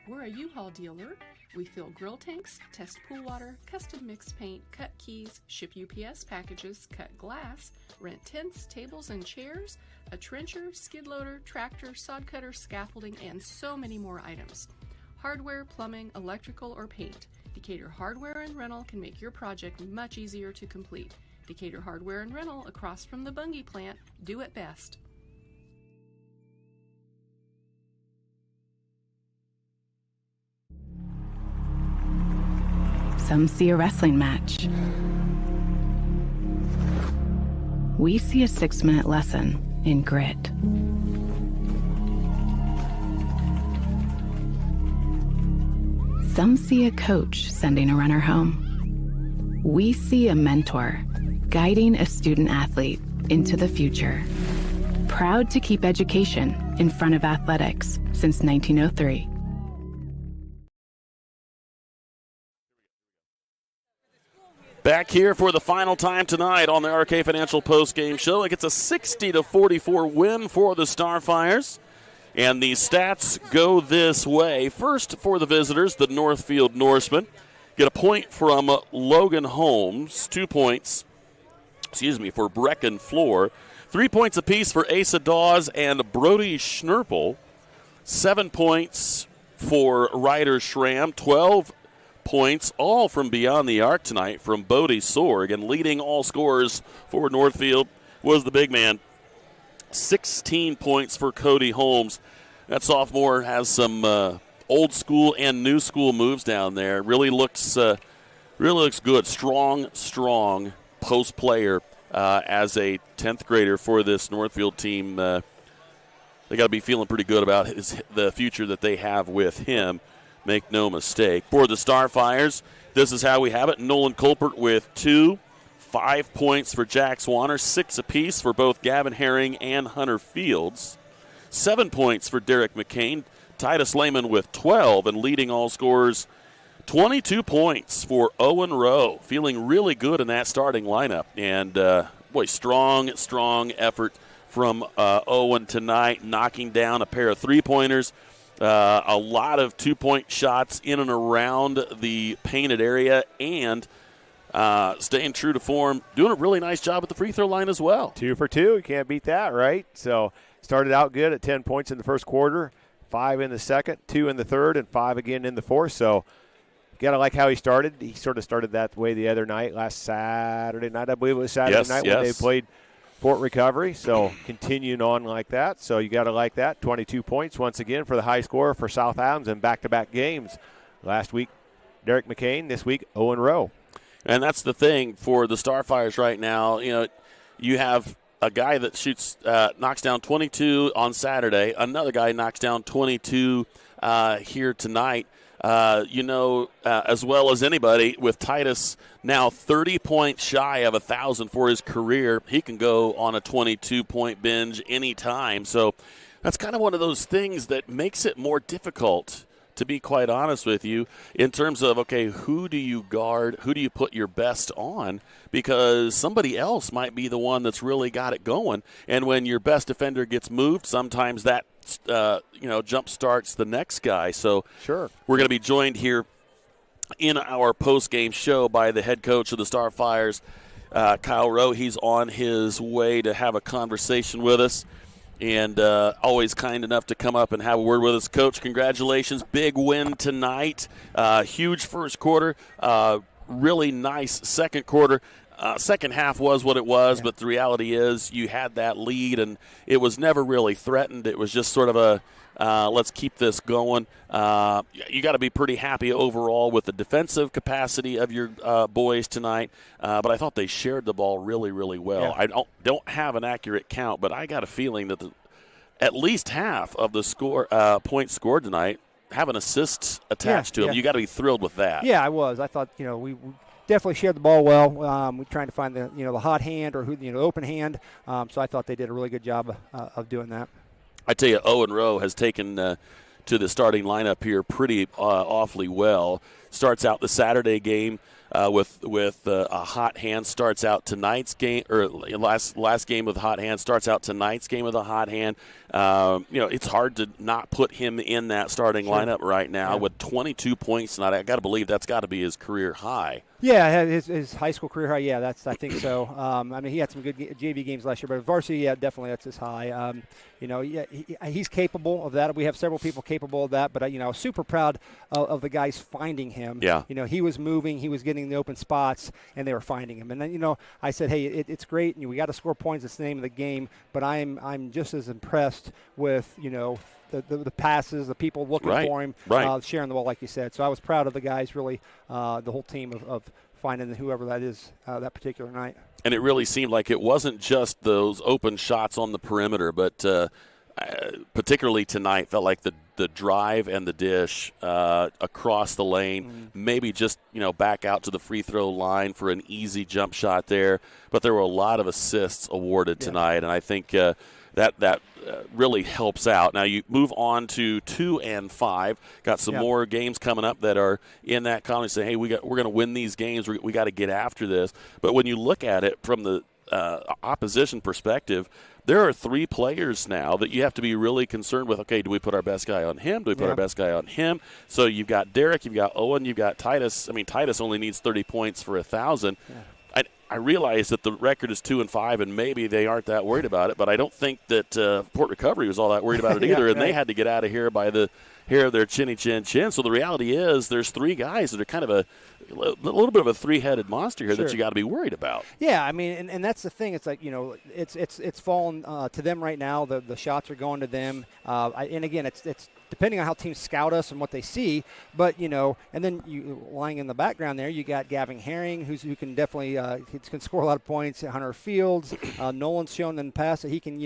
[SPEAKER 6] We're a U-Haul dealer. We fill grill tanks, test pool water, custom mix paint, cut keys, ship UPS packages, cut glass, rent tents, tables, and chairs, a trencher, skid loader, tractor, sod cutter, scaffolding, and so many more items. Hardware, plumbing, electrical, or paint. Decatur Hardware and Rental can make your project much easier to complete. Decatur Hardware and Rental, across from the Bungie plant, do it best.
[SPEAKER 15] Some see a wrestling match. We see a 6-minute lesson in grit. Some see a coach sending a runner home. We see a mentor guiding a student athlete into the future. Proud to keep education in front of athletics since 1903.
[SPEAKER 1] Back here for the final time tonight on the RK Financial Postgame Show. It's a 60-44 win for the Starfires. And the stats go this way. First, for the visitors, the Northfield Norsemen get a point from Logan Holmes, 2 points, for Brecken Floor, 3 points apiece for Asa Dawes and Brody Schnurple, 7 points for Ryder Schramm, 12 points, all from beyond the arc tonight from Bodie Sorg. And leading all scorers for Northfield was the big man. 16 points for Cody Holmes. That sophomore has some old school and new school moves down there. Really looks good. Strong post player as a 10th grader for this Northfield team. They got to be feeling pretty good about the future that they have with him. Make no mistake. For the Starfires, this is how we have it. Nolan Colpert with 2. 5 points for Jack Swanner, 6 apiece for both Gavin Herring and Hunter Fields. 7 points for Derek McCain. Titus Lehman with 12, and leading all scorers, 22 points for Owen Rowe. Feeling really good in that starting lineup. And, strong effort from Owen tonight, knocking down a pair of three-pointers. A lot of 2-point shots in and around the painted area, and staying true to form, doing a really nice job at the free throw line as well.
[SPEAKER 24] 2 for 2. You can't beat that, right? So started out good at 10 points in the first quarter, 5 in the second, 2 in the third, and 5 again in the fourth. So you got to like how he started. He sort of started that way the other night, last Saturday night. I believe it was Saturday night when they played Fort Recovery. So continuing on like that. So you got to like that. 22 points once again for the high scorer for South Adams in back-to-back games. Last week, Derek McCain. This week, Owen Rowe.
[SPEAKER 1] And that's the thing for the Starfires right now. You have a guy that knocks down 22 on Saturday. Another guy knocks down 22 here tonight. As well as anybody, with Titus now 30 points shy of 1,000 for his career, he can go on a 22-point binge anytime. So that's kind of one of those things that makes it more difficult, to be quite honest with you, in terms of, okay, who do you guard, who do you put your best on, because somebody else might be the one that's really got it going. And when your best defender gets moved, sometimes that jump starts the next guy. So
[SPEAKER 24] sure,
[SPEAKER 1] we're going to be joined here in our post-game show by the head coach of the Starfires, Kyle Rowe. He's on his way to have a conversation with us, and always kind enough to come up and have a word with us. Coach, congratulations. Big win tonight. Huge first quarter. Really nice second quarter. Second half was what it was, but the reality is you had that lead, and it was never really threatened. It was just sort of Let's keep this going. You got to be pretty happy overall with the defensive capacity of your boys tonight. But I thought they shared the ball really, really well.
[SPEAKER 8] Yeah.
[SPEAKER 1] I don't have an accurate count, but I got a feeling that at least half of the points scored tonight have an assist attached to them. You got to be thrilled with that.
[SPEAKER 8] Yeah, I was. I thought, we definitely shared the ball well. We're trying to find the hot hand or the open hand. So I thought they did a really good job of doing that. I
[SPEAKER 1] tell you, Owen Rowe has taken to the starting lineup here pretty awfully well. Starts out the Saturday game with a hot hand. Starts out tonight's game, or last game with a hot hand. Starts out tonight's game with a hot hand. It's hard to not put him in that starting lineup right now with 22 points tonight. I got to believe that's got to be his career high.
[SPEAKER 8] Yeah, his high school career high. Yeah, I think so. He had some good JV games last year, but varsity, yeah, definitely that's his high. He's capable of that. We have several people capable of that, but I was super proud of the guys finding him.
[SPEAKER 1] Yeah.
[SPEAKER 8] He was moving, he was getting the open spots, and they were finding him. And then, I said, hey, it's great, and we got to score points. It's the name of the game. But I'm just as impressed with the passes, the people looking for him, sharing the ball, like you said. So I was proud of the guys, really, the whole team of finding whoever that is that particular night.
[SPEAKER 1] And it really seemed like it wasn't just those open shots on the perimeter, but particularly tonight felt like the drive and the dish across the lane, maybe just back out to the free throw line for an easy jump shot there. But there were a lot of assists awarded tonight, and I think that really helps out. Now you move on to 2 and 5. Got some more games coming up that are in that column. Say, hey, we're going to win these games. We got to get after this. But when you look at it from the opposition perspective, there are 3 players now that you have to be really concerned with. Okay, do we put our best guy on him? Do we put our best guy on him? So you've got Derek, you've got Owen, you've got Titus. I mean, Titus only needs 30 points for 1,000. Yeah. I realize that the record is 2 and 5, and maybe they aren't that worried about it, but I don't think that Port Recovery was all that worried about it either, and they had to get out of here by the hair of their chinny chin chin. So the reality is there's 3 guys that are kind of a little bit of a 3-headed monster here that you got to be worried about.
[SPEAKER 8] Yeah, I mean, and that's the thing. It's like, it's fallen to them right now. The shots are going to them. And again, it's depending on how teams scout us and what they see. But, and then you lying in the background there, you got Gavin Herring, who can definitely can score a lot of points. Hunter Fields, Nolan's shown in the past that he can,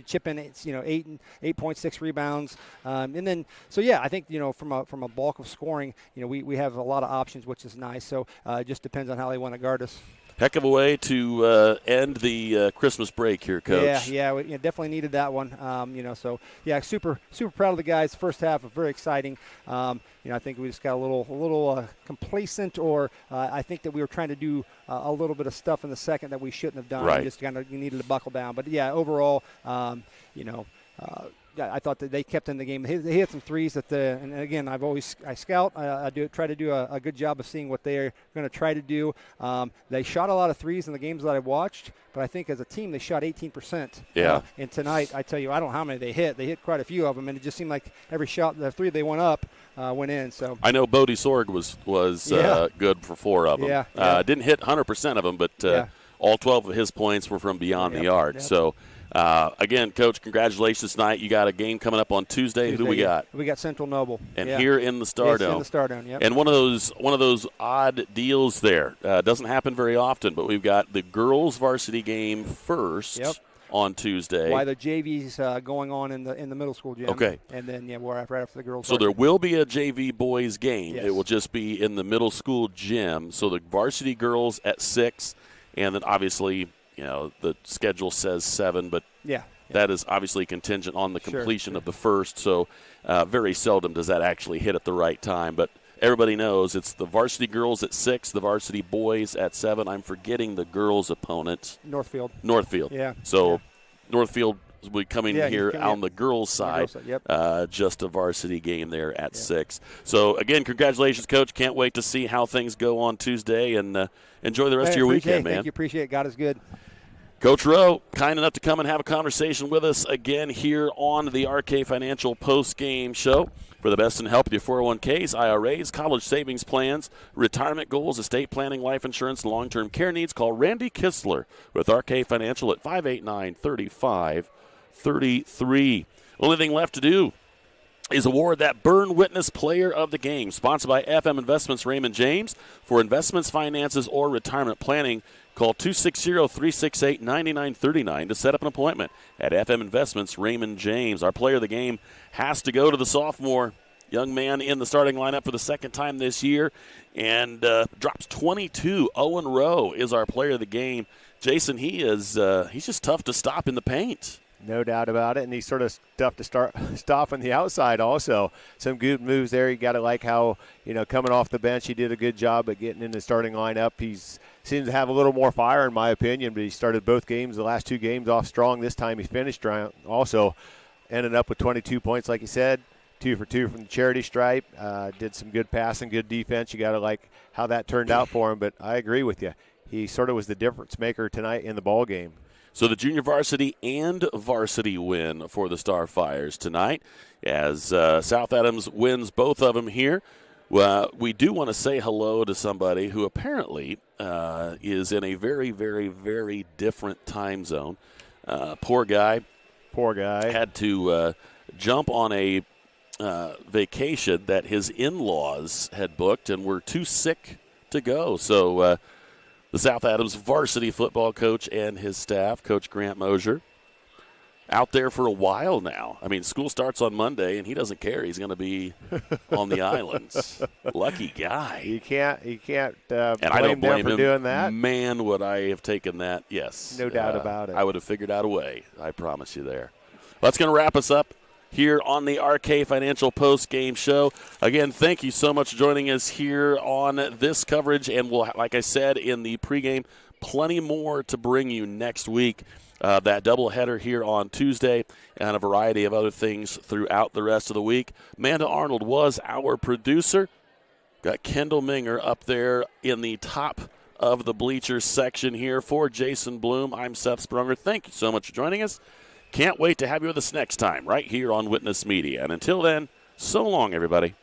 [SPEAKER 8] chip in, 8.6 rebounds. And then, so yeah, I think, from a bulk of scoring, we have a lot of options, which is nice. So it just depends on how they want to guard us.
[SPEAKER 1] Heck of a way to end the Christmas break here, Coach.
[SPEAKER 8] Yeah, we definitely needed that one. So yeah, super proud of the guys. First half was very exciting. I think we just got a little complacent, or I think that we were trying to do a little bit of stuff in the second that we shouldn't have done.
[SPEAKER 1] Right.
[SPEAKER 8] Just kind of needed to buckle down. But yeah, overall, I thought that they kept in the game. They hit some threes and again, I scout. I try to do a good job of seeing what they're going to try to do. They shot a lot of threes in the games that I watched, but I think as a team they shot 18%.
[SPEAKER 1] Yeah.
[SPEAKER 8] And tonight, I tell you, I don't know how many they hit. They hit quite a few of them, and it just seemed like every shot, the 3 they went up, went in. So
[SPEAKER 1] I know Bodie Sorg was good for 4 of them.
[SPEAKER 8] Yeah.
[SPEAKER 1] Didn't hit 100% of them, but all 12 of his points were from beyond the arc. Yep. So. Again, Coach, congratulations tonight. You got a game coming up on Tuesday. Who we got?
[SPEAKER 8] We got Central Noble.
[SPEAKER 1] And here in the Stardome.
[SPEAKER 8] Yes, in the Stardome, yep.
[SPEAKER 1] And one of those odd deals there. Doesn't happen very often, but we've got the girls varsity game first on Tuesday.
[SPEAKER 8] Why the JV's going on in the middle school gym.
[SPEAKER 1] Okay.
[SPEAKER 8] And then we're right after the girls.
[SPEAKER 1] So there will be a JV boys game.
[SPEAKER 8] Yes.
[SPEAKER 1] It will just be in the middle school gym. So the varsity girls at 6, and then obviously the schedule says 7, but that is obviously contingent on the completion of the first. So very seldom does that actually hit at the right time. But everybody knows it's the varsity girls at 6, the varsity boys at 7. I'm forgetting the girls' opponent.
[SPEAKER 8] Northfield. Yeah.
[SPEAKER 1] So Northfield will be coming here on the girls' side. Just a varsity game there at 6. So, again, congratulations, Coach. Can't wait to see how things go on Tuesday, and enjoy the rest of your weekend, man.
[SPEAKER 8] Thank you. Appreciate it. God is good.
[SPEAKER 1] Coach Rowe, kind enough to come and have a conversation with us again here on the RK Financial post-game show. For the best in help with your 401ks, IRAs, college savings plans, retirement goals, estate planning, life insurance, and long-term care needs, call Randy Kistler with RK Financial at 589-3533. Only thing left to do is award that Berne Witness Player of the Game, sponsored by FM Investments Raymond James. For investments, finances, or retirement planning, call 260-368-9939 to set up an appointment at FM Investments Raymond James. Our player of the game has to go to the sophomore young man in the starting lineup for the second time this year, and drops 22. Owen Rowe is our player of the game. Jason, he's just tough to stop in the paint.
[SPEAKER 24] No doubt about it, and he's sort of tough to stop on the outside also. Some good moves there. You got to like how, coming off the bench, he did a good job at getting in the starting lineup. He seems to have a little more fire, in my opinion, but he started both games, the last 2 games, off strong. This time he finished also, ended up with 22 points, like you said, 2 for 2 from the charity stripe. Did some good passing, good defense. You got to like how that turned out for him, but I agree with you. He sort of was the difference maker tonight in the ball game.
[SPEAKER 1] So the junior varsity and varsity win for the Starfires tonight as South Adams wins both of them here. We do want to say hello to somebody who apparently is in a very, very, very different time zone. Poor guy. Had to jump on a vacation that his in-laws had booked and were too sick to go. So the South Adams varsity football coach and his staff, Coach Grant Mosier, out there for a while now. I mean, school starts on Monday, and he doesn't care. He's going to be on the islands. Lucky guy.
[SPEAKER 24] You can't
[SPEAKER 1] and I don't
[SPEAKER 24] blame them for doing that.
[SPEAKER 1] Man, would I have taken that? Yes.
[SPEAKER 24] No doubt about it.
[SPEAKER 1] I would have figured out a way. I promise you there. Well, that's going to wrap us up here on the RK Financial Post-Game Show. Again, thank you so much for joining us here on this coverage. And we'll, like I said in the pregame, plenty more to bring you next week. That doubleheader here on Tuesday and a variety of other things throughout the rest of the week. Amanda Arnold was our producer. Got Kendall Minger up there in the top of the bleachers section here for Jason Bloom. I'm Seth Sprunger. Thank you so much for joining us. Can't wait to have you with us next time right here on Witness Media. And until then, so long, everybody.